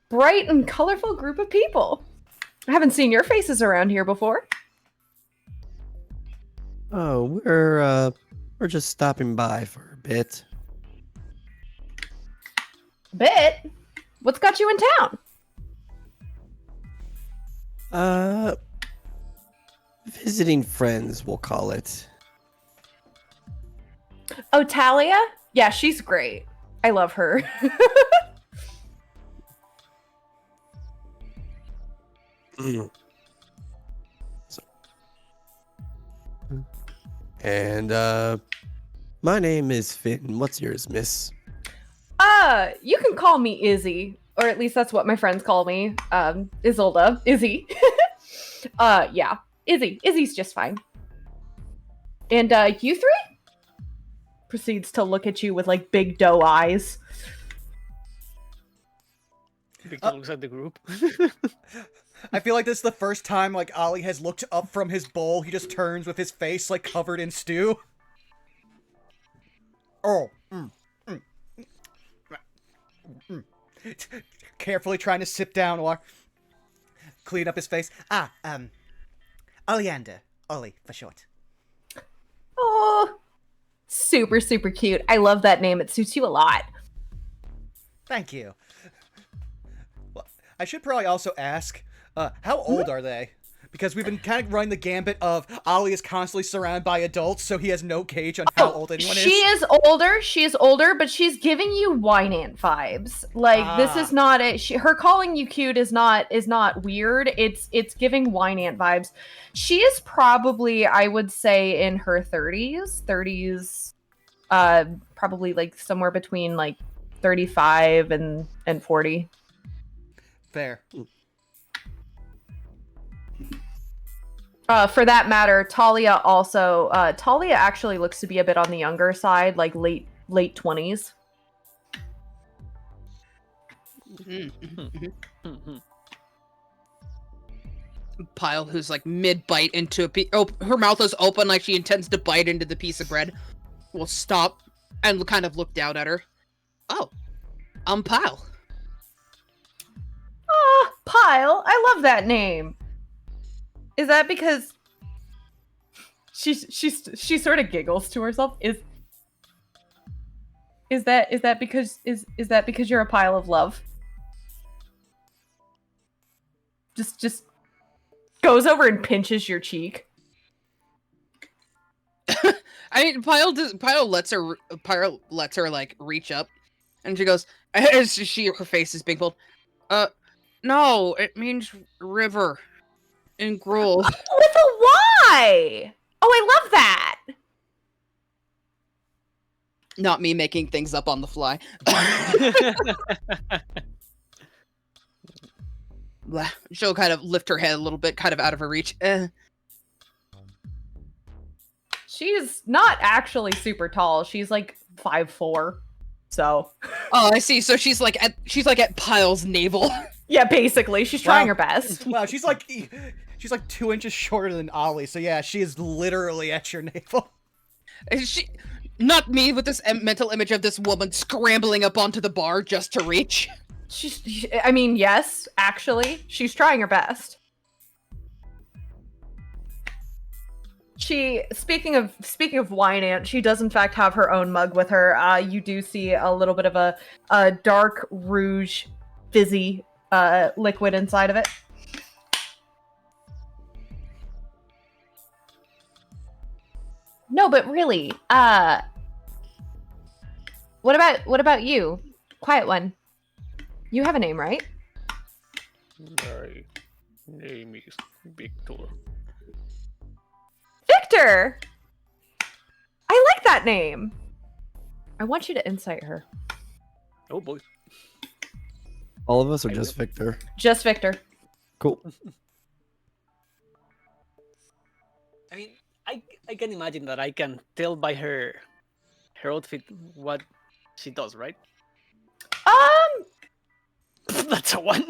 bright and colorful group of people? I haven't seen your faces around here before." Oh, we're just stopping by for a bit. Bit? What's got you in town? Visiting friends, we'll call it. Oh, Talia? Yeah, she's great. I love her. And my name is Finn. What's yours, miss? You can call me Izzy, or at least that's what my friends call me. Isolda. Izzy. Yeah. Izzy. Izzy's just fine. And, you 3? Proceeds to look at you with, like, big doe eyes. Victor looks at the group. I feel like this is the first time like Ollie has looked up from his bowl. He just turns with his face like covered in stew. Oh. Carefully trying to sip down or clean up his face. Oleander. Ollie for short. Oh, Oh, super, super cute. I love that name. It suits you a lot. Thank you. Well, I should probably also ask, how old are they? Because we've been kind of running the gambit of Ollie is constantly surrounded by adults, so he has no gauge on how old anyone she is. is older. She is older, but she's giving you wine ant vibes. Like this is not a her calling you cute is not weird. It's giving wine ant vibes. She is probably, I would say, in her 30s, probably like somewhere between like 35 and 40. Fair. For that matter, Talia also. Talia actually looks to be a bit on the younger side, like late 20s. Pile, who's like mid-bite into a piece. Oh, her mouth is open like she intends to bite into the piece of bread. Will stop and kind of look down at her. Oh, I'm Pile. Ah, Pile. I love that name. Is that because she sort of giggles to herself? Is that because you're a pile of love? Just goes over and pinches your cheek. I mean, Pile lets her like reach up, and she goes. Her face is being pulled. No, it means river in Gruel. With a Y. Oh, I love that. Not me making things up on the fly. She'll kind of lift her head a little bit, kind of out of her reach. She's not actually super tall. She's like 5'4". So. Oh, I see. So she's like at Pile's navel. Yeah, basically, she's trying her best. Wow, she's like 2 inches shorter than Ollie. So yeah, she is literally at your navel. She, not me with this mental image of this woman scrambling up onto the bar just to reach. I mean, yes, actually, she's trying her best. Speaking of wine ant, she does in fact have her own mug with her. You do see a little bit of a dark rouge fizzy liquid inside of it. No, but really, what about you? Quiet one. You have a name, right? My name is Victor. Victor! I like that name. I want you to insight her. Oh boy. All of us or just Victor? Just Victor. Cool. I mean, I can imagine that I can tell by her outfit what she does, right? That's a one.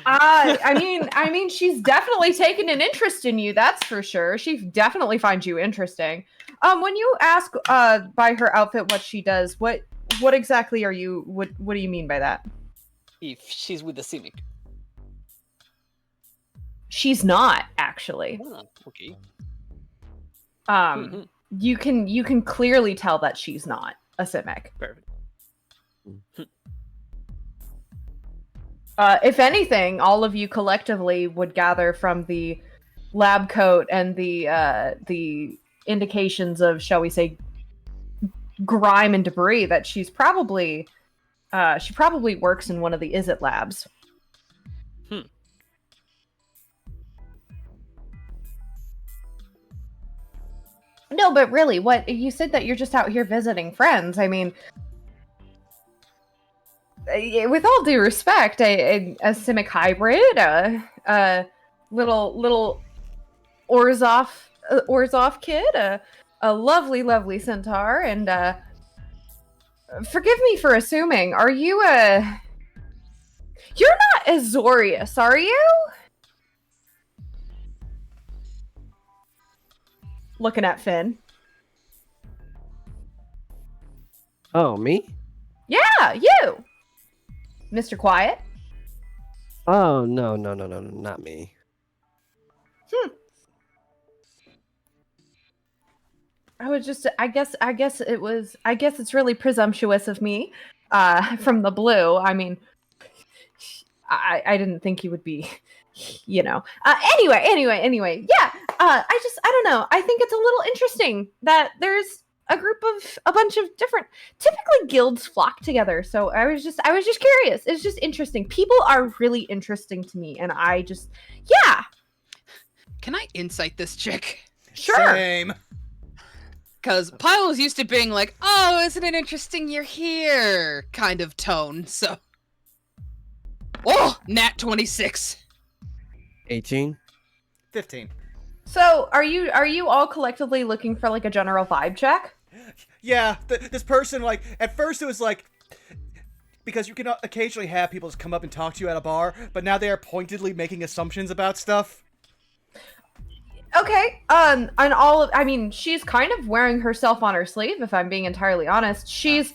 I mean, she's definitely taken an interest in you. That's for sure. She definitely finds you interesting. When you ask, by her outfit what she does, what exactly are you? What do you mean by that? If she's with the cynic. She's not actually. Ah, okay. You can clearly tell that she's not a Simic. Perfect. If anything, all of you collectively would gather from the lab coat and the indications of, shall we say, grime and debris that she probably works in one of the Izzet labs. No, but really, what you said that you're just out here visiting friends. I mean, with all due respect, a Simic hybrid, a little Orzhov kid, a lovely centaur, and forgive me for assuming, are you you're not Azorius, are you? Looking at Finn. Oh, me? Yeah, you, Mr. Quiet. Oh, no, not me. I guess it's really presumptuous of me, from the blue. I mean, I didn't think you would be, you know. Anyway. Yeah. I don't know. I think it's a little interesting that there's a bunch of different, typically guilds flock together. So I was just curious. It's just interesting. People are really interesting to me, and yeah. Can I insight this chick? Sure. Same. Because Pyle was used to being like, oh, isn't it interesting you're here kind of tone, so. Oh, nat 26. 18. 15. So are you all collectively looking for like a general vibe check? Yeah, this person, like, at first it was like, because you can occasionally have people just come up and talk to you at a bar, but now they are pointedly making assumptions about stuff. Okay. I mean, she's kind of wearing herself on her sleeve, if I'm being entirely honest. She's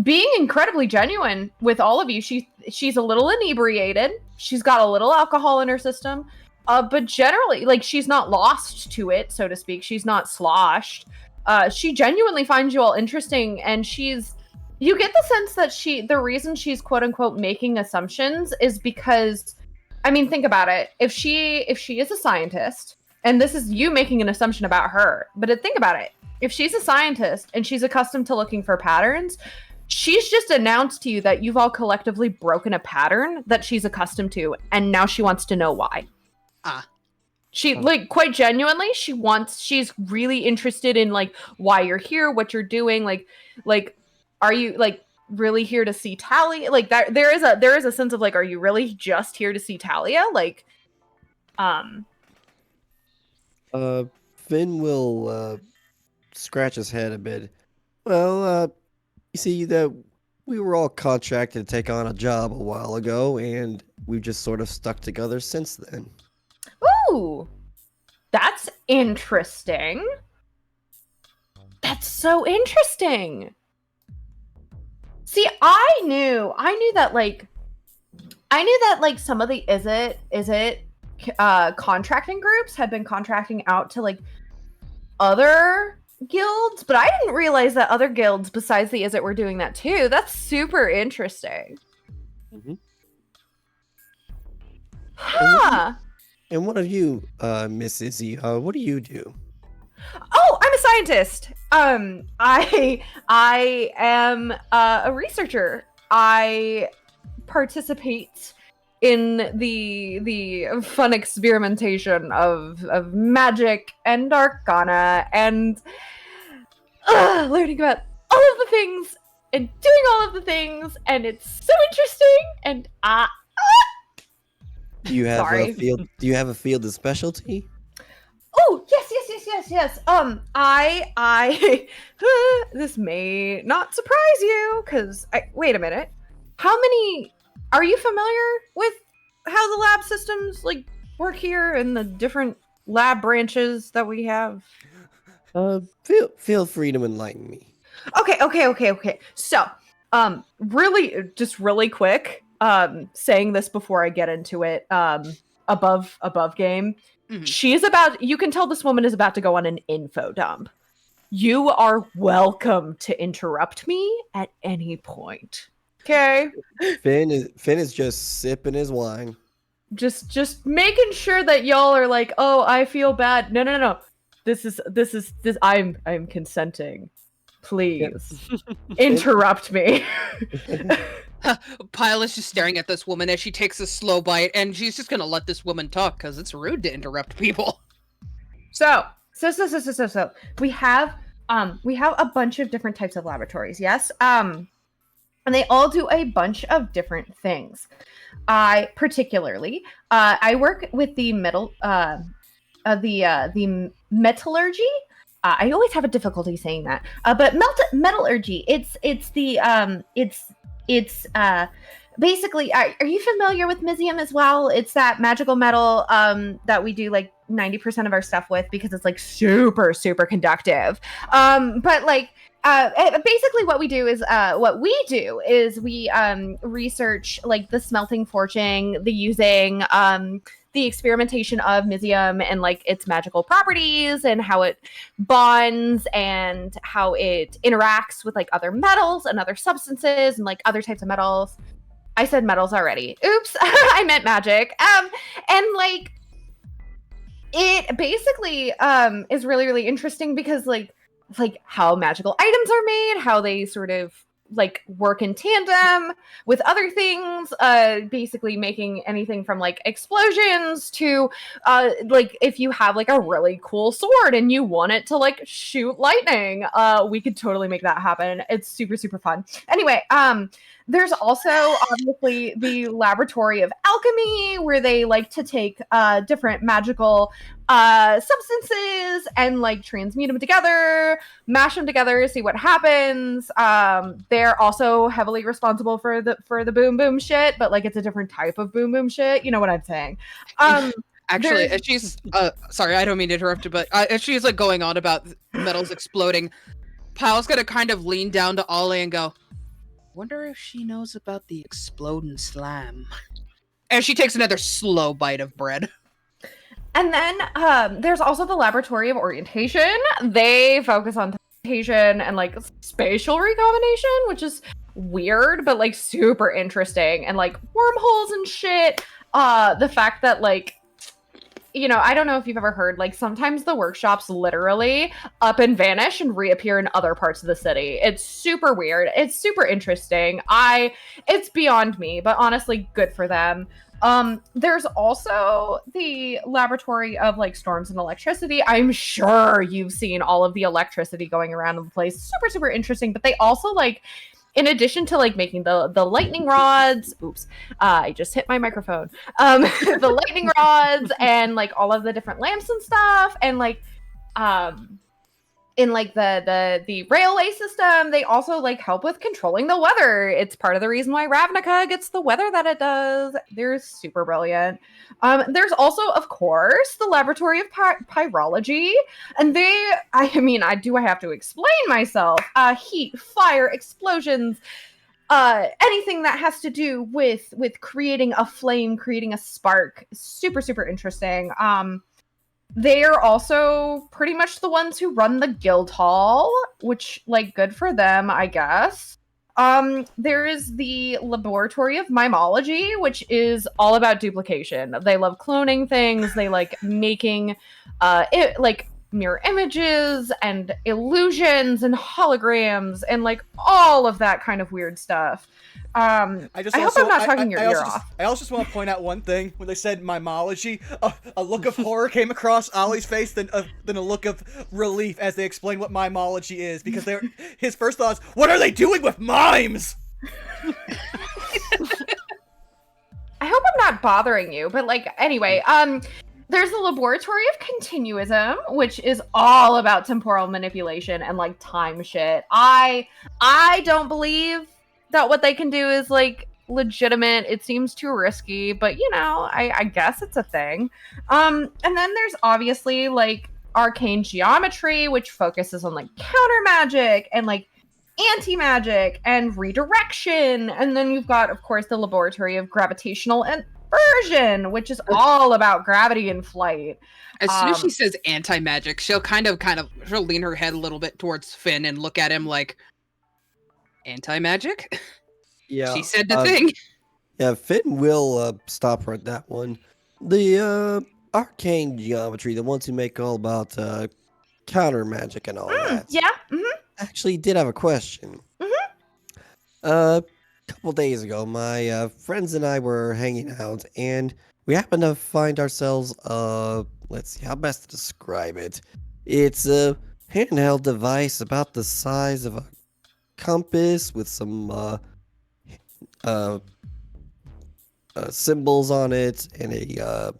being incredibly genuine with all of you. She's a little inebriated. She's got a little alcohol in her system. But generally, like, she's not lost to it, so to speak. She's not sloshed. She genuinely finds you all interesting, and you get the sense that the reason she's quote unquote making assumptions is because, I mean, think about it. If she is a scientist, and this is you making an assumption about her, but think about it. If she's a scientist and she's accustomed to looking for patterns, she's just announced to you that you've all collectively broken a pattern that she's accustomed to, and now she wants to know why. She, like, quite genuinely, she's really interested in, like, why you're here, what you're doing, like, are you, like, really here to see Talia? Like, that there is a sense of, like, are you really just here to see Talia? Like, Finn will scratch his head a bit. Well, you see that we were all contracted to take on a job a while ago, and we've just sort of stuck together since then. ooh, that's interesting. That's so interesting. See, I knew that some of the Izzet contracting groups had been contracting out to like other guilds, but I didn't realize that other guilds besides the Izzet were doing that too. That's super interesting. Mm-hmm. Huh. And what of you, Miss Izzy? What do you do? Oh, I'm a scientist. I am a researcher. I participate in the fun experimentation of magic and arcana and learning about all of the things and doing all of the things, and it's so interesting. And Do you have Sorry. a field? Do you have a field of specialty? Oh, yes. I this may not surprise you, because wait a minute. How many are you familiar with how the lab systems like work here and the different lab branches that we have? Feel free to enlighten me. Okay. So, really quick, saying this before I get into it, above game. Mhm. You can tell this woman is about to go on an info dump. You are welcome to interrupt me at any point. Okay? Finn is just sipping his wine. Just making sure that y'all are like, oh, I feel bad. No. This I'm consenting. Please. Interrupt me. Pyle is just staring at this woman as she takes a slow bite, and she's just gonna let this woman talk because it's rude to interrupt people. So we have a bunch of different types of laboratories, yes? And they all do a bunch of different things. I work with the metallurgy. I always have a difficulty saying that. But metallurgy, it's basically, are you familiar with Mizium as well? It's that magical metal that we do like 90% of our stuff with because it's like super conductive. But like basically what we do is we research like the smelting, forging, the using, the experimentation of Misium and like its magical properties and how it bonds and how it interacts with like other metals and other substances and like other types of metals. I said metals already. Oops, I meant magic. And like it basically is really, really interesting because like how magical items are made, how they sort of like work in tandem with other things, basically making anything from like explosions to like if you have like a really cool sword and you want it to like shoot lightning, we could totally make that happen. It's super, super fun. Anyway, there's also obviously the laboratory of alchemy where they like to take different magical substances and like transmute them together, mash them together, see what happens. They're also heavily responsible for the boom boom shit, but like it's a different type of boom boom shit. You know what I'm saying? Actually, as she's sorry, I don't mean to interrupt you, but as she's like going on about metals exploding, Pyle's gonna kind of lean down to Ollie and go, "Wonder if she knows about the exploding slam." And she takes another slow bite of bread. And then there's also the laboratory of orientation. They focus on teleportation and like spatial recombination, which is weird, but like super interesting. And like wormholes and shit. The fact that like, you know, I don't know if you've ever heard, like sometimes the workshops literally up and vanish and reappear in other parts of the city. It's super weird. It's super interesting. It's beyond me, but honestly, good for them. There's also the laboratory of like storms and electricity. I'm sure you've seen all of the electricity going around the place. Super, super interesting. But they also like, in addition to like making the lightning rods, I just hit my microphone. The lightning rods and like all of the different lamps and stuff, and like in like the railway system, they also like help with controlling the weather. It's part of the reason why Ravnica gets the weather that it does. They're super brilliant. There's also, of course, the laboratory of pyrology, and I have to explain myself. Heat, fire, explosions, anything that has to do with creating a flame, creating a spark. Super, super interesting. They are also pretty much the ones who run the guild hall, which, like, good for them, I guess. There is the laboratory of mimology, which is all about duplication. They love cloning things. They like making, like mirror images and illusions and holograms and like all of that kind of weird stuff. I hope I'm not talking your ear off. I also just want to point out one thing. When they said mimology, a look of horror came across Ollie's face, then a look of relief as they explained what mimology is, because his first thought is, what are they doing with mimes? I hope I'm not bothering you, but like, anyway, there's the laboratory of continuism, which is all about temporal manipulation and like time shit. I don't believe that what they can do is like legitimate. It seems too risky, but you know, I guess it's a thing. And then there's obviously like arcane geometry, which focuses on like counter magic and like anti-magic and redirection. And then you've got, of course, the laboratory of gravitational inversion, which is all about gravity and flight. As soon as she says anti-magic, she'll kind of she'll lean her head a little bit towards Finn and look at him like, anti-magic? Yeah. She said the thing. Yeah, Finn will stop her at that one. The arcane geometry, the ones who make all about counter magic and all that. Yeah. Mm-hmm. Actually did have a question. Mm-hmm. A couple days ago, my friends and I were hanging out, and we happened to find ourselves, let's see how best to describe it. It's a handheld device about the size of a compass with some symbols on it and a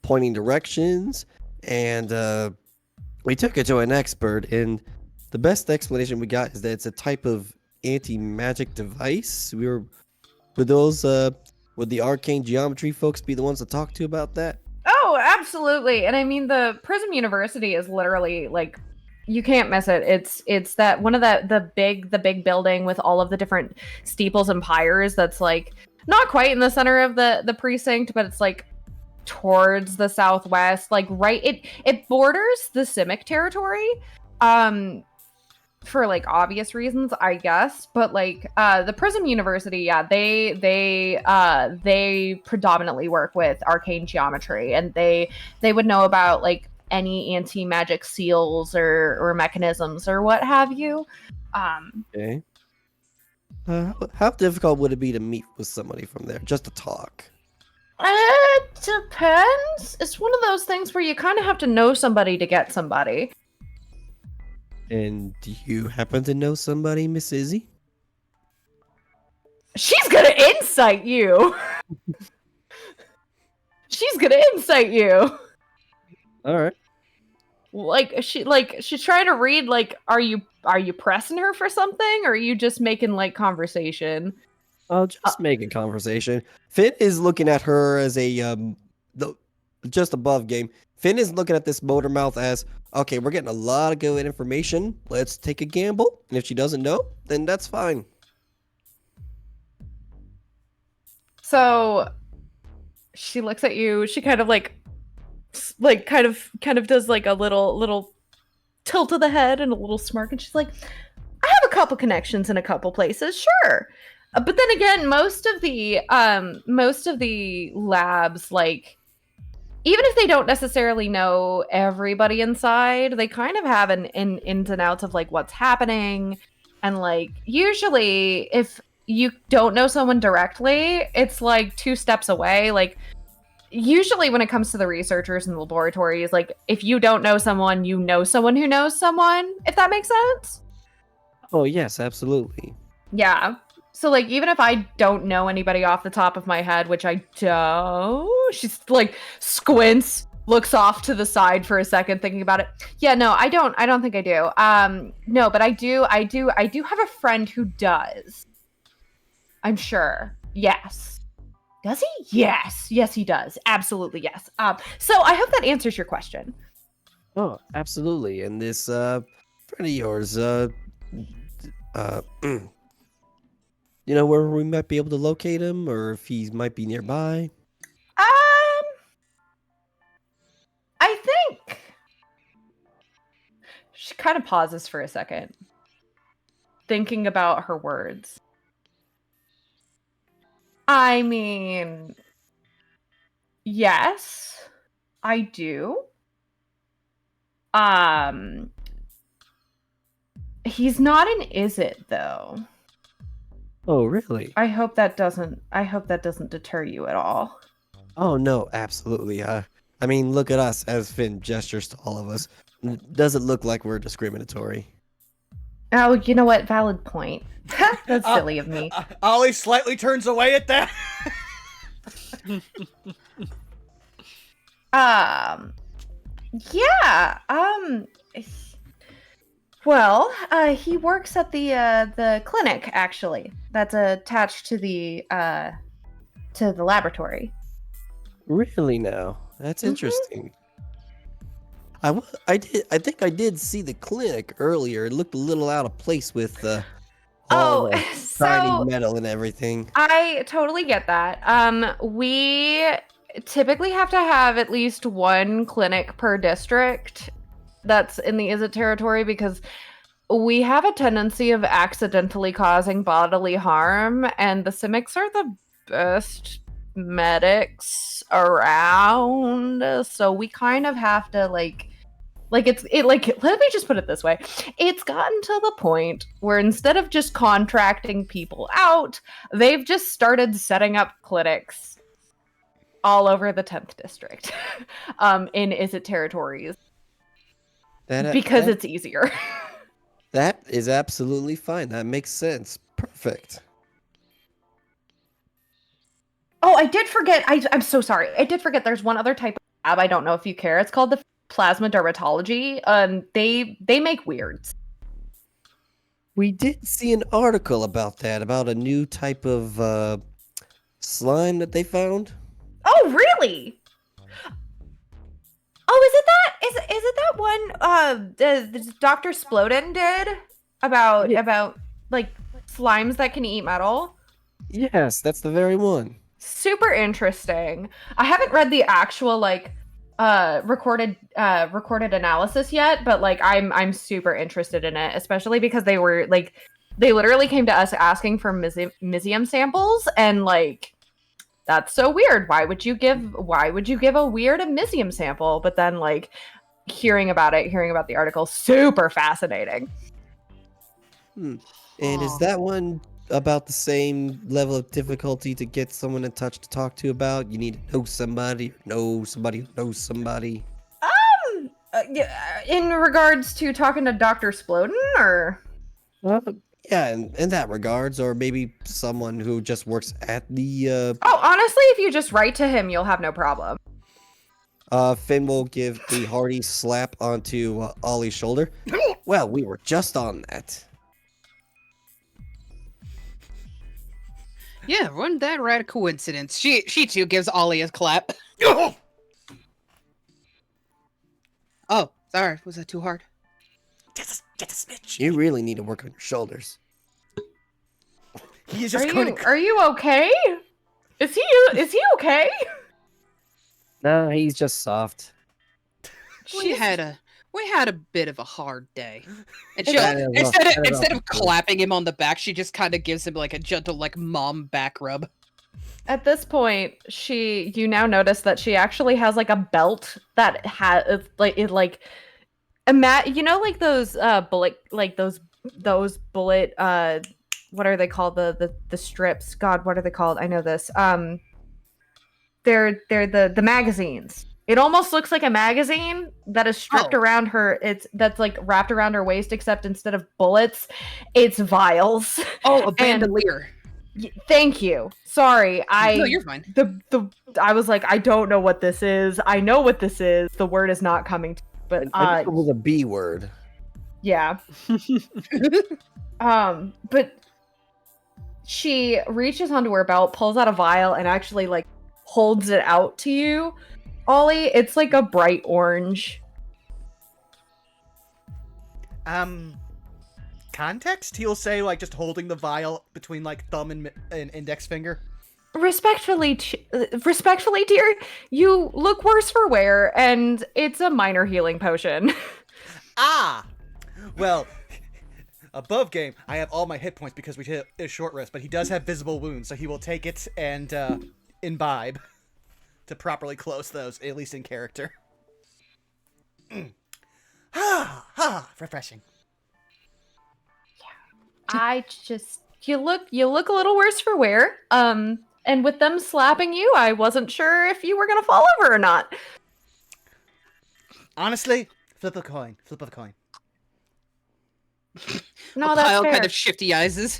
pointing directions, and we took it to an expert, and the best explanation we got is that it's a type of anti-magic device. Would the arcane geometry folks be the ones to talk to about that? Oh, absolutely. And I mean, the Prism University is literally like, you can't miss it. It's that one of the big building with all of the different steeples and pyres that's like not quite in the center of the precinct, but it's like towards the southwest, like it borders the Simic territory. For like obvious reasons, I guess, but like the Prism University, yeah, they predominantly work with arcane geometry, and they would know about like any anti-magic seals or mechanisms or what have you. Okay. How difficult would it be to meet with somebody from there, just to talk? It depends. It's one of those things where you kind of have to know somebody to get somebody. And do you happen to know somebody, Miss Izzy? She's gonna insight you. She's gonna insight you. All right. She's trying to read, like, are you pressing her for something, or are you just making like conversation? I'll just make a conversation. Finn is looking at her as just above game. Finn is looking at this motor mouth as, okay, we're getting a lot of good information. Let's take a gamble. And if she doesn't know, then that's fine. So she looks at you. She kind of kind of does like a little tilt of the head and a little smirk, and she's like, I have a couple connections in a couple places, sure. But then again, most of the labs, like, even if they don't necessarily know everybody inside, they kind of have an ins and outs of like what's happening. And like usually if you don't know someone directly, it's like 2 steps away. Like usually when it comes to the researchers in the laboratories, like if you don't know someone, you know someone who knows someone, if that makes sense. Oh, yes, absolutely. Yeah. So, like, even if I don't know anybody off the top of my head, which I don't, she's like squints, looks off to the side for a second, thinking about it. Yeah, no, I don't think I do. No, but I do have a friend who does. I'm sure. Yes. Does he? Yes. Yes, he does. Absolutely, yes. So I hope that answers your question. Oh, absolutely. And this friend of yours, you know where we might be able to locate him, or if he might be nearby? I think she kind of pauses for a second, thinking about her words. I mean, yes, I do. He's not an Izzet though. Oh, really? I hope that doesn't deter you at all. Oh, no, absolutely. I mean, look at us, as Finn gestures to all of us. Doesn't look like we're discriminatory. Oh, you know what? Valid point. That's silly of me. Ollie slightly turns away at that. Yeah. Well, he works at the clinic, actually. That's attached to the laboratory. Really now? That's interesting. I think I did see the clinic earlier. It looked a little out of place with all the shiny metal and everything. I totally get that. We typically have to have at least 1 clinic per district that's in the Izzet territory, because we have a tendency of accidentally causing bodily harm, and the Simics are the best medics around, so we kind of have to like let me just put it this way. It's gotten to the point where instead of just contracting people out, they've just started setting up clinics all over the 10th district in Izzet territories, because it's easier. That is absolutely fine. That makes sense. Perfect. Oh, I did forget. I'm so sorry. I did forget there's one other type of lab. I don't know if you care. It's called the plasma dermatology. They make weirds. We did see an article about that, about a new type of slime that they found. Oh, really? Oh, is it that one Dr. Splodin did about like slimes that can eat metal? Yes, that's the very one. super interesting. I haven't read the actual like recorded analysis yet, but like I'm super interested in it, especially because they were like they literally came to us asking for museum samples, and like that's so weird. Why would you give a weird museum sample? But then like hearing about the article, super fascinating. And is that one about the same level of difficulty to get someone in touch to talk to about? You need to know somebody, or know somebody who knows somebody. Yeah, in regards to talking to Dr. Sploden, or Yeah, in that regards, or maybe someone who just works at the. oh, honestly, if you just write to him, you'll have no problem. Finn will give a hearty slap onto Ollie's shoulder. Well, we were just on that. Yeah, wasn't that right a coincidence? She too gives Ollie a clap. Oh, sorry. Was that too hard? Just a smidge. You really need to work on your shoulders. He is just going to. Are you okay? Is he okay? No, he's just soft. We had a bit of a hard day, and she That is instead a- of clapping him on the back, she just kind of gives him like a gentle like mom back rub. At this point, you now notice that she actually has like a belt that has like you know, like those bullet, like those bullet what are they called, the strips? God, what are they called? I know this. They're the magazines. It almost looks like a magazine that is stripped around her. That's like wrapped around her waist, except instead of bullets, it's vials. Oh, a bandolier. Thank you. Sorry, No, you're fine. I was like, I don't know what this is. I know what this is. The word is not coming to, but I think it was a B word. yeah. But she reaches onto her belt, pulls out a vial, and actually like holds it out to you, Ollie. It's like a bright orange. Context? He'll say, like, just holding the vial between, like, thumb and index finger. Respectfully, dear, you look worse for wear, and it's a minor healing potion. Ah! Well, above game, I have all my hit points because we hit a short rest, but he does have visible wounds, so he will take it and imbibe to properly close those, at least in character. Refreshing. I just you look a little worse for wear. And with them slapping you, I wasn't sure if you were gonna fall over or not. Honestly, flip a coin. No, that's Kyle fair. kind of shifty eyes.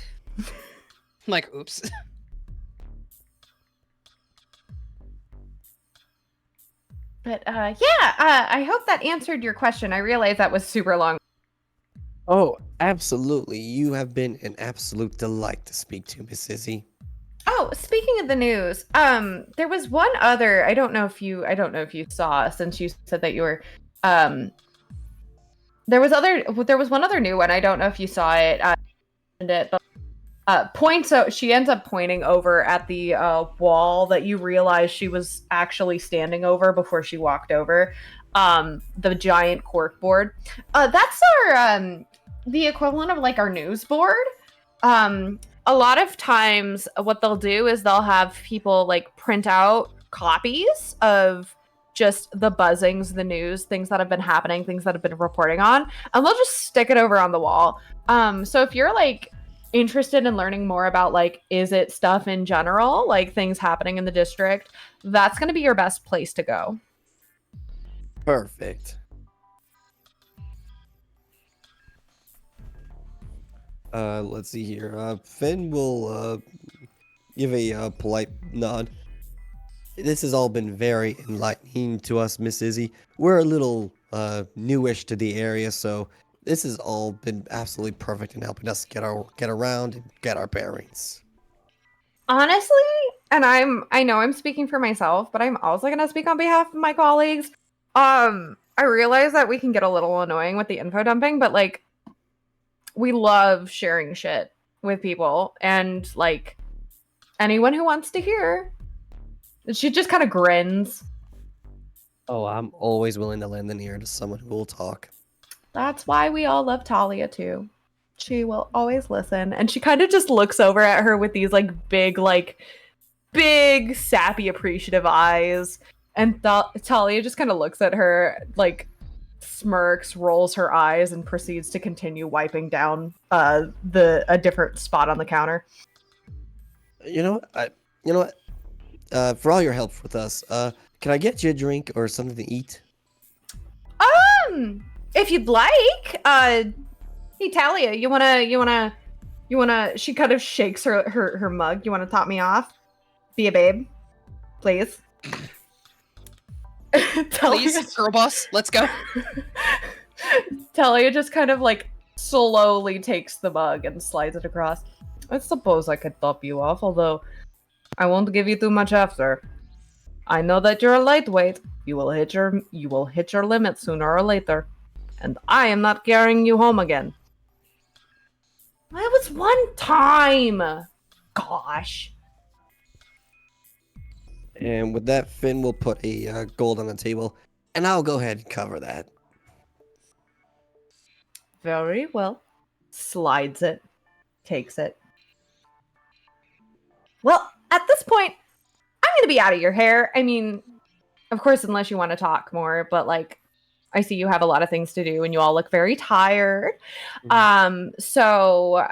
Like, oops. But I hope that answered your question. I realize that was super long. Oh, absolutely. You have been an absolute delight to speak to, Miss Izzy. Oh, speaking of the news, there was one other. I don't know if you saw, since you said that you were, there was one other new one. I don't know if you saw it. But she ends up pointing over at the wall that you realize she was actually standing over before she walked over. The giant cork board. That's our the equivalent of like our news board. A lot of times what they'll do is they'll have people like print out copies of just the buzzings, the news, things that have been happening, things that have been reporting on, and they'll just stick it over on the wall. So if you're like interested in learning more about like Izzet stuff in general, like things happening in the district, that's going to be your best place to go. Perfect. Let's see here. Finn will give a polite nod. This has all been very enlightening to us, Miss Izzy. We're a little newish to the area, so this has all been absolutely perfect in helping us get around and get our bearings. Honestly, and I know I'm speaking for myself, but I'm also going to speak on behalf of my colleagues. I realize that we can get a little annoying with the info dumping, but like we love sharing shit with people, and like anyone who wants to hear, She just kind of grins. Oh, I'm always willing to lend an ear to someone who will talk. That's why we all love Talia too. She will always listen. And she kind of just looks over at her with these big, sappy, appreciative eyes. And Talia just kind of looks at her, like, smirks, rolls her eyes, and proceeds to continue wiping down a different spot on the counter. You know what? For all your help with us, can I get you a drink or something to eat? If you'd like, hey Talia, you wanna, she kind of shakes her mug. You wanna top me off? Be a babe, please. Please, girl boss, let's go. Talia just kind of like slowly takes the mug and slides it across. I suppose I could top you off, although I won't give you too much after. I know that you're a lightweight. You will hit your limit sooner or later, and I am not carrying you home again. That was one time. Gosh. And with that, Finn will put a gold on the table, and I'll go ahead and cover that. Very well. Slides it. Takes it. Well, at this point, I'm gonna be out of your hair. I mean, of course, unless you want to talk more, but like, I see you have a lot of things to do and you all look very tired. So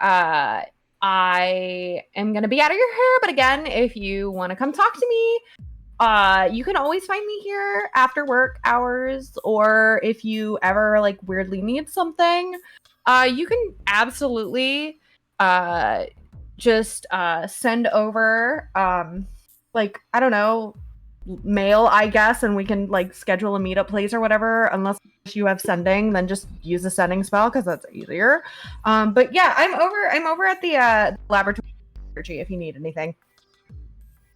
I am gonna be out of your hair, but again, if you want to come talk to me, you can always find me here after work hours, or if you ever like weirdly need something, you can absolutely just send over like, I don't know, mail, I guess, and we can like schedule a meetup place or whatever. Unless you have sending, then just use the sending spell because that's easier. But yeah, I'm over at the laboratory if you need anything.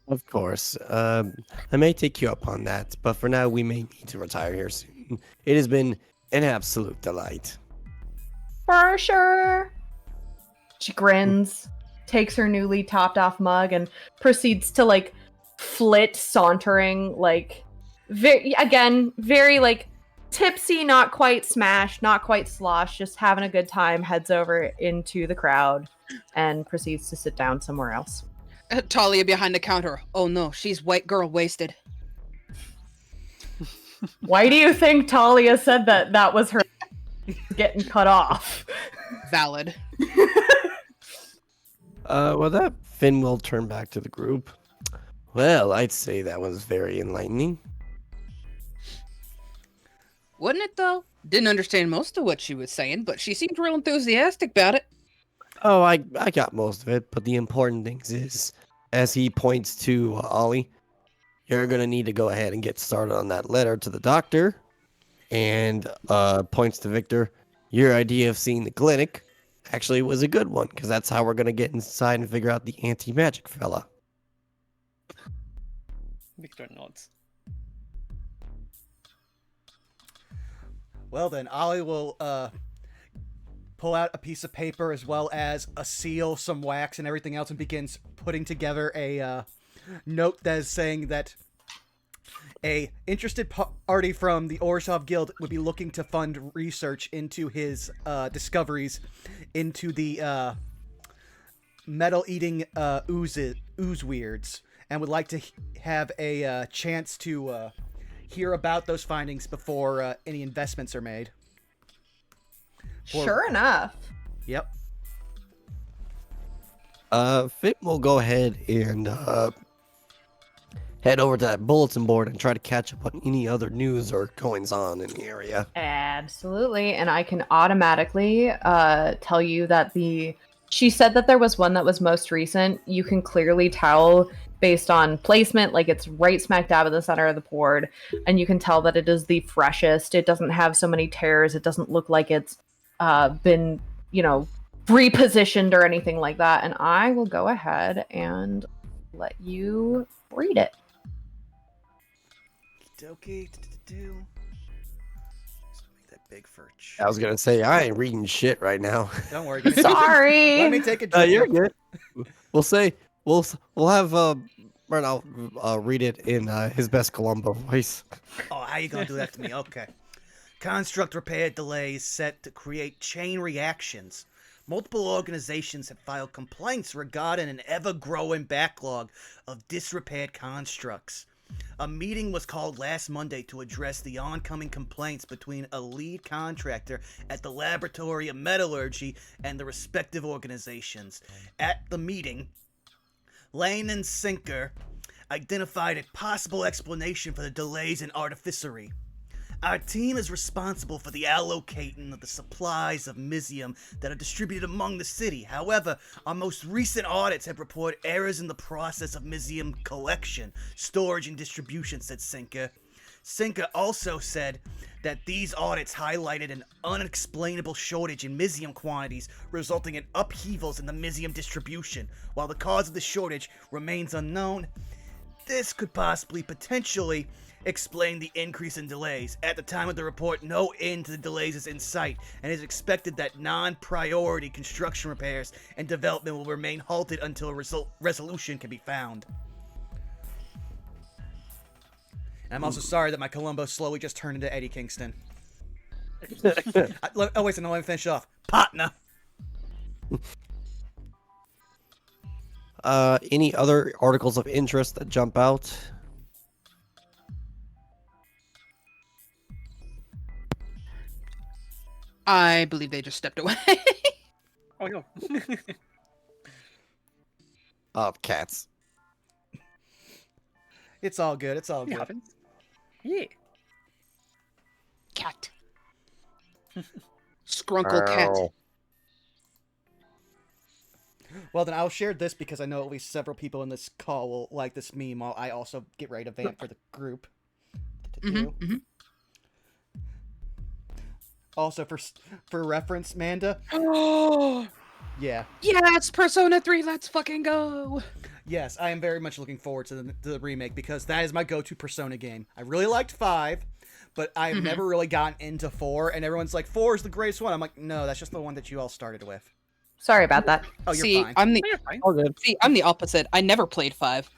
Of course. I may take you up on that, but for now, we may need to retire here soon. It has been an absolute delight. For sure. She grins, takes her newly topped off mug, and proceeds to like flit, sauntering, like very like tipsy, not quite smashed, not quite sloshed, just having a good time, heads over into the crowd and proceeds to sit down somewhere else. Talia behind the counter. Oh no, she's white girl wasted. Why do you think Talia said that was her getting cut off? Valid. Well, that Finn will turn back to the group. Well, I'd say that was very enlightening. Wasn't it though? Didn't understand most of what she was saying, but she seemed real enthusiastic about it. Oh, I got most of it, but the important things is, as he points to Ollie, you're going to need to go ahead and get started on that letter to the doctor, and points to Victor, your idea of seeing the clinic actually was a good one, because that's how we're going to get inside and figure out the anti-magic fella. Victor nods. Well then, Ollie will pull out a piece of paper as well as a seal, some wax, and everything else, and begins putting together a note that is saying that a interested party from the Orzhov Guild would be looking to fund research into his discoveries into the metal-eating ooze weirds, and would like to have a chance to hear about those findings before any investments are made. Sure enough. Yep. Finn will go ahead and head over to that bulletin board and try to catch up on any other news or goings on in the area. Absolutely. And I can automatically tell you that she said that there was one that was most recent. You can clearly tell based on placement, like it's right smack dab in the center of the board, and you can tell that it is the freshest. It doesn't have so many tears. It doesn't look like it's been, repositioned or anything like that. And I will go ahead and let you read it. Okay. Make that big for. I was gonna say I ain't reading shit right now. Don't worry. Sorry. Let me take a drink. You're good. We'll have Right, I'll read it in his best Columbo voice. Oh, how you gonna do that to me? Okay. Construct repair delays set to create chain reactions. Multiple organizations have filed complaints regarding an ever-growing backlog of disrepaired constructs. A meeting was called last Monday to address the oncoming complaints between a lead contractor at the Laboratory of Metallurgy and the respective organizations. At the meeting, Lane and Sinker identified a possible explanation for the delays in artificery. Our team is responsible for the allocating of the supplies of Mizium that are distributed among the city. However, our most recent audits have reported errors in the process of Mizium collection, storage, and distribution, said Sinker. Sinker also said that these audits highlighted an unexplainable shortage in Mizium quantities, resulting in upheavals in the Mizium distribution. While the cause of the shortage remains unknown, this could potentially explain the increase in delays. At the time of the report, no end to the delays is in sight, and it is expected that non-priority construction repairs and development will remain halted until a resolution can be found. And I'm also sorry that my Columbo slowly just turned into Eddie Kingston. Oh, wait, so no, let me finish off. Partner! Any other articles of interest that jump out? I believe they just stepped away. Oh no. Cats. It's all good, it's all It good. happens. Yeah. Cat. Scrunkle cat. Well, then I'll share this because I know at least several people in this call will like this meme while I also get ready to vamp for the group. Also, for reference, Manda, Oh, yeah. yes, Persona 3, let's fucking go. Yes, I am very much looking forward to the remake because that is my go-to Persona game. I really liked 5, but I've never really gotten into 4, and everyone's like, 4 is the greatest one. I'm like, no, that's just the one that you all started with. Sorry about that. Oh, you're See, fine. I'm the You're fine. All good. See, I'm the opposite. I never played 5.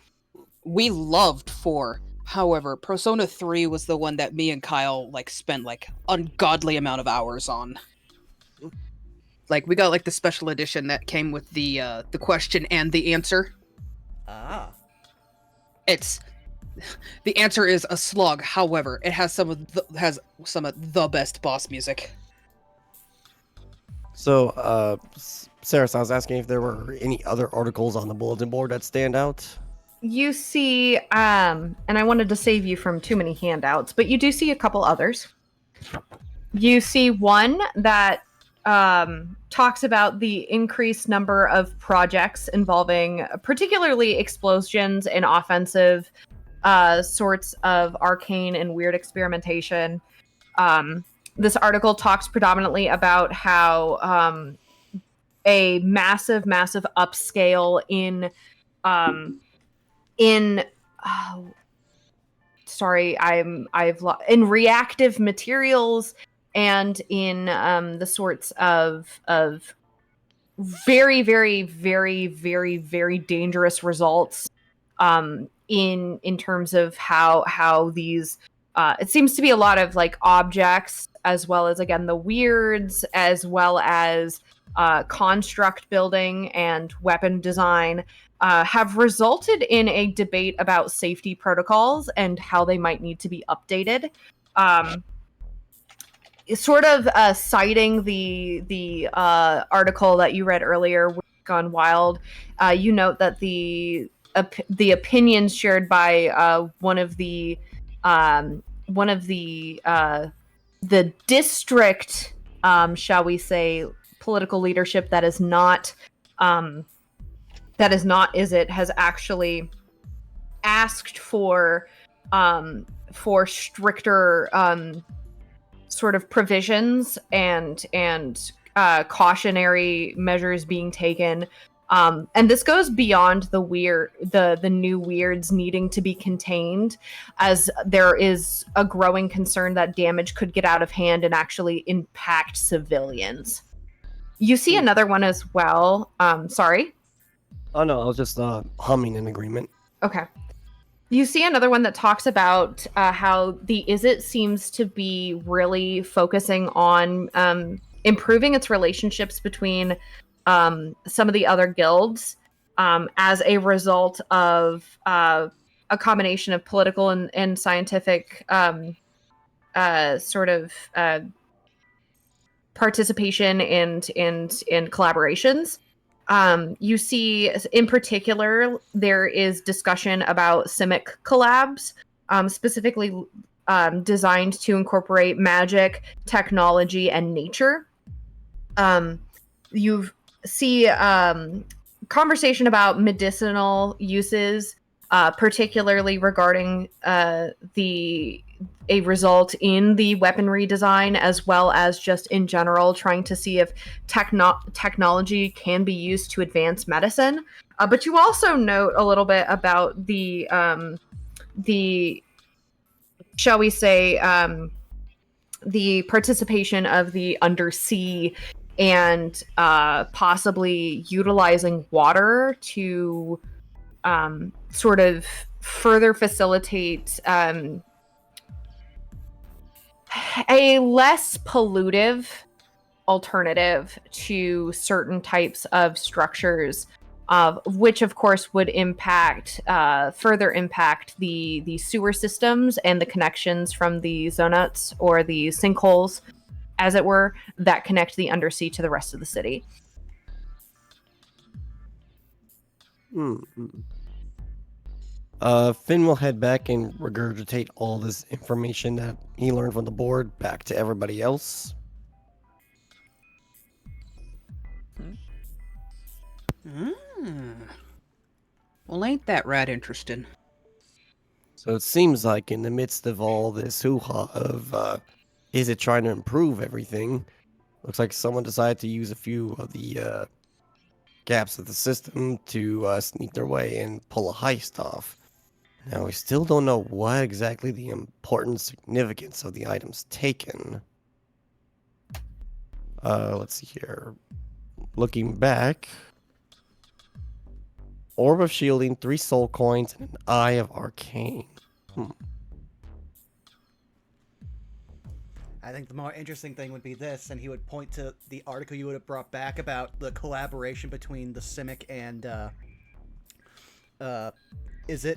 We loved 4. However, Persona 3 was the one that me and Kyle spent ungodly amount of hours on. We got the special edition that came with the question and the answer. Ah. It's the answer is a slug. However, it has some of the best boss music. So, Sarah, I was asking if there were any other articles on the bulletin board that stand out. You see, and I wanted to save you from too many handouts, but you do see a couple others. You see one that talks about the increased number of projects involving particularly explosions and offensive sorts of arcane and weird experimentation. This article talks predominantly about how a massive upscale in in reactive materials and in the sorts of very dangerous results in terms of how these it seems to be a lot of objects, as well as again the weirds, as well as construct building and weapon design have resulted in a debate about safety protocols and how they might need to be updated. Sort of citing the article that you read earlier, Gone Wild, you note that the opinions shared by one of the district, shall we say, political leadership that is not Izzet, has actually asked for stricter sort of provisions and cautionary measures being taken. And this goes beyond the new weirds needing to be contained, as there is a growing concern that damage could get out of hand and actually impact civilians. You see another one as well. Sorry? Oh no, I was just humming in agreement. Okay. You see another one that talks about how the Izzet seems to be really focusing on improving its relationships between some of the other guilds as a result of a combination of political and scientific sort of participation and collaborations. You see, in particular, there is discussion about Simic collabs, specifically designed to incorporate magic, technology, and nature. You see conversation about medicinal uses, particularly regarding a result in the weaponry design, as well as just in general trying to see if technology can be used to advance medicine. But you also note a little bit about the shall we say the participation of the undersea and possibly utilizing water to sort of further facilitate a less pollutive alternative to certain types of structures, which of course would further impact the sewer systems and the connections from the zonuts or the sinkholes, as it were, that connect the undersea to the rest of the city. Finn will head back and regurgitate all this information that he learned from the board back to everybody else. Well, ain't that rat interesting? So it seems like in the midst of all this hoo-ha of is it trying to improve everything, looks like someone decided to use a few of the gaps of the system to sneak their way and pull a heist off. Now, we still don't know what exactly the important significance of the items taken. Let's see here. Looking back. Orb of Shielding, 3 soul coins, and an Eye of Arcane. I think the more interesting thing would be this, and he would point to the article you would have brought back about the collaboration between the Simic and Izzet.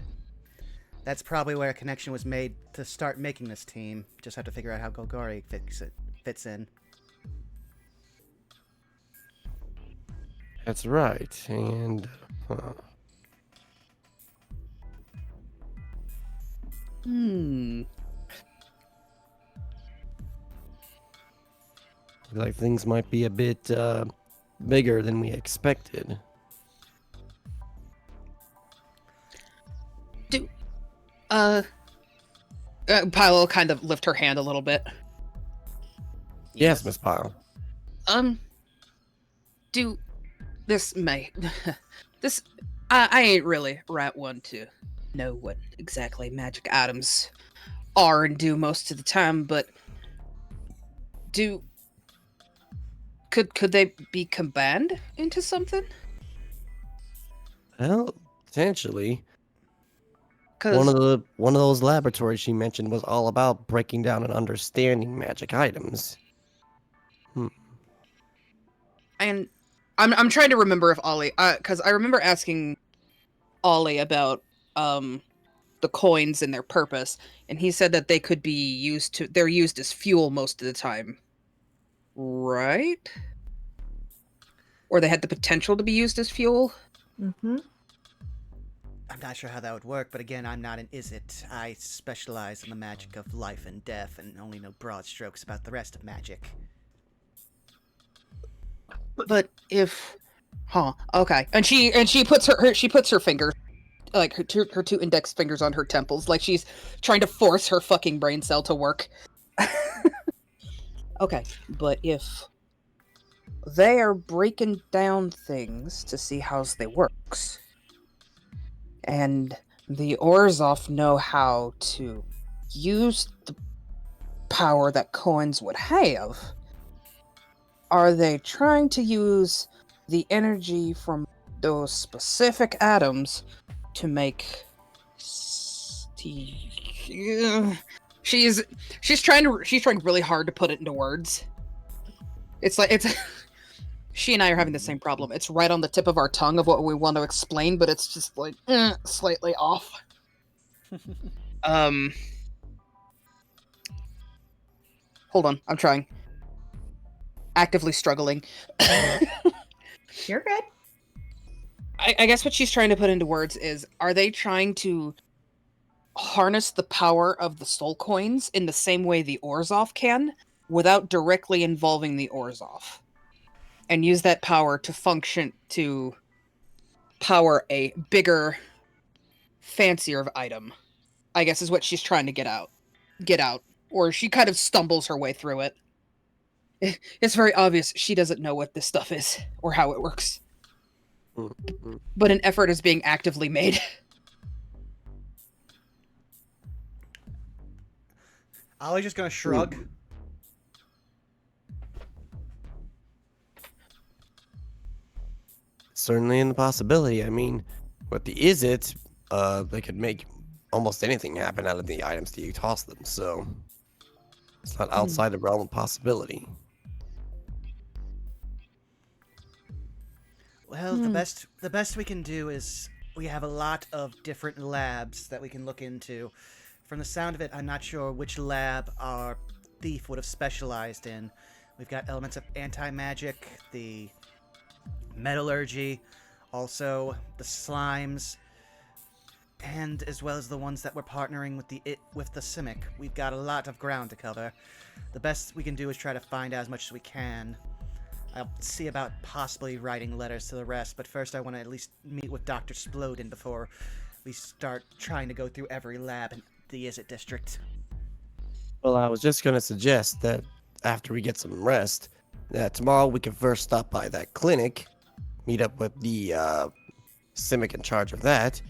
That's probably where a connection was made to start making this team. Just have to figure out how Golgari fits in. That's right, and... Like things might be a bit bigger than we expected. Pyle will kind of lift her hand a little bit. Yes, Miss Pyle. Do this may this I ain't really right one to know what exactly magic items are and do most of the time, but could they be combined into something? Well, potentially. 'Cause One of those laboratories she mentioned was all about breaking down and understanding magic items. and I'm trying to remember if Ollie, because I remember asking Ollie about the coins and their purpose, and he said that they could be they're used as fuel most of the time, right? Or they had the potential to be used as fuel. Mm-hmm. I'm not sure how that would work, but again, I'm not an Izzet. I specialize in the magic of life and death, and only know broad strokes about the rest of magic. But if, okay, and she puts her fingers, like her two index fingers on her temples, like she's trying to force her fucking brain cell to work. Okay, but if they are breaking down things to see how they works, and the Orzhov know how to use the power that coins would have, are they trying to use the energy from those specific atoms to make She's trying really hard to put it into words. It's like it's she and I are having the same problem. It's right on the tip of our tongue of what we want to explain, but it's just like slightly off. Hold on, I'm trying. Actively struggling. You're good. I guess what she's trying to put into words is, are they trying to harness the power of the soul coins in the same way the Orzhov can, without directly involving the Orzhov? And use that power to function to power a bigger, fancier item, I guess is what she's trying to get out. Or she kind of stumbles her way through it. It's very obvious she doesn't know what this stuff is, or how it works. But an effort is being actively made. Ollie's just gonna shrug. Certainly in the possibility. I mean, with the Izzet, they could make almost anything happen out of the items that you toss them, so it's not outside the realm of possibility. Well, the best we can do is we have a lot of different labs that we can look into. From the sound of it, I'm not sure which lab our thief would have specialized in. We've got elements of anti-magic, the metallurgy, also the slimes, and as well as the ones that we're partnering with the Simic. We've got a lot of ground to cover. The best we can do is try to find out as much as we can. I'll see about possibly writing letters to the rest, but first I want to at least meet with Dr. Splodin before we start trying to go through every lab in the Izzet district. Well, I was just going to suggest that after we get some rest, that tomorrow we can first stop by that clinic, meet up with the Simic in charge of that,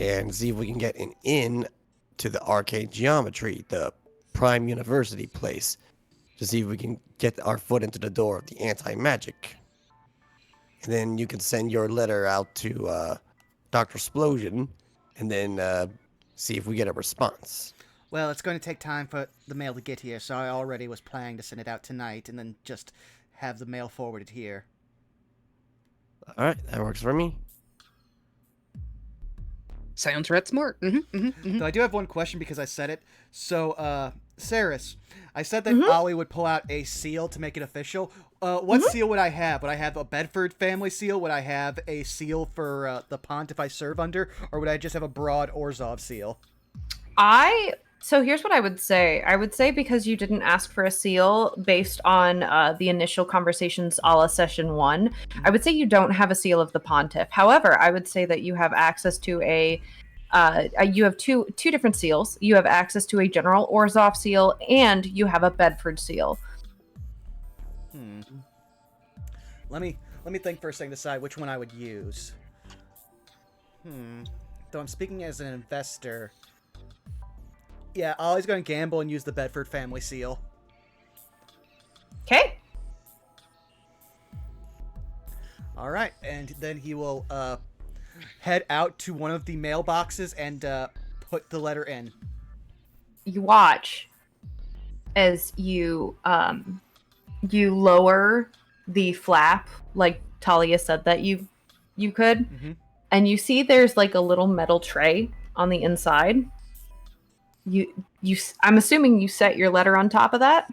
and see if we can get an in to the arcade geometry, the prime university place, to see if we can get our foot into the door of the anti-magic. And then you can send your letter out to Dr. Splosion, and then see if we get a response. Well, it's going to take time for the mail to get here, so I already was planning to send it out tonight and then just have the mail forwarded here. All right, that works for me. Sounds red smart. Though I do have one question because I said it. So, Saris, I said that Ollie would pull out a seal to make it official. What seal would I have? Would I have a Bedford family seal? Would I have a seal for the Pont if I serve under? Or would I just have a broad Orzhov seal? So here's what I would say. I would say, because you didn't ask for a seal based on the initial conversations a la session 1, I would say you don't have a seal of the Pontiff. However, I would say that you have access to you have two different seals. You have access to a general Orzhov seal, and you have a Bedford seal. Let me think for a second, decide which one I would use. Though I'm speaking as an investor. Yeah, Ollie's going to gamble and use the Bedford family seal. Okay. All right, and then he will head out to one of the mailboxes and put the letter in. You watch as you lower the flap, like Talia said that you could, and you see there's like a little metal tray on the inside. I'm assuming you set your letter on top of that.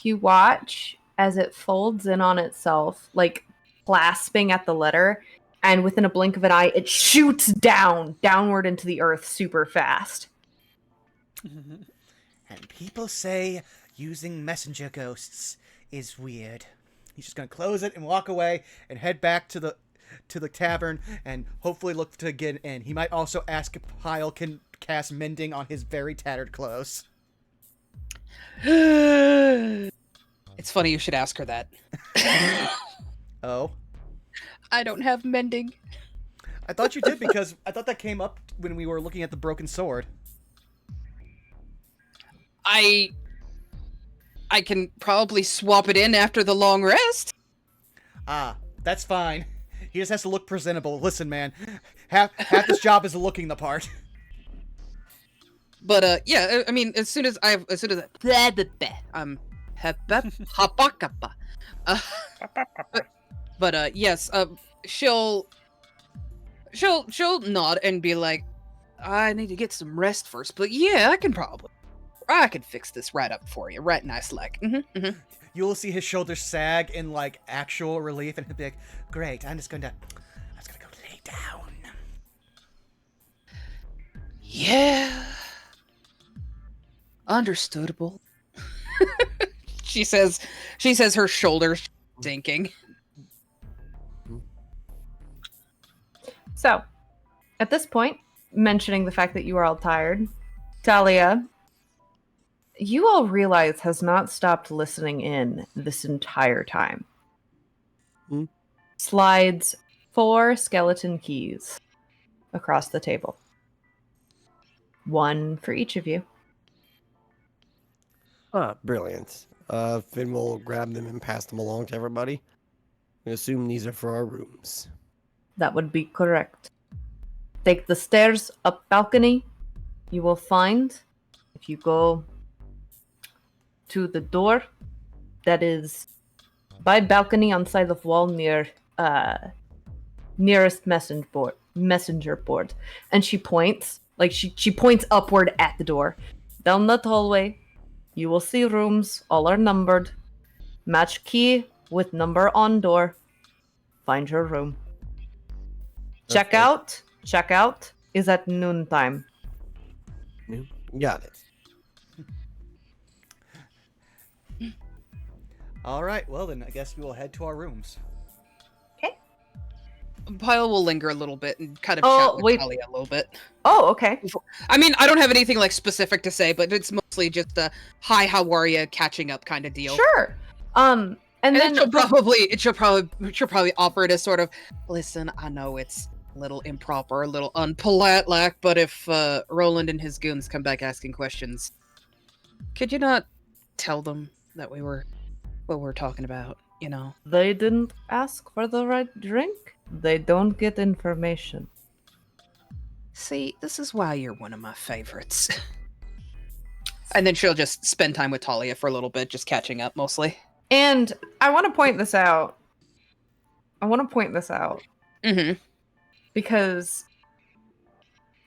You watch as it folds in on itself, like clasping at the letter, and within a blink of an eye, it shoots downward into the earth super fast. And people say using messenger ghosts is weird. He's just gonna close it and walk away and head back to the tavern and hopefully look to get in. He might also ask if Pyle can cast mending on his very tattered clothes. It's funny you should ask her that. Oh? I don't have mending. I thought you did, because I thought that came up when we were looking at the broken sword. I can probably swap it in after the long rest. Ah, that's fine. He just has to look presentable. Listen, man, half this job is looking the part. But yeah, I mean, as soon as blah, blah, blah, hapakapa. Uh, but yes, she'll nod and be like, I need to get some rest first, but yeah, I can fix this right up for you, right nice like. You will see his shoulders sag in like actual relief, and he'll be like, "Great, I'm just gonna go lay down." Yeah, understandable. she says her shoulders sinking. So, at this point, mentioning the fact that you are all tired, Talia, you all realize has not stopped listening in this entire time. Hmm? Slides 4 skeleton keys across the table. One for each of you. Ah, brilliant. Finn will grab them and pass them along to everybody. I assume these are for our rooms. That would be correct. Take the stairs up balcony. You will find, if you go to the door that is by balcony on side of wall near nearest messenger board. And she points, like she points upward at the door. Down that hallway, you will see rooms, all are numbered. Match key with number on door. Find your room. Check out is at noontime. Got it. All right, well then, I guess we will head to our rooms. Pyle will linger a little bit and kind of Oh, chat with wait. Talia a little bit. Oh, okay. I mean, I don't have anything like specific to say, but it's mostly just a hi, how are you, catching up kind of deal. Sure. And And then then she'll probably offer it as sort of, listen, I know it's a little improper, a little unpolite, like, but if Roland and his goons come back asking questions, could you not tell them that what we're talking about, you know? they didn't ask for the right drink. They don't get information. See, this is why you're one of my favorites. And then she'll just spend time with Talia for a little bit, just catching up mostly. And I want to point this out. Mm-hmm. Because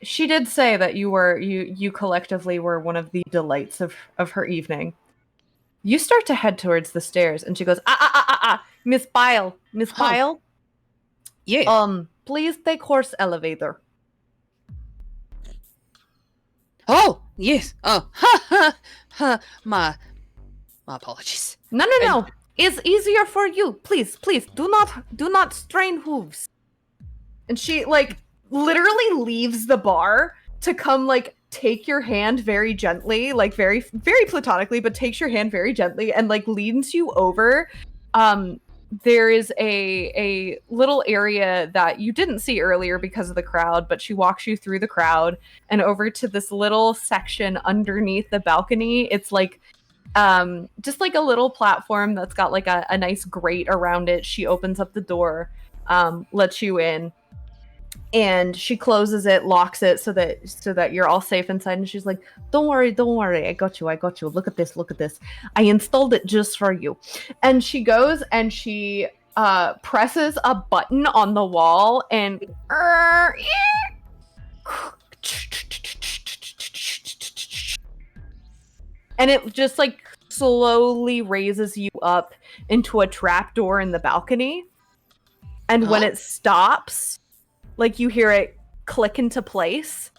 she did say that you collectively were one of the delights of her evening. You start to head towards the stairs, and she goes, Miss Pyle, Yeah. Please take horse elevator. Oh, yes. Oh, ha. My apologies. No. It's easier for you. Please, do not strain hooves. And she like literally leaves the bar to come like take your hand very gently, like very very platonically, but takes your hand very gently and like leans you over. There is a little area that you didn't see earlier because of the crowd, but she walks you through the crowd and over to this little section underneath the balcony. It's like just like a little platform that's got like a nice grate around it. She opens up the door, lets you in, and she closes it, locks it so that you're all safe inside. And she's like, don't worry, I got you. Look at this. I installed it just for you. And she goes and she presses a button on the wall, and it just like slowly raises you up into a trapdoor in the balcony. And when it stops, like you hear it click into place,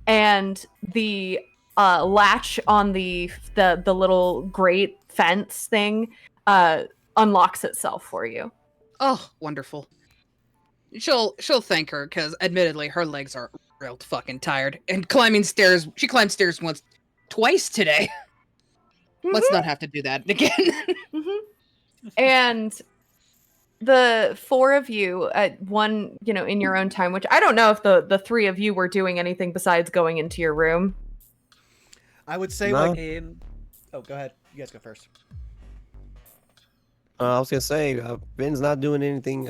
and the latch on the little grate fence thing unlocks itself for you. Oh, wonderful. She'll thank her because, admittedly, her legs are real fucking tired. And climbing stairs, she climbed stairs twice today. Let's not have to do that again. And the four of you at one, in your own time, which I don't know if the three of you were doing anything besides going into your room. I would say No. Oh, go ahead. You guys go first. I was gonna say, Finn's not doing anything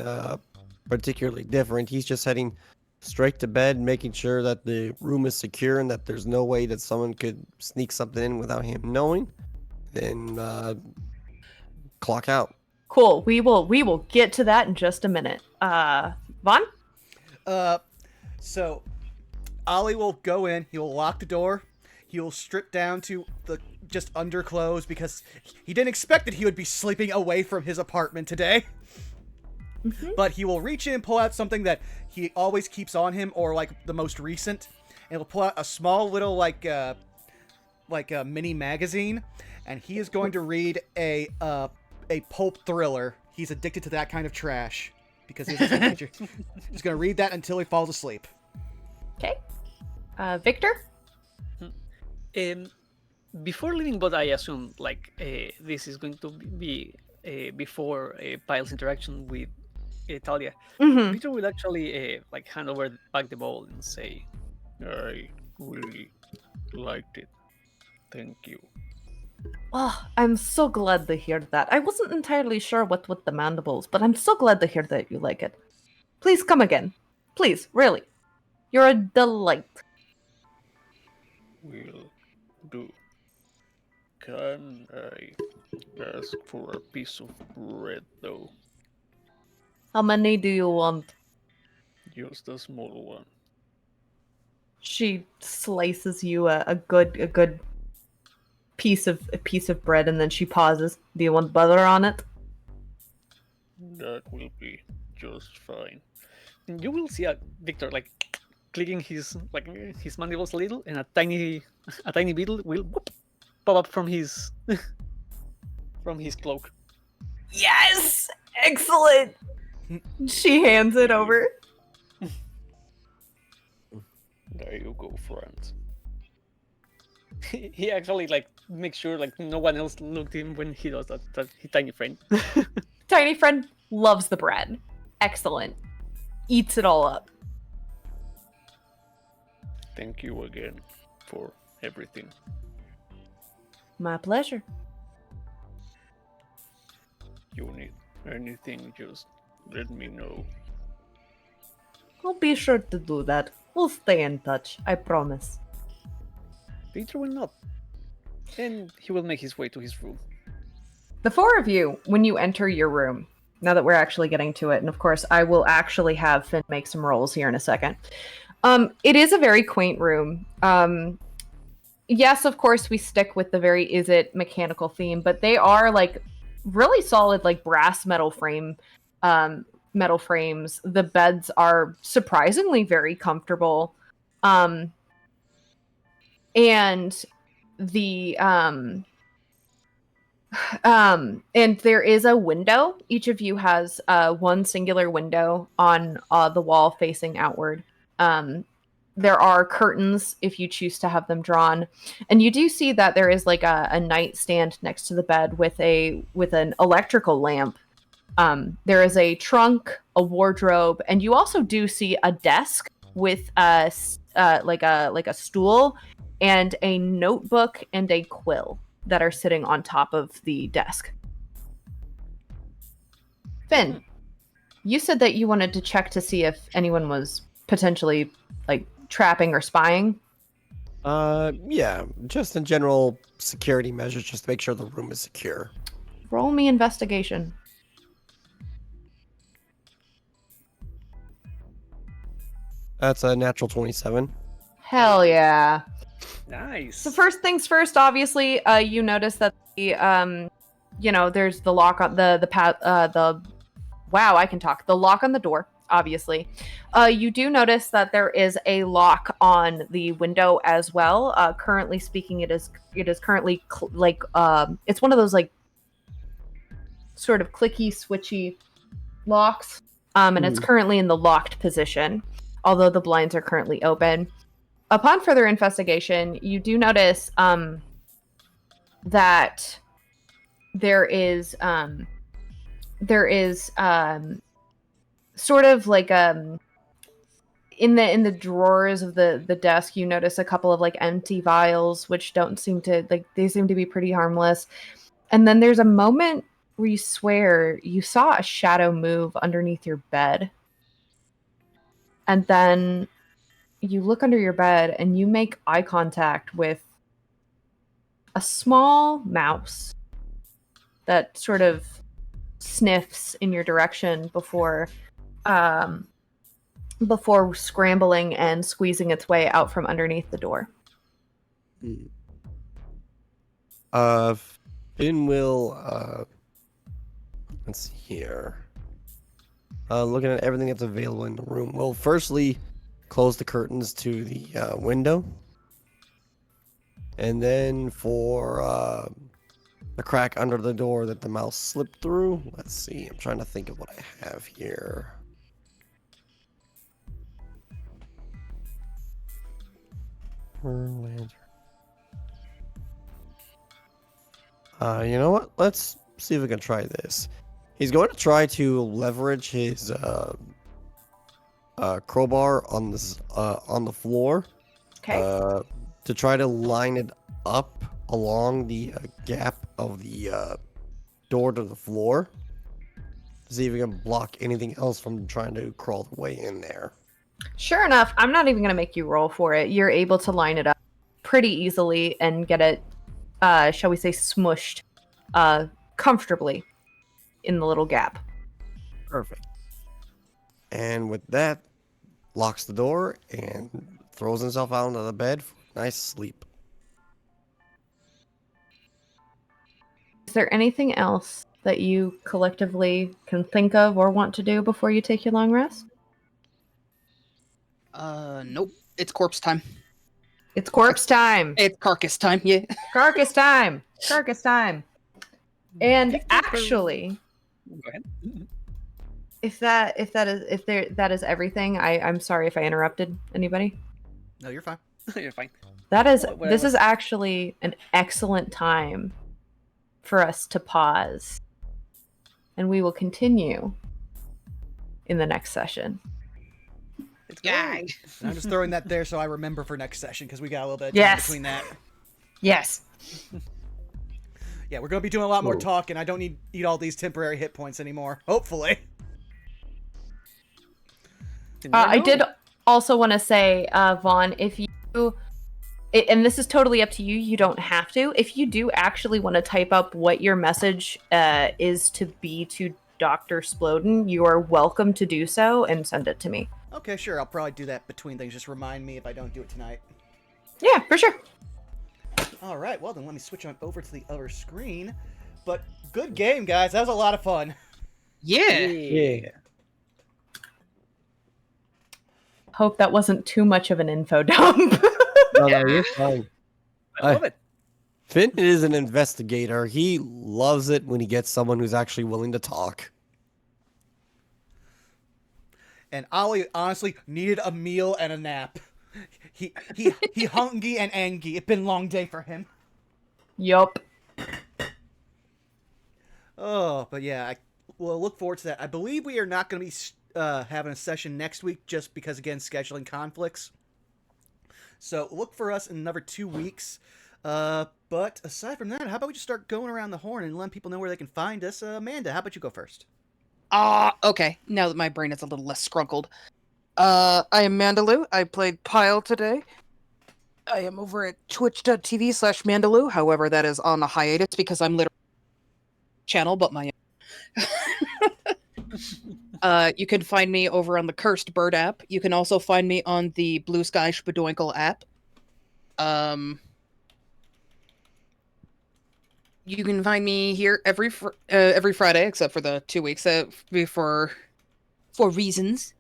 particularly different. He's just heading straight to bed, making sure that the room is secure and that there's no way that someone could sneak something in without him knowing. Then clock out. Cool. We will get to that in just a minute. Vaughn? So Ollie will go in. He will lock the door. He will strip down to the just underclothes because he didn't expect that he would be sleeping away from his apartment today. Mm-hmm. But he will reach in and pull out something that he always keeps on him, or like the most recent, and he'll pull out a small little like a mini magazine, and he is going to read a pulp thriller. He's addicted to that kind of trash because he's a teenager. He's going to read that until he falls asleep. Okay. Victor? Before leaving, but I assume like this is going to be before Pile's interaction with Talia. Mm-hmm. Peter will actually like hand over back the ball and say, "I really liked it. Thank you." Oh, I'm so glad to hear that. I wasn't entirely sure what with the mandibles, but I'm so glad to hear that you like it. Please come again. Please, really. You're a delight. Will do. Can I ask for a piece of bread though? How many do you want? Just a small one. She slices you a good piece of bread, and then she pauses. Do you want butter on it? That will be just fine. And you will see Victor like clicking his mandibles a little, and a tiny beetle will whoop, pop up from his from his cloak. Yes! Excellent! She hands it over. There you go, friend. He actually like makes sure like no one else looked at him when he does that. His tiny friend. Tiny friend loves the bread. Excellent. Eats it all up. Thank you again for everything. My pleasure. You need anything, just let me know. I'll be sure to do that. We'll stay in touch, I promise. Peter will not. And he will make his way to his room. The four of you, when you enter your room, now that we're actually getting to it, and of course I will actually have Finn make some rolls here in a second. It is a very quaint room. Yes, of course we stick with the very Izzet mechanical theme, but they are like really solid like brass metal frames. The beds are surprisingly very comfortable. And the and there is a window. Each of you has one singular window on the wall facing outward. There are curtains if you choose to have them drawn, and you do see that there is like a nightstand next to the bed with an electrical lamp. There is a trunk, a wardrobe, and you also do see a desk with like a stool and a notebook and a quill that are sitting on top of the desk. Finn, you said that you wanted to check to see if anyone was potentially like trapping or spying. Yeah, just in general security measures, just to make sure the room is secure. Roll me investigation. That's a natural 27. Hell yeah. Nice. So first things first, obviously, you notice that the there's the lock on the lock on the door, obviously. You do notice that there is a lock on the window as well. Currently speaking, it is currently it's one of those like sort of clicky switchy locks. And it's currently in the locked position, although the blinds are currently open. Upon further investigation, you do notice that there is sort of like in the drawers of the desk, you notice a couple of like empty vials, which don't seem to they seem to be pretty harmless. And then there's a moment where you swear you saw a shadow move underneath your bed. and then you look under your bed and you make eye contact with a small mouse that sort of sniffs in your direction before scrambling and squeezing its way out from underneath the door. Finn will, let's see here. Looking at everything that's available in the room. Well, firstly, close the curtains to the window. And then for the crack under the door that the mouse slipped through, let's see. I'm trying to think of what I have here. Lantern. You know what? Let's see if we can try this. He's going to try to leverage his crowbar on the floor. Okay. To try to line it up along the gap of the door to the floor. To see if we can block anything else from trying to crawl the way in there. Sure enough, I'm not even going to make you roll for it. You're able to line it up pretty easily and get it, shall we say, smushed comfortably in the little gap. Perfect. And with that, locks the door and throws himself out onto the bed for a nice sleep. Is there anything else that you collectively can think of or want to do before you take your long rest? Nope. It's corpse time. It's corpse time. It's carcass time, yeah. Carcass time. Carcass time. And actually, Go ahead. that is everything. I'm sorry if I interrupted anybody. No, you're fine. You're fine. This is actually an excellent time for us to pause. And we will continue in the next session. It's Yay. good. And I'm just throwing that there so I remember for next session because we got a little bit of time Yes. between that. Yes. Yeah, we're going to be doing a lot more Cool. talking. I don't need eat all these temporary hit points anymore. Hopefully. You never I know. did also want to say, Vaughn, if you, and this is totally up to you, you don't have to. If you do actually want to type up what your message is to be to Dr. Sploden, you are welcome to do so and send it to me. Okay, sure. I'll probably do that between things. Just remind me if I don't do it tonight. Yeah, for sure. All right, well then let me switch on over to the other screen. But good game, guys. That was a lot of fun. Yeah. Yeah. Hope that wasn't too much of an info dump. No, you're fine. I love it. Finn is an investigator. He loves it when he gets someone who's actually willing to talk. And Ollie honestly needed a meal and a nap. He hungry and angry. It's been a long day for him. Yup. Oh, but yeah, I will look forward to that. I believe we are not going to be having a session next week just because, again, scheduling conflicts. So look for us in another 2 weeks. But aside from that, how about we just start going around the horn and letting people know where they can find us? Amanda, how about you go first? Okay. Now that my brain is a little less scrunkled. I am Mandaloo. I played Pyle today. I am over at twitch.tv/Mandaloo. However, that is on a hiatus because I'm literally channel, but my you can find me over on the Cursed Bird app. You can also find me on the Blue Sky Spadoinkle app. You can find me here every Friday, except for the 2 weeks for reasons.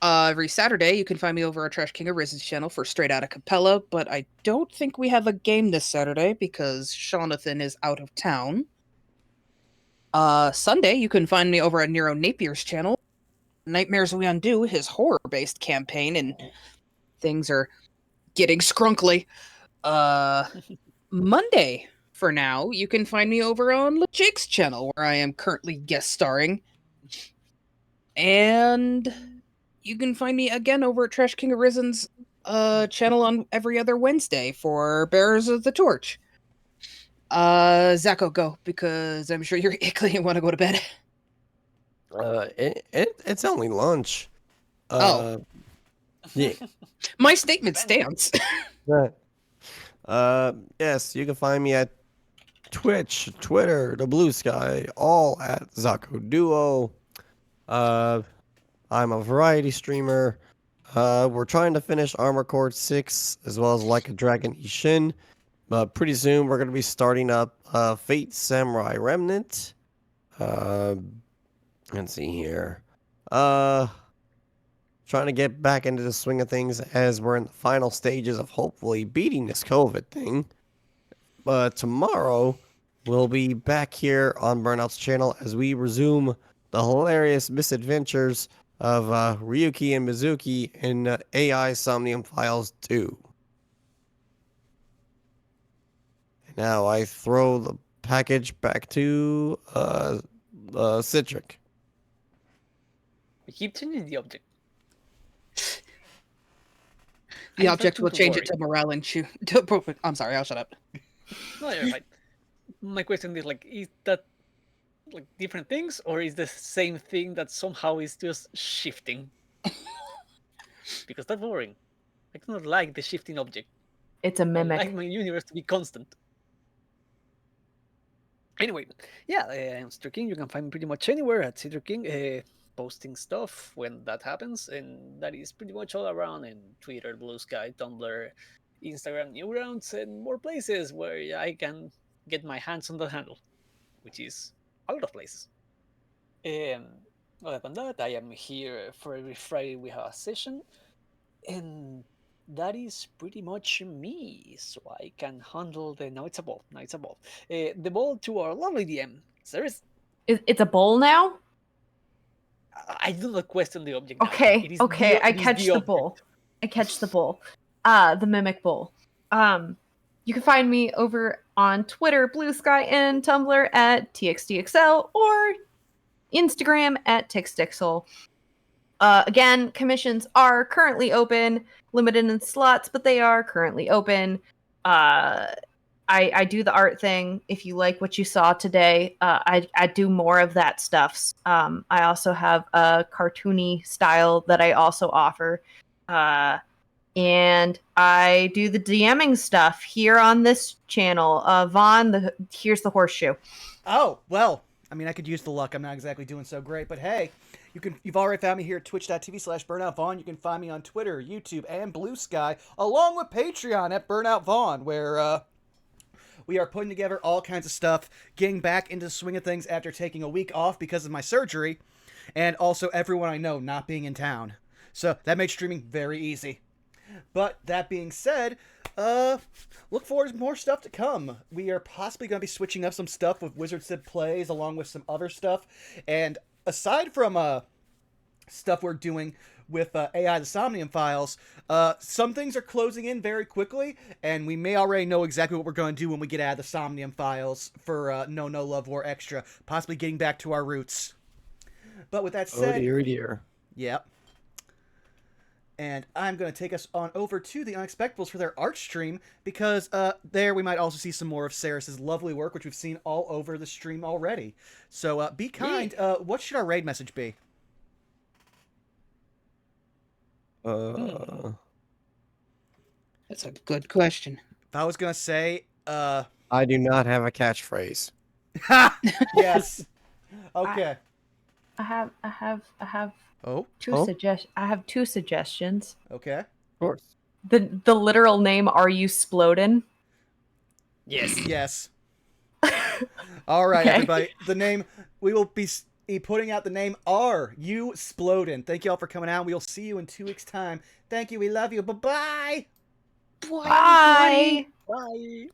Every Saturday, you can find me over at Trash King Arisen's channel for Straight Outta Capella, but I don't think we have a game this Saturday because Jonathan is out of town. Sunday, you can find me over at Nero Napier's channel. Nightmares We Undo, his horror-based campaign, and things are getting scrunkly. Monday, for now, you can find me over on Jake's channel, where I am currently guest starring. And you can find me again over at Trash King Arisen's channel on every other Wednesday for Bearers of the Torch. Zacho, go, because I'm sure you're ickly and want to go to bed. It's only lunch. Oh. Yeah. My statement stands. Right. Yes, you can find me at Twitch, Twitter, the Blue Sky, all at Zako Duo. I'm a variety streamer. We're trying to finish Armor Core 6 as well as Like a Dragon Ishin. But pretty soon we're going to be starting up Fate Samurai Remnant. Let's see here. Trying to get back into the swing of things as we're in the final stages of hopefully beating this COVID thing. But tomorrow we'll be back here on Burnout's channel as we resume the hilarious misadventures of Ryuki and Mizuki in AI Somnium Files 2. Now I throw the package back to Citric. We keep changing the object. The I'm object starting will to change worry. it to morale and chew. I'm sorry, I'll shut up. No, you're right. My question is like, is that like different things, or is the same thing that somehow is just shifting? Because that's boring. I do not like the shifting object. It's a I like mimic. my universe to be constant. Anyway, yeah, I'm Cedric King. You can find me pretty much anywhere at Cedric King, posting stuff when that happens, and that is pretty much all around in Twitter, Blue Sky, Tumblr, Instagram, Newgrounds, and more places where I can get my hands on the handle, which is a lot of places. Other than that, I am here for every Friday we have a session, and that is pretty much me. So I can handle the now it's a ball, the ball to our lovely DM. Serious, It's a bowl now? I do not question the object now. Okay, It is okay, I it is catch the object. bowl. I catch the bowl. The mimic bowl. You can find me over on Twitter, Blue Sky, and Tumblr at TXDXL or Instagram at TixDixel. Again, commissions are currently open, limited in slots, but they are currently open. I do the art thing. If you like what you saw today, I do more of that stuff. I also have a cartoony style that I also offer. And I do the DMing stuff here on this channel. Vaughn, here's the horseshoe. Oh, well, I mean, I could use the luck. I'm not exactly doing so great, but hey, you've already found me here at twitch.tv/BurnoutVaughn. You can find me on Twitter, YouTube, and Blue Sky, along with Patreon at Burnout Vaughn, where we are putting together all kinds of stuff, getting back into the swing of things after taking a week off because of my surgery, and also everyone I know not being in town. So that makes streaming very easy. But that being said, look forward to more stuff to come. We are possibly going to be switching up some stuff with Wizard Sid Plays along with some other stuff. And aside from stuff we're doing with AI the Somnium Files, some things are closing in very quickly, and we may already know exactly what we're going to do when we get out of the Somnium Files for No Love War Extra, possibly getting back to our roots. But with that said... Oh dear, dear. Yep. And I'm going to take us on over to the Unexpectables for their art stream, because there we might also see some more of Saris's lovely work, which we've seen all over the stream already. So be kind. What should our raid message be? That's a good question. If I was going to say... I do not have a catchphrase. Ha! Yes. Okay. I have Oh, I have two suggestions. okay. Of course. The literal name, Are You Splodin? Yes. Yes. All right, Okay. everybody. The name... We will be putting out the name Are You Splodin. Thank you all for coming out. We'll see you in 2 weeks' time. Thank you. We love you. Bye-bye. Bye. Bye.